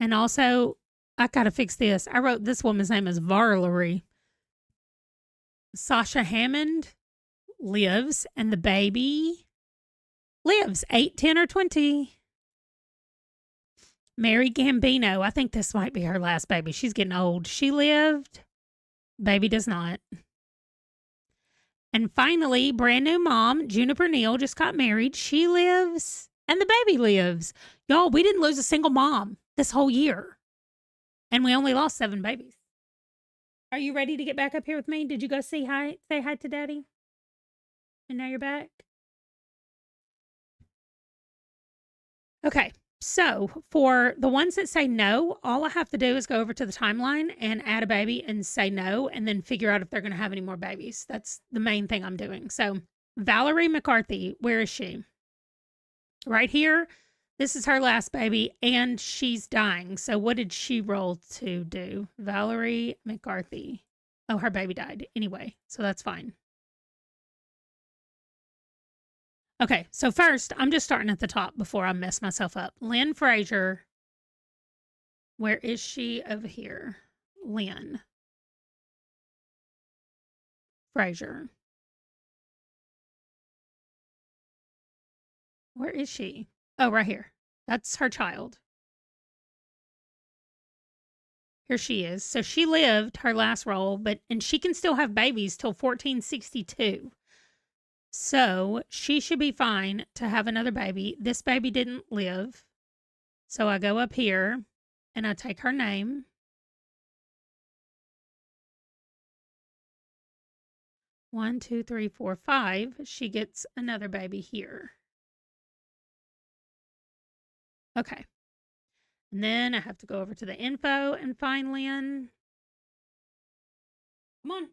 And also, I gotta fix this. I wrote this woman's name as Varlery. Sasha Hammond lives, and the baby lives 8, 10, or 20. Mary Gambino, I think this might be her last baby. She's getting old. She lived. Baby does not. And finally, brand new mom, Juniper Neal, just got married. She lives, and the baby lives. Y'all, we didn't lose a single mom this whole year. And we only lost 7 babies. Are you ready to get back up here with me? Did you go say hi to Daddy? And now you're back? Okay. So for the ones that say no, all I have to do is go over to the timeline and add a baby and say no, and then figure out if they're going to have any more babies. That's the main thing I'm doing. So Valerie McCarthy, where is she? Right here. This is her last baby, and she's dying. So what did she roll to do? Valerie McCarthy. Oh, her baby died anyway, so that's fine. Okay, so first, I'm just starting at the top before I mess myself up. Lynn Frazier. Where is she over here? Lynn Frazier. Where is she? Oh, right here. That's her child. Here she is. So she lived her last roll, and she can still have babies till 1462. So she should be fine to have another baby. This baby didn't live. So I go up here and I take her name. One, two, three, four, 5. She gets another baby here. Okay. And then I have to go over to the info and find Lynn. Come on.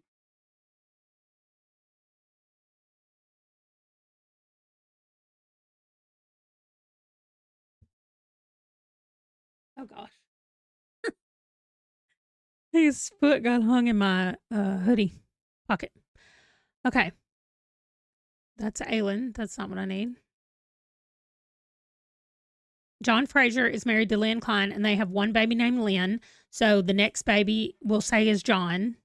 Oh, gosh. His foot got hung in my hoodie pocket. Okay. That's Aylin. That's not what I need. John Frazier is married to Lynn Klein, and they have one baby named Lynn. So the next baby we'll say is John.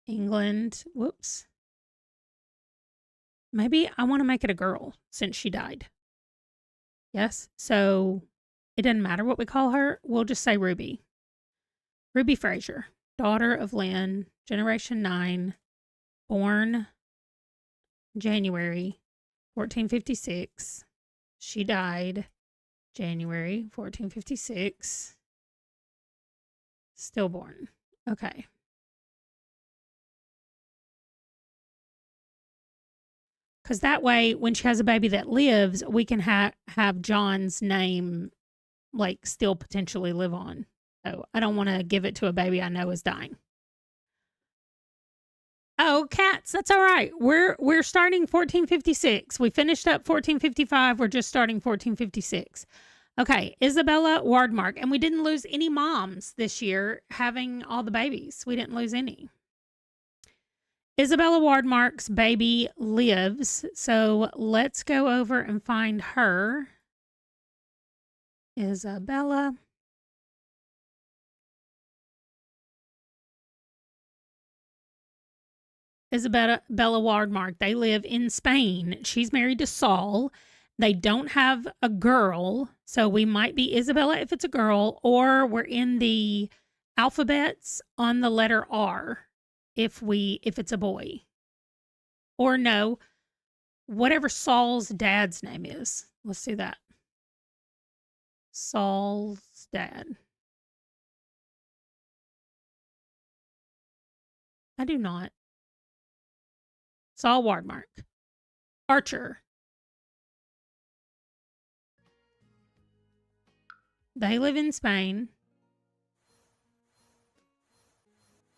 England. Whoops. Maybe I want to make it a girl since she died. Yes. So it doesn't matter what we call her. We'll just say Ruby. Ruby Frazier, daughter of Lynn, Generation 9, born January 1456. She died January 1456. Stillborn. Okay. Because that way, when she has a baby that lives, we can have John's name, like, still potentially live on. So I don't want to give it to a baby I know is dying. Oh, cats, that's all right. We're starting 1456. We finished up 1455. We're just starting 1456. Okay, Isabella Wardmark. And we didn't lose any moms this year having all the babies. We didn't lose any. Isabella Wardmark's baby lives. So let's go over and find her. Isabella. Isabella Wardmark. They live in Spain. She's married to Saul. They don't have a girl, so we might be Isabella if it's a girl, or we're in the alphabets on the letter R if it's a boy. Or no, whatever Saul's dad's name is. Let's do that. Saul's dad. I do not. Saul Wardmark. Archer. They live in Spain.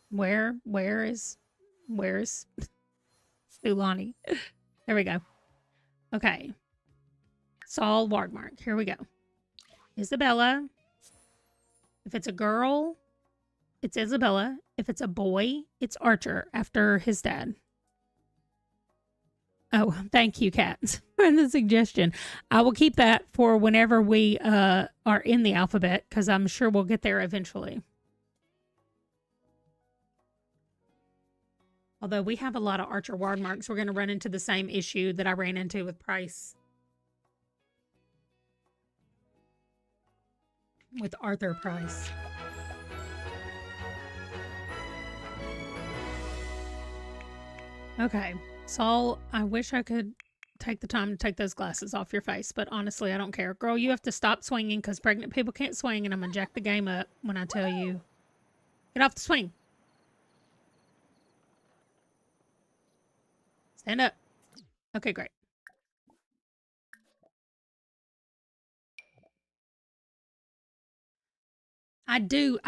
Where is Sulani? There we go. Okay. Saul Wardmark. Here we go. Isabella. If it's a girl, it's Isabella. If it's a boy, it's Archer after his dad. Oh, thank you, Kat, for the suggestion. I will keep that for whenever we are in the alphabet, because I'm sure we'll get there eventually. Although we have a lot of Archer Wardmarks, we're going to run into the same issue that I ran into with Price. With Arthur Price. Okay. Saul, I wish I could take the time to take those glasses off your face, but honestly, I don't care. Girl, you have to stop swinging because pregnant people can't swing, and I'm going to jack the game up when I tell you. Get off the swing. Stand up. Okay, great. I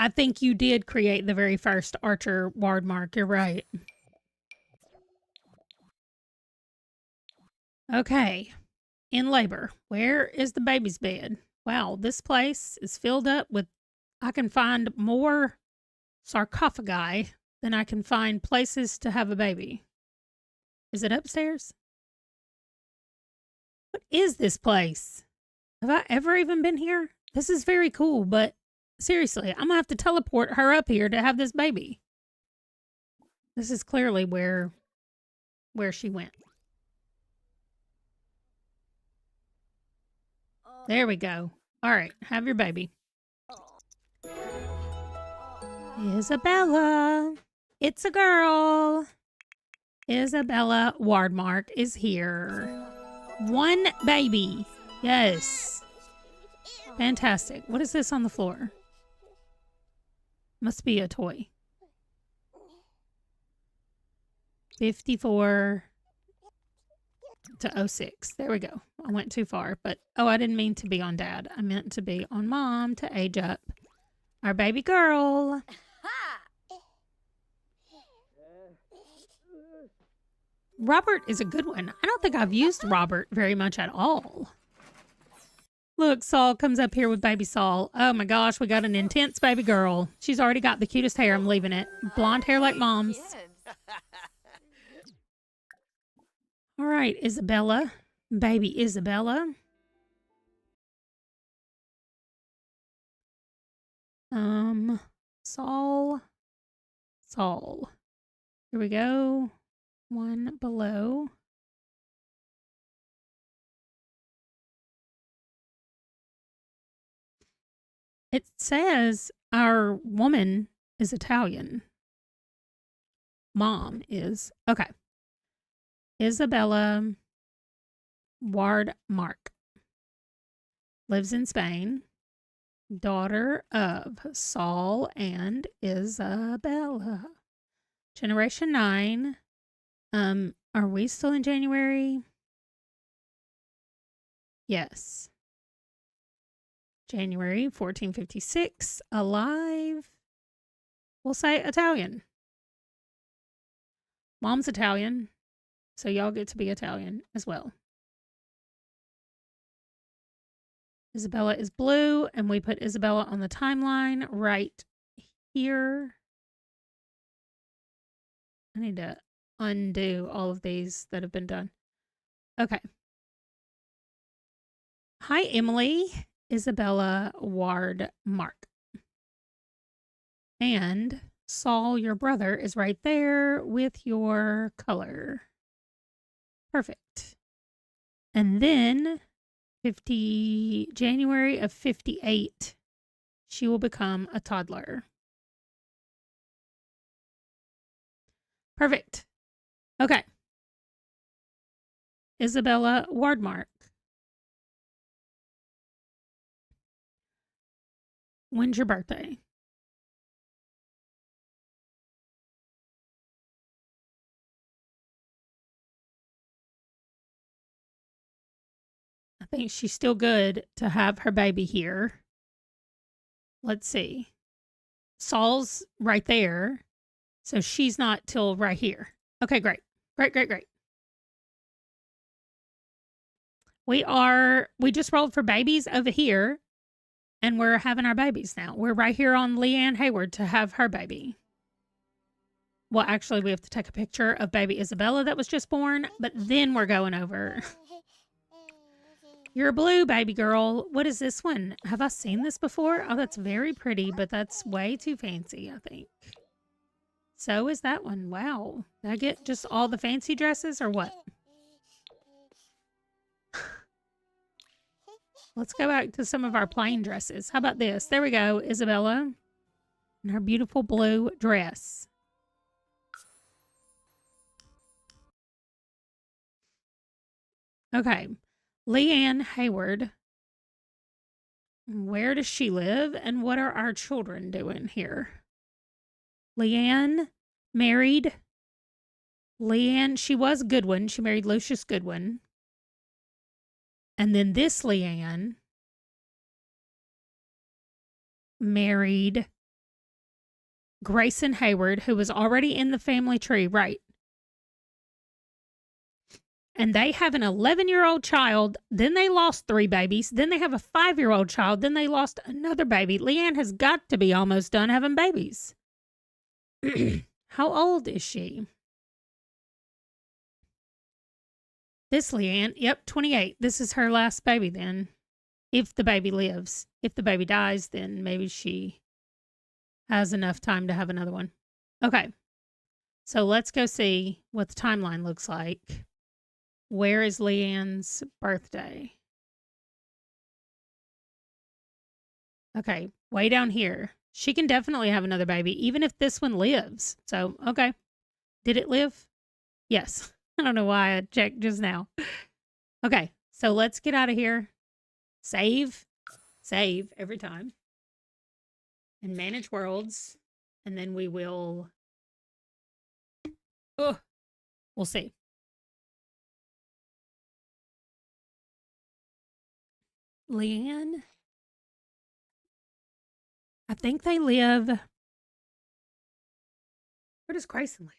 think you did create the very first Archer Wardmark. You're right. Okay. In labor. Where is the baby's bed? Wow, this place is filled up with... I can find more sarcophagi than I can find places to have a baby. Is it upstairs? What is this place? Have I ever even been here? This is very cool, but seriously, I'm gonna have to teleport her up here to have this baby. This is clearly where she went. There we go. All right, have your baby. Isabella. It's a girl. Isabella Wardmark is here. One baby. Yes. Fantastic. What is this on the floor? Must be a toy. 54 to 06. There we go. I went too far, but oh, I didn't mean to be on dad. I meant to be on mom to age up our baby girl. Robert is a good one. I don't think I've used Robert very much at all. Look, Saul comes up here with baby Saul. Oh my gosh, we got an intense baby girl. She's already got the cutest hair. I'm leaving it. Blonde hair like mom's. All right, Isabella. Baby Isabella. Saul. Here we go. One below. It says our woman is Italian. Mom is. Okay. Isabella Wardmark. Lives in Spain. Daughter of Saul and Isabella. Generation 9. Are we still in January? Yes. January 1456. Alive. We'll say Italian. Mom's Italian, so y'all get to be Italian as well. Isabella is blue, and we put Isabella on the timeline right here. I need to undo all of these that have been done. Okay. Hi, Emily. Isabella Wardmark. And Saul, your brother, is right there with your color. Perfect. And then January of 58, she will become a toddler. Perfect. Okay. Isabella Wardmark. When's your birthday? I think she's still good to have her baby here. Let's see. Saul's right there. So she's not till right here. Okay, great. Great. We just rolled for babies over here, and we're having our babies now. We're right here on Leanne Hayward to have her baby. Well, actually, we have to take a picture of baby Isabella that was just born, but then we're going over. You're blue, baby girl. What is this one? Have I seen this before? Oh, that's very pretty, but that's way too fancy, I think. So is that one. Wow. Did I get just all the fancy dresses or what? Let's go back to some of our plain dresses. How about this? There we go. Isabella in her beautiful blue dress. Okay. Leanne Hayward. Where does she live and what are our children doing here? Leanne married. Leanne, she was Goodwin. She married Lucius Goodwin. And then this Leanne married Grayson Hayward, who was already in the family tree, right? And they have an 11-year-old child. Then they lost 3 babies. Then they have a 5-year-old child. Then they lost another baby. Leanne has got to be almost done having babies. How old is she? This Leanne, yep, 28. This is her last baby then. If the baby lives. If the baby dies, then maybe she has enough time to have another one. Okay. So let's go see what the timeline looks like. Where is Leanne's birthday? Okay, way down here. She can definitely have another baby, even if this one lives. So, okay. Did it live? Yes. I don't know why I checked just now. Okay, so let's get out of here. Save every time. And manage worlds. And then we will... Oh, we'll see. Leanne. I think they live... Where does Grayson live?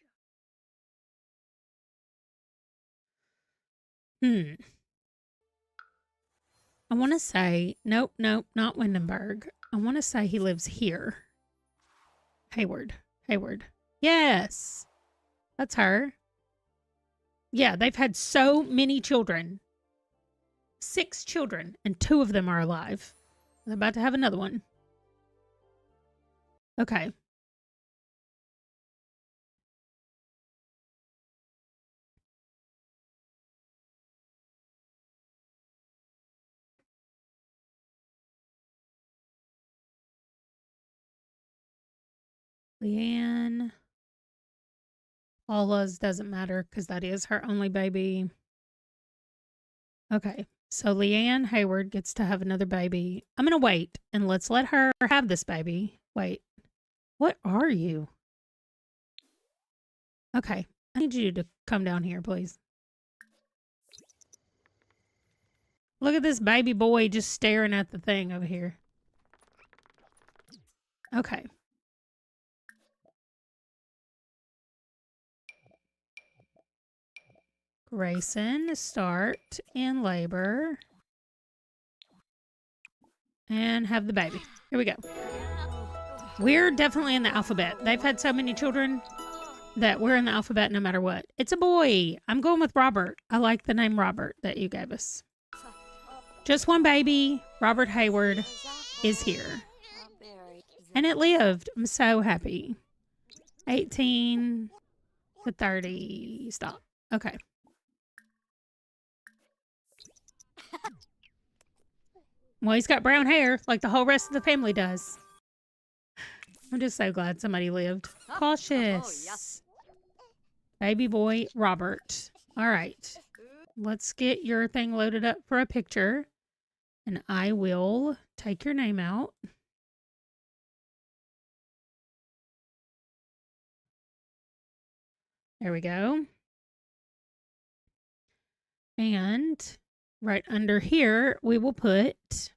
I want to say, nope, not Windenburg. I want to say he lives here. Hayward. Yes, that's her. Yeah, they've had so many children. 6 children, and 2 of them are alive. They're about to have another one. Okay. Leanne. Paula's doesn't matter because that is her only baby. Okay, so Leanne Hayward gets to have another baby. I'm going to wait and let's let her have this baby. Wait, what are you? Okay, I need you to come down here, please. Look at this baby boy just staring at the thing over here. Okay. Grayson, start in labor. And have the baby. Here we go. We're definitely in the alphabet. They've had so many children that we're in the alphabet no matter what. It's a boy. I'm going with Robert. I like the name Robert that you gave us. Just one baby. Robert Hayward is here. And it lived. I'm so happy. 18 to 30. Stop. Okay. Well, he's got brown hair like the whole rest of the family does. I'm just so glad somebody lived. Cautious. Baby boy Robert. All right. Let's get your thing loaded up for a picture. And I will take your name out. There we go. And right under here, we will put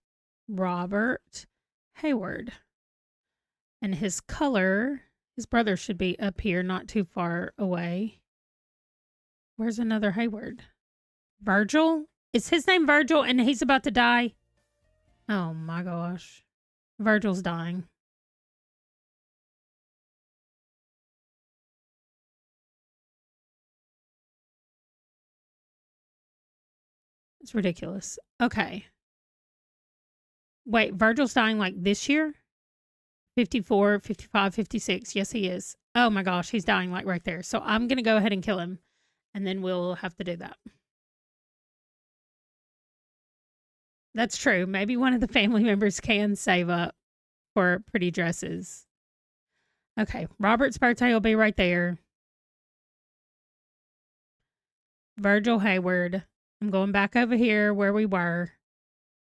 Robert Hayward. And his color, his brother should be up here, not too far away. Where's another Hayward? Virgil? Is his name Virgil and he's about to die? Oh my gosh. Virgil's dying. It's ridiculous. Okay. Wait, Virgil's dying like this year? 54, 55, 56. Yes, he is. Oh my gosh, he's dying like right there. So I'm going to go ahead and kill him. And then we'll have to do that. That's true. Maybe one of the family members can save up for pretty dresses. Okay, Robert's birthday will be right there. Virgil Hayward. I'm going back over here where we were.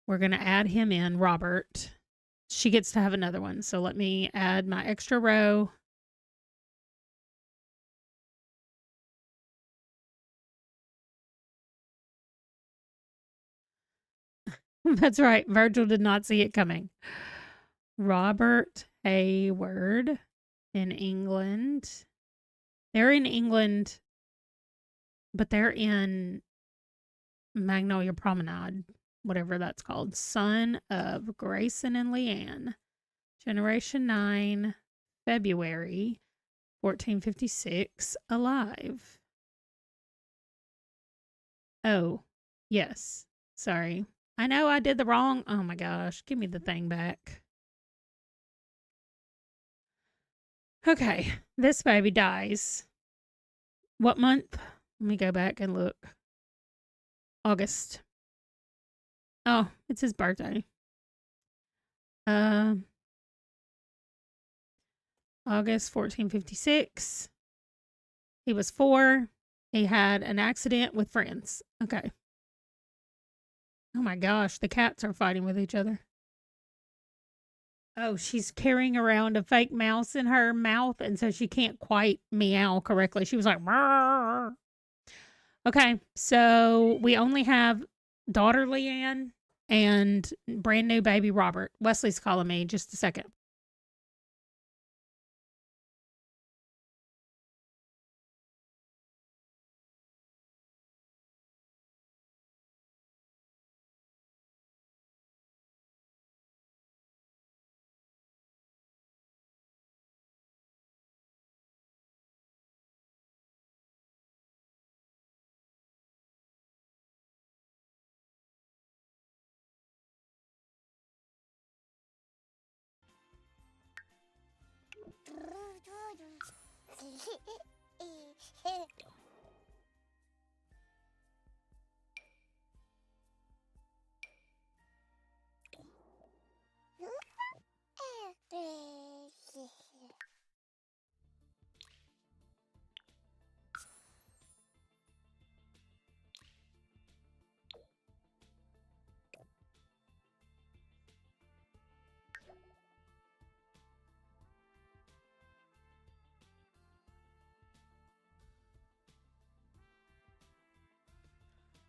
We're going to add him in, Robert. She gets to have another one. So let me add my extra row. That's right. Virgil did not see it coming. Robert Hayward in England. They're in England, but they're in Magnolia Promenade, whatever that's called. Son of Grayson and Leanne. Generation 9, February 1456, alive. Oh, yes. Sorry. I know I did the wrong. Oh my gosh. Give me the thing back. Okay. This baby dies. What month? Let me go back and look. August. Oh, it's his birthday. August 1456. He was 4. He had an accident with friends. Okay. Oh my gosh, the cats are fighting with each other. Oh, she's carrying around a fake mouse in her mouth, and so she can't quite meow correctly. She was like, "Rrr." Okay, so we only have daughter Leanne and brand new baby Robert. Wesley's calling me. Just a second.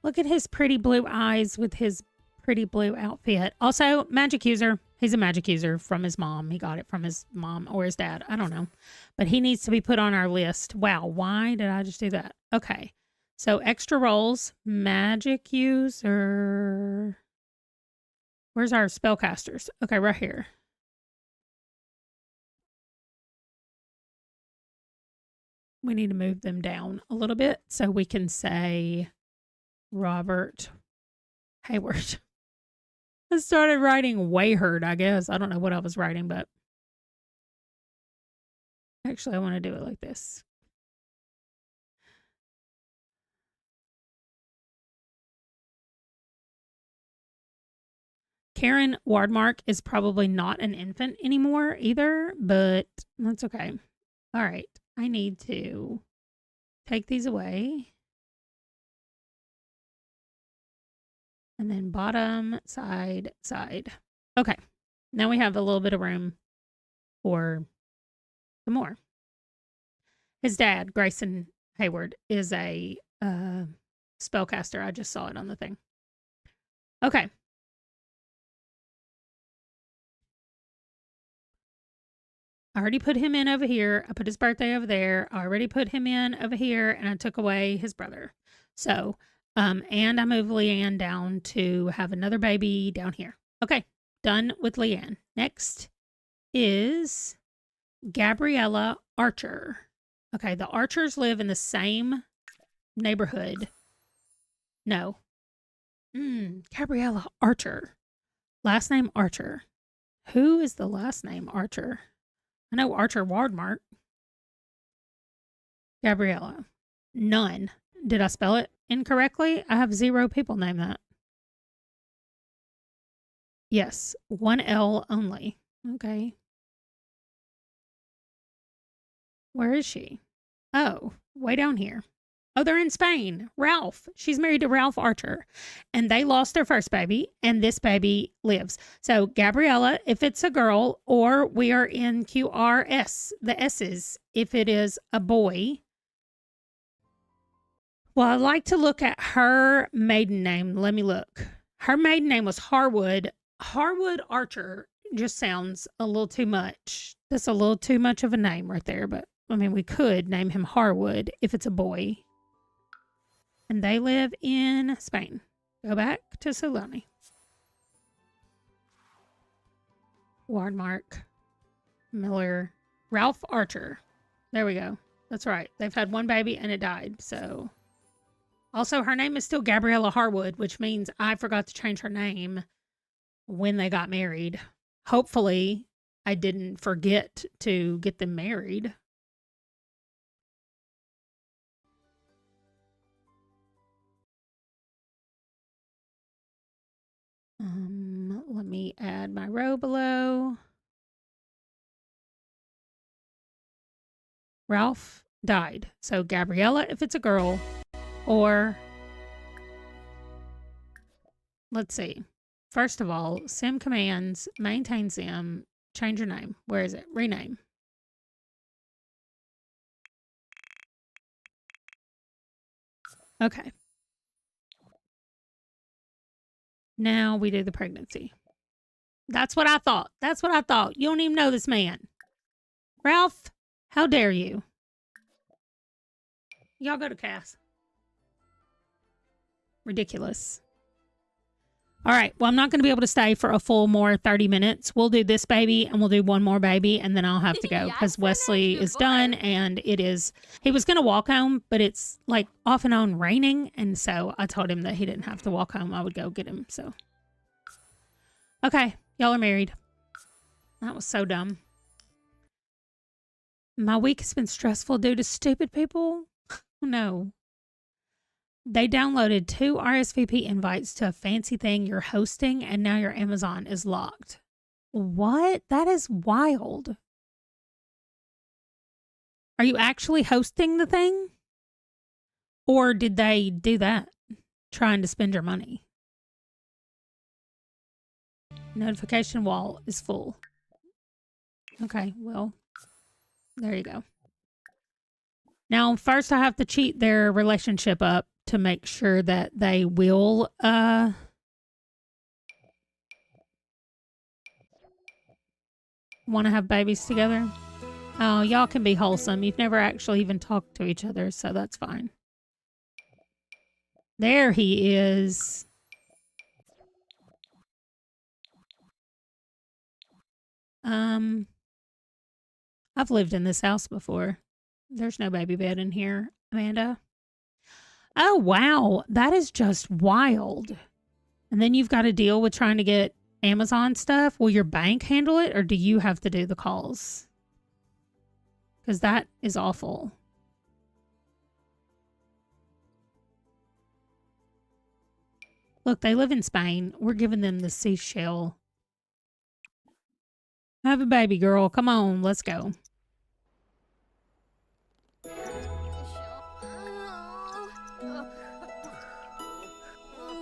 Look at his pretty blue eyes with his pretty blue outfit. Also, magic user. He's a magic user from his mom. He got it from his mom or his dad. I don't know. But he needs to be put on our list. Wow, why did I just do that? Okay. So extra roles. Magic user. Where's our spellcasters? Okay, right here. We need to move them down a little bit so we can say Robert Hayward. I started writing Wayherd, I guess. I don't know what I was writing, but actually I want to do it like this. Karen Wardmark is probably not an infant anymore either, but that's okay. All right. I need to take these away. And then bottom, side, side. Okay. Now we have a little bit of room for some more. His dad, Grayson Hayward, is a spellcaster. I just saw it on the thing. Okay. I already put him in over here. I put his birthday over there. I already put him in over here, and I took away his brother. So, and I moved Leanne down to have another baby down here. Okay, done with Leanne. Next is Gabriella Archer. Okay, the Archers live in the same neighborhood. No. Gabriella Archer. Last name Archer. Who is the last name Archer? I know Archer Wardmark. Gabriella. None. Did I spell it incorrectly? I have 0 people name that. Yes, 1 L only. Okay. Where is she? Oh, way down here. Oh, they're in Spain. Ralph. She's married to Ralph Archer. And they lost their first baby, and this baby lives. So, Gabriella, if it's a girl, or we are in QRS, the S's, if it is a boy. Well, I'd like to look at her maiden name. Let me look. Her maiden name was Harwood. Harwood Archer just sounds a little too much. That's a little too much of a name right there, but I mean, we could name him Harwood if it's a boy. And they live in Spain. Go back to Solani. Wardmark. Miller. Ralph Archer. There we go. That's right. They've had 1 baby and it died. So, also her name is still Gabriella Harwood, which means I forgot to change her name when they got married. Hopefully, I didn't forget to get them married. Let me add my row below. Ralph died. So Gabriella, if it's a girl, or let's see. First of all, sim commands, maintain sim, change your name. Where is it? Rename. Okay. Now we do the pregnancy. That's what I thought. That's what I thought. You don't even know this man. Ralph, how dare you? Y'all go to Cass. Ridiculous. All right. Well, I'm not going to be able to stay for a full more 30 minutes. We'll do this baby and we'll do one more baby and then I'll have to go because Wesley is done and it is, he was going to walk home, but it's like off and on raining. And so I told him that he didn't have to walk home. I would go get him. So, okay. Y'all are married. That was so dumb. My week has been stressful due to stupid people. No. They downloaded 2 RSVP invites to a fancy thing you're hosting, and now your Amazon is locked. What? That is wild. Are you actually hosting the thing? Or did they do that? Trying to spend your money? Notification wall is full. Okay, well, there you go. Now, first I have to cheat their relationship up to make sure that they will want to have babies together. Oh, y'all can be wholesome. You've never actually even talked to each other, so that's fine. There he is. I've lived in this house before. There's no baby bed in here, Amanda. Oh, wow. That is just wild. And then you've got to deal with trying to get Amazon stuff. Will your bank handle it or do you have to do the calls? Because that is awful. Look, they live in Spain. We're giving them the seashell. Have a baby, girl. Come on, let's go.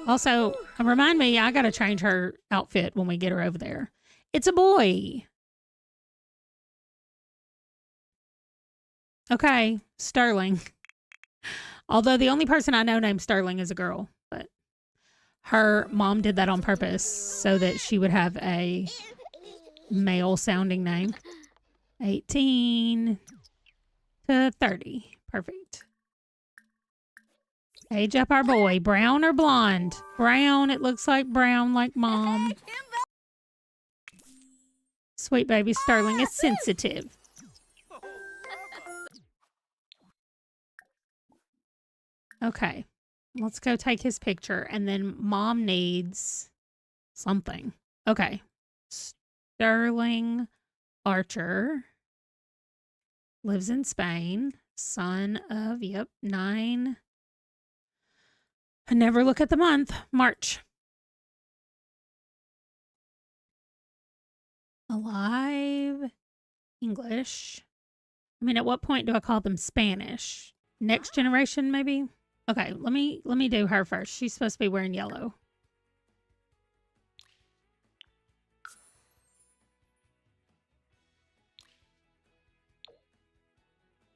Also, remind me, I gotta change her outfit when we get her over there. It's a boy. Okay, Sterling. Although the only person I know named Sterling is a girl, but her mom did that on purpose so that she would have a male sounding name. 18 to 30. Perfect. Age up our boy. Brown or blonde? Brown. It looks like brown, like mom. Sweet baby Sterling is sensitive. Okay. Let's go take his picture. And then mom needs something. Okay. Sterling Archer. Lives in Spain. Son of, 9. I never look at the month. March. Alive. English. I mean, at what point do I call them Spanish? Next generation, maybe? Okay, let me do her first. She's supposed to be wearing yellow.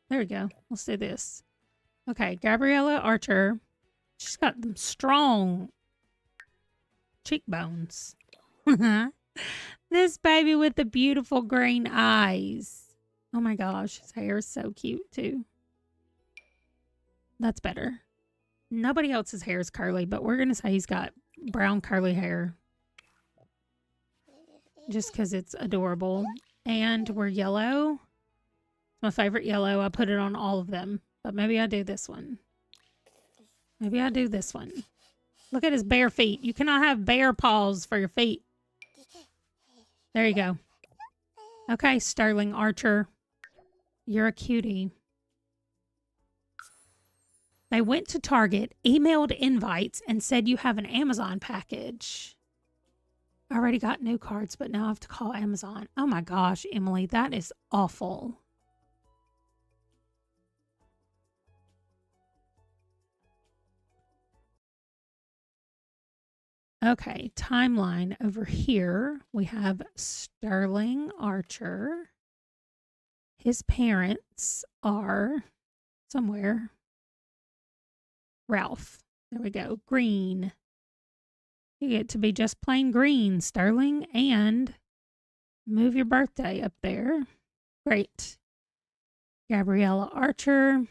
There we go. Let's do this. Okay, Gabriella Archer. She's got them strong cheekbones. This baby with the beautiful green eyes. Oh my gosh, his hair is so cute too. That's better. Nobody else's hair is curly, but we're going to say he's got brown curly hair. Just because it's adorable. And we're yellow. It's my favorite yellow. I put it on all of them. But maybe I do this one. Maybe I do this one. Look at his bare feet. You cannot have bare paws for your feet. There you go. Okay, Sterling Archer. You're a cutie. They went to Target, emailed invites, and said you have an Amazon package. I already got new cards, but now I have to call Amazon. Oh my gosh, Emily, that is awful. Okay, timeline over here. We have Sterling Archer. His parents are somewhere. Ralph. There we go. Green. You get to be just plain green, Sterling, and move your birthday up there. Great. Gabriella Archer.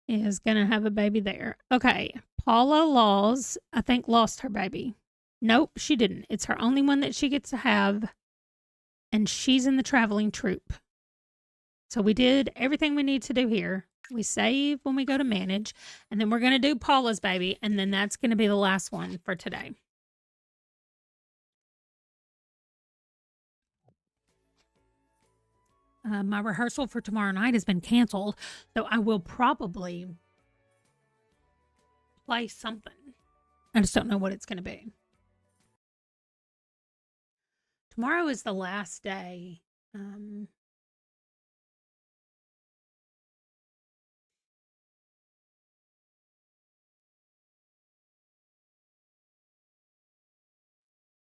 Is going to have a baby there. Okay. Paula Laws, I think, lost her baby. Nope, she didn't. It's her only one that she gets to have. And she's in the traveling troupe. So we did everything we need to do here. We save when we go to manage. And then we're going to do Paula's baby. And then that's going to be the last one for today. My rehearsal for tomorrow night has been canceled. So I will probably play something. I just don't know what it's going to be. Tomorrow is the last day.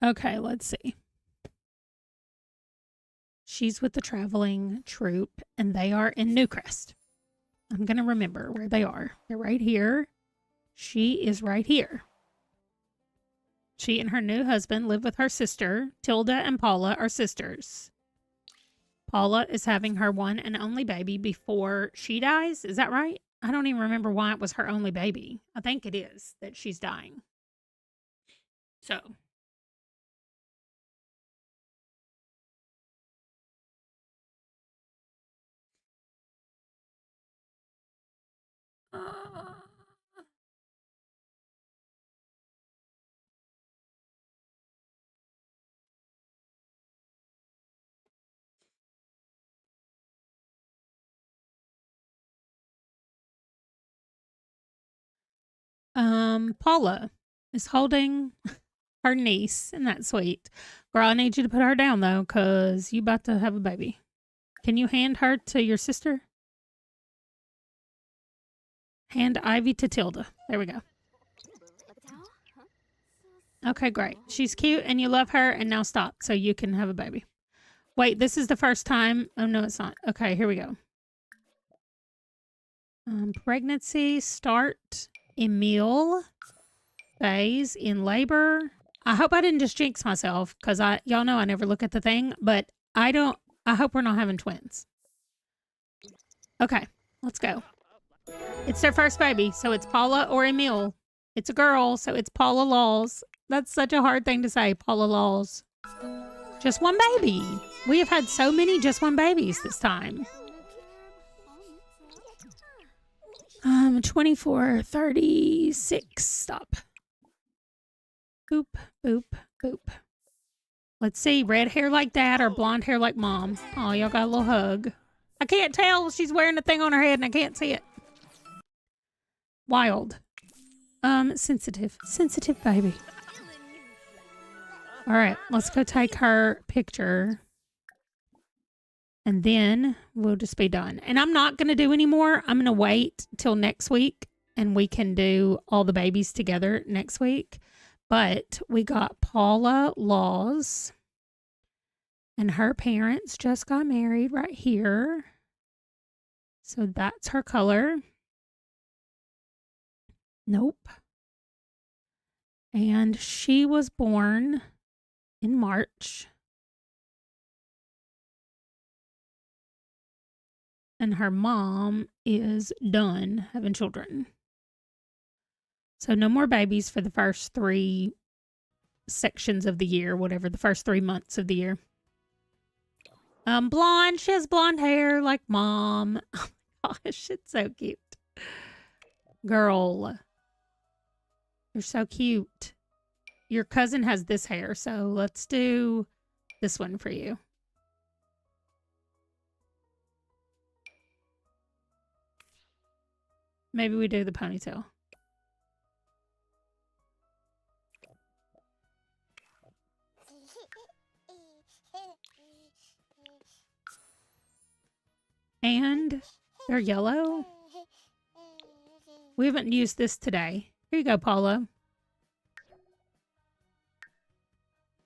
Okay, let's see. She's with the traveling troupe, and they are in Newcrest. I'm going to remember where they are. They're right here. She is right here. She and her new husband live with her sister. Tilda and Paula are sisters. Paula is having her one and only baby before she dies. Is that right? I don't even remember why it was her only baby. I think it is that she's dying. So. Paula is holding her niece, and that's sweet. Girl, I need you to put her down, though, because you about to have a baby. Can you hand her to your sister? Hand Ivy to Tilda. There we go. Okay, great. She's cute, and you love her, and now stop, so you can have a baby. Wait, this is the first time. Oh, no, it's not. Okay, here we go. Pregnancy, start, Emil, phase, in labor. I hope I didn't just jinx myself, because y'all know I never look at the thing, but I hope we're not having twins. Okay, let's go. It's their first baby, so it's Paula or Emil. It's a girl, so it's Paula Laws. That's such a hard thing to say, Paula Laws. Just one baby. We have had so many just one babies this time. 24, 36. Stop. Boop, boop, boop. Let's see. Red hair like dad or blonde hair like mom. Oh, y'all got a little hug. I can't tell. She's wearing the thing on her head and I can't see it. Wild. Sensitive. Sensitive baby. All right. Let's go take her picture. And then we'll just be done. And I'm not going to do any more. I'm going to wait till next week and we can do all the babies together next week. But we got Paula Laws and her parents just got married right here. So that's her color. Nope. And she was born in March. And her mom is done having children. So no more babies for the first 3 sections of the year, whatever, the first 3 months of the year. Blonde, she has blonde hair like mom. Oh my gosh, it's so cute. Girl, you're so cute. Your cousin has this hair, so let's do this one for you. Maybe we do the ponytail. And they're yellow. We haven't used this today. Here you go, Paula.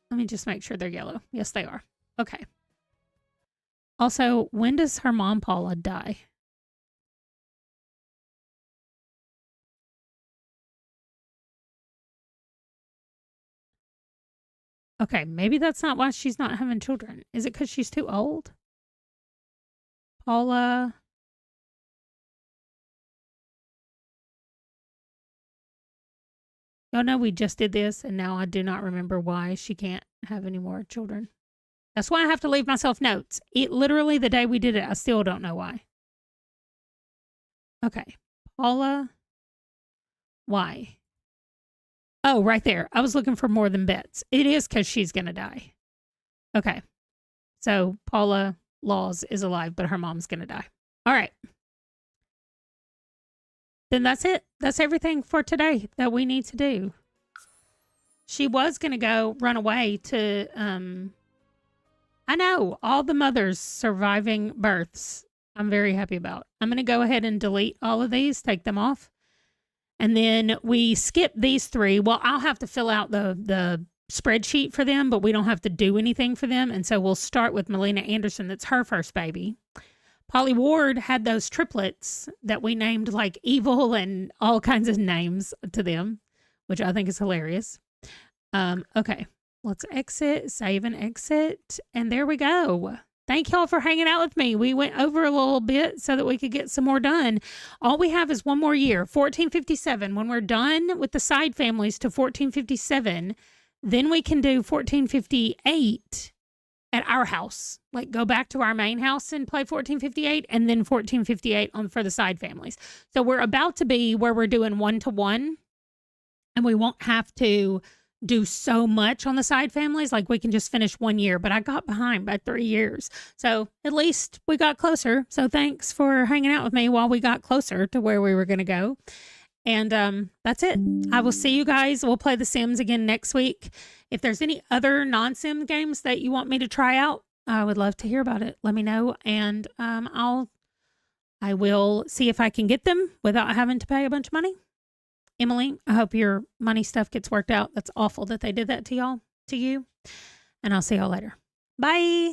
Let me just make sure they're yellow. Yes, they are. Okay. Also, when does her mom, Paula, die? Okay, maybe that's not why she's not having children. Is it because she's too old? Paula. Y'all know we just did this, and now I do not remember why she can't have any more children. That's why I have to leave myself notes. Literally, the day we did it, I still don't know why. Okay. Paula. Why? Oh, right there. I was looking for more than bets. It is because she's going to die. Okay. So Paula Laws is alive, but her mom's going to die. All right. Then that's it. That's everything for today that we need to do. She was going to go run away to, I know, all the mothers surviving births. I'm very happy about. I'm going to go ahead and delete all of these, take them off. And then we skip these 3. Well, I'll have to fill out the spreadsheet for them, but we don't have to do anything for them. And so we'll start with Melina Anderson. That's her first baby. Polly Ward had those triplets that we named like evil and all kinds of names to them, which I think is hilarious. Okay, let's exit, save and exit. And there we go. Thank y'all for hanging out with me. We went over a little bit so that we could get some more done. All we have is one more year, 1457. When we're done with the side families to 1457, then we can do 1458 at our house. Like go back to our main house and play 1458 and then 1458 for the side families. So we're about to be where we're doing 1-to-1 and we won't have to do so much on the side families. Like we can just finish 1 year, but I got behind by 3 years. So at least we got closer. So thanks for hanging out with me while we got closer to where we were going to go. And that's it. I will see you guys. We'll play The Sims again next week. If there's any other non-sim games that you want me to try out, I would love to hear about it. Let me know, and I will see if I can get them without having to pay a bunch of money. Emily, I hope your money stuff gets worked out. That's awful that they did that to you. And I'll see y'all later. Bye.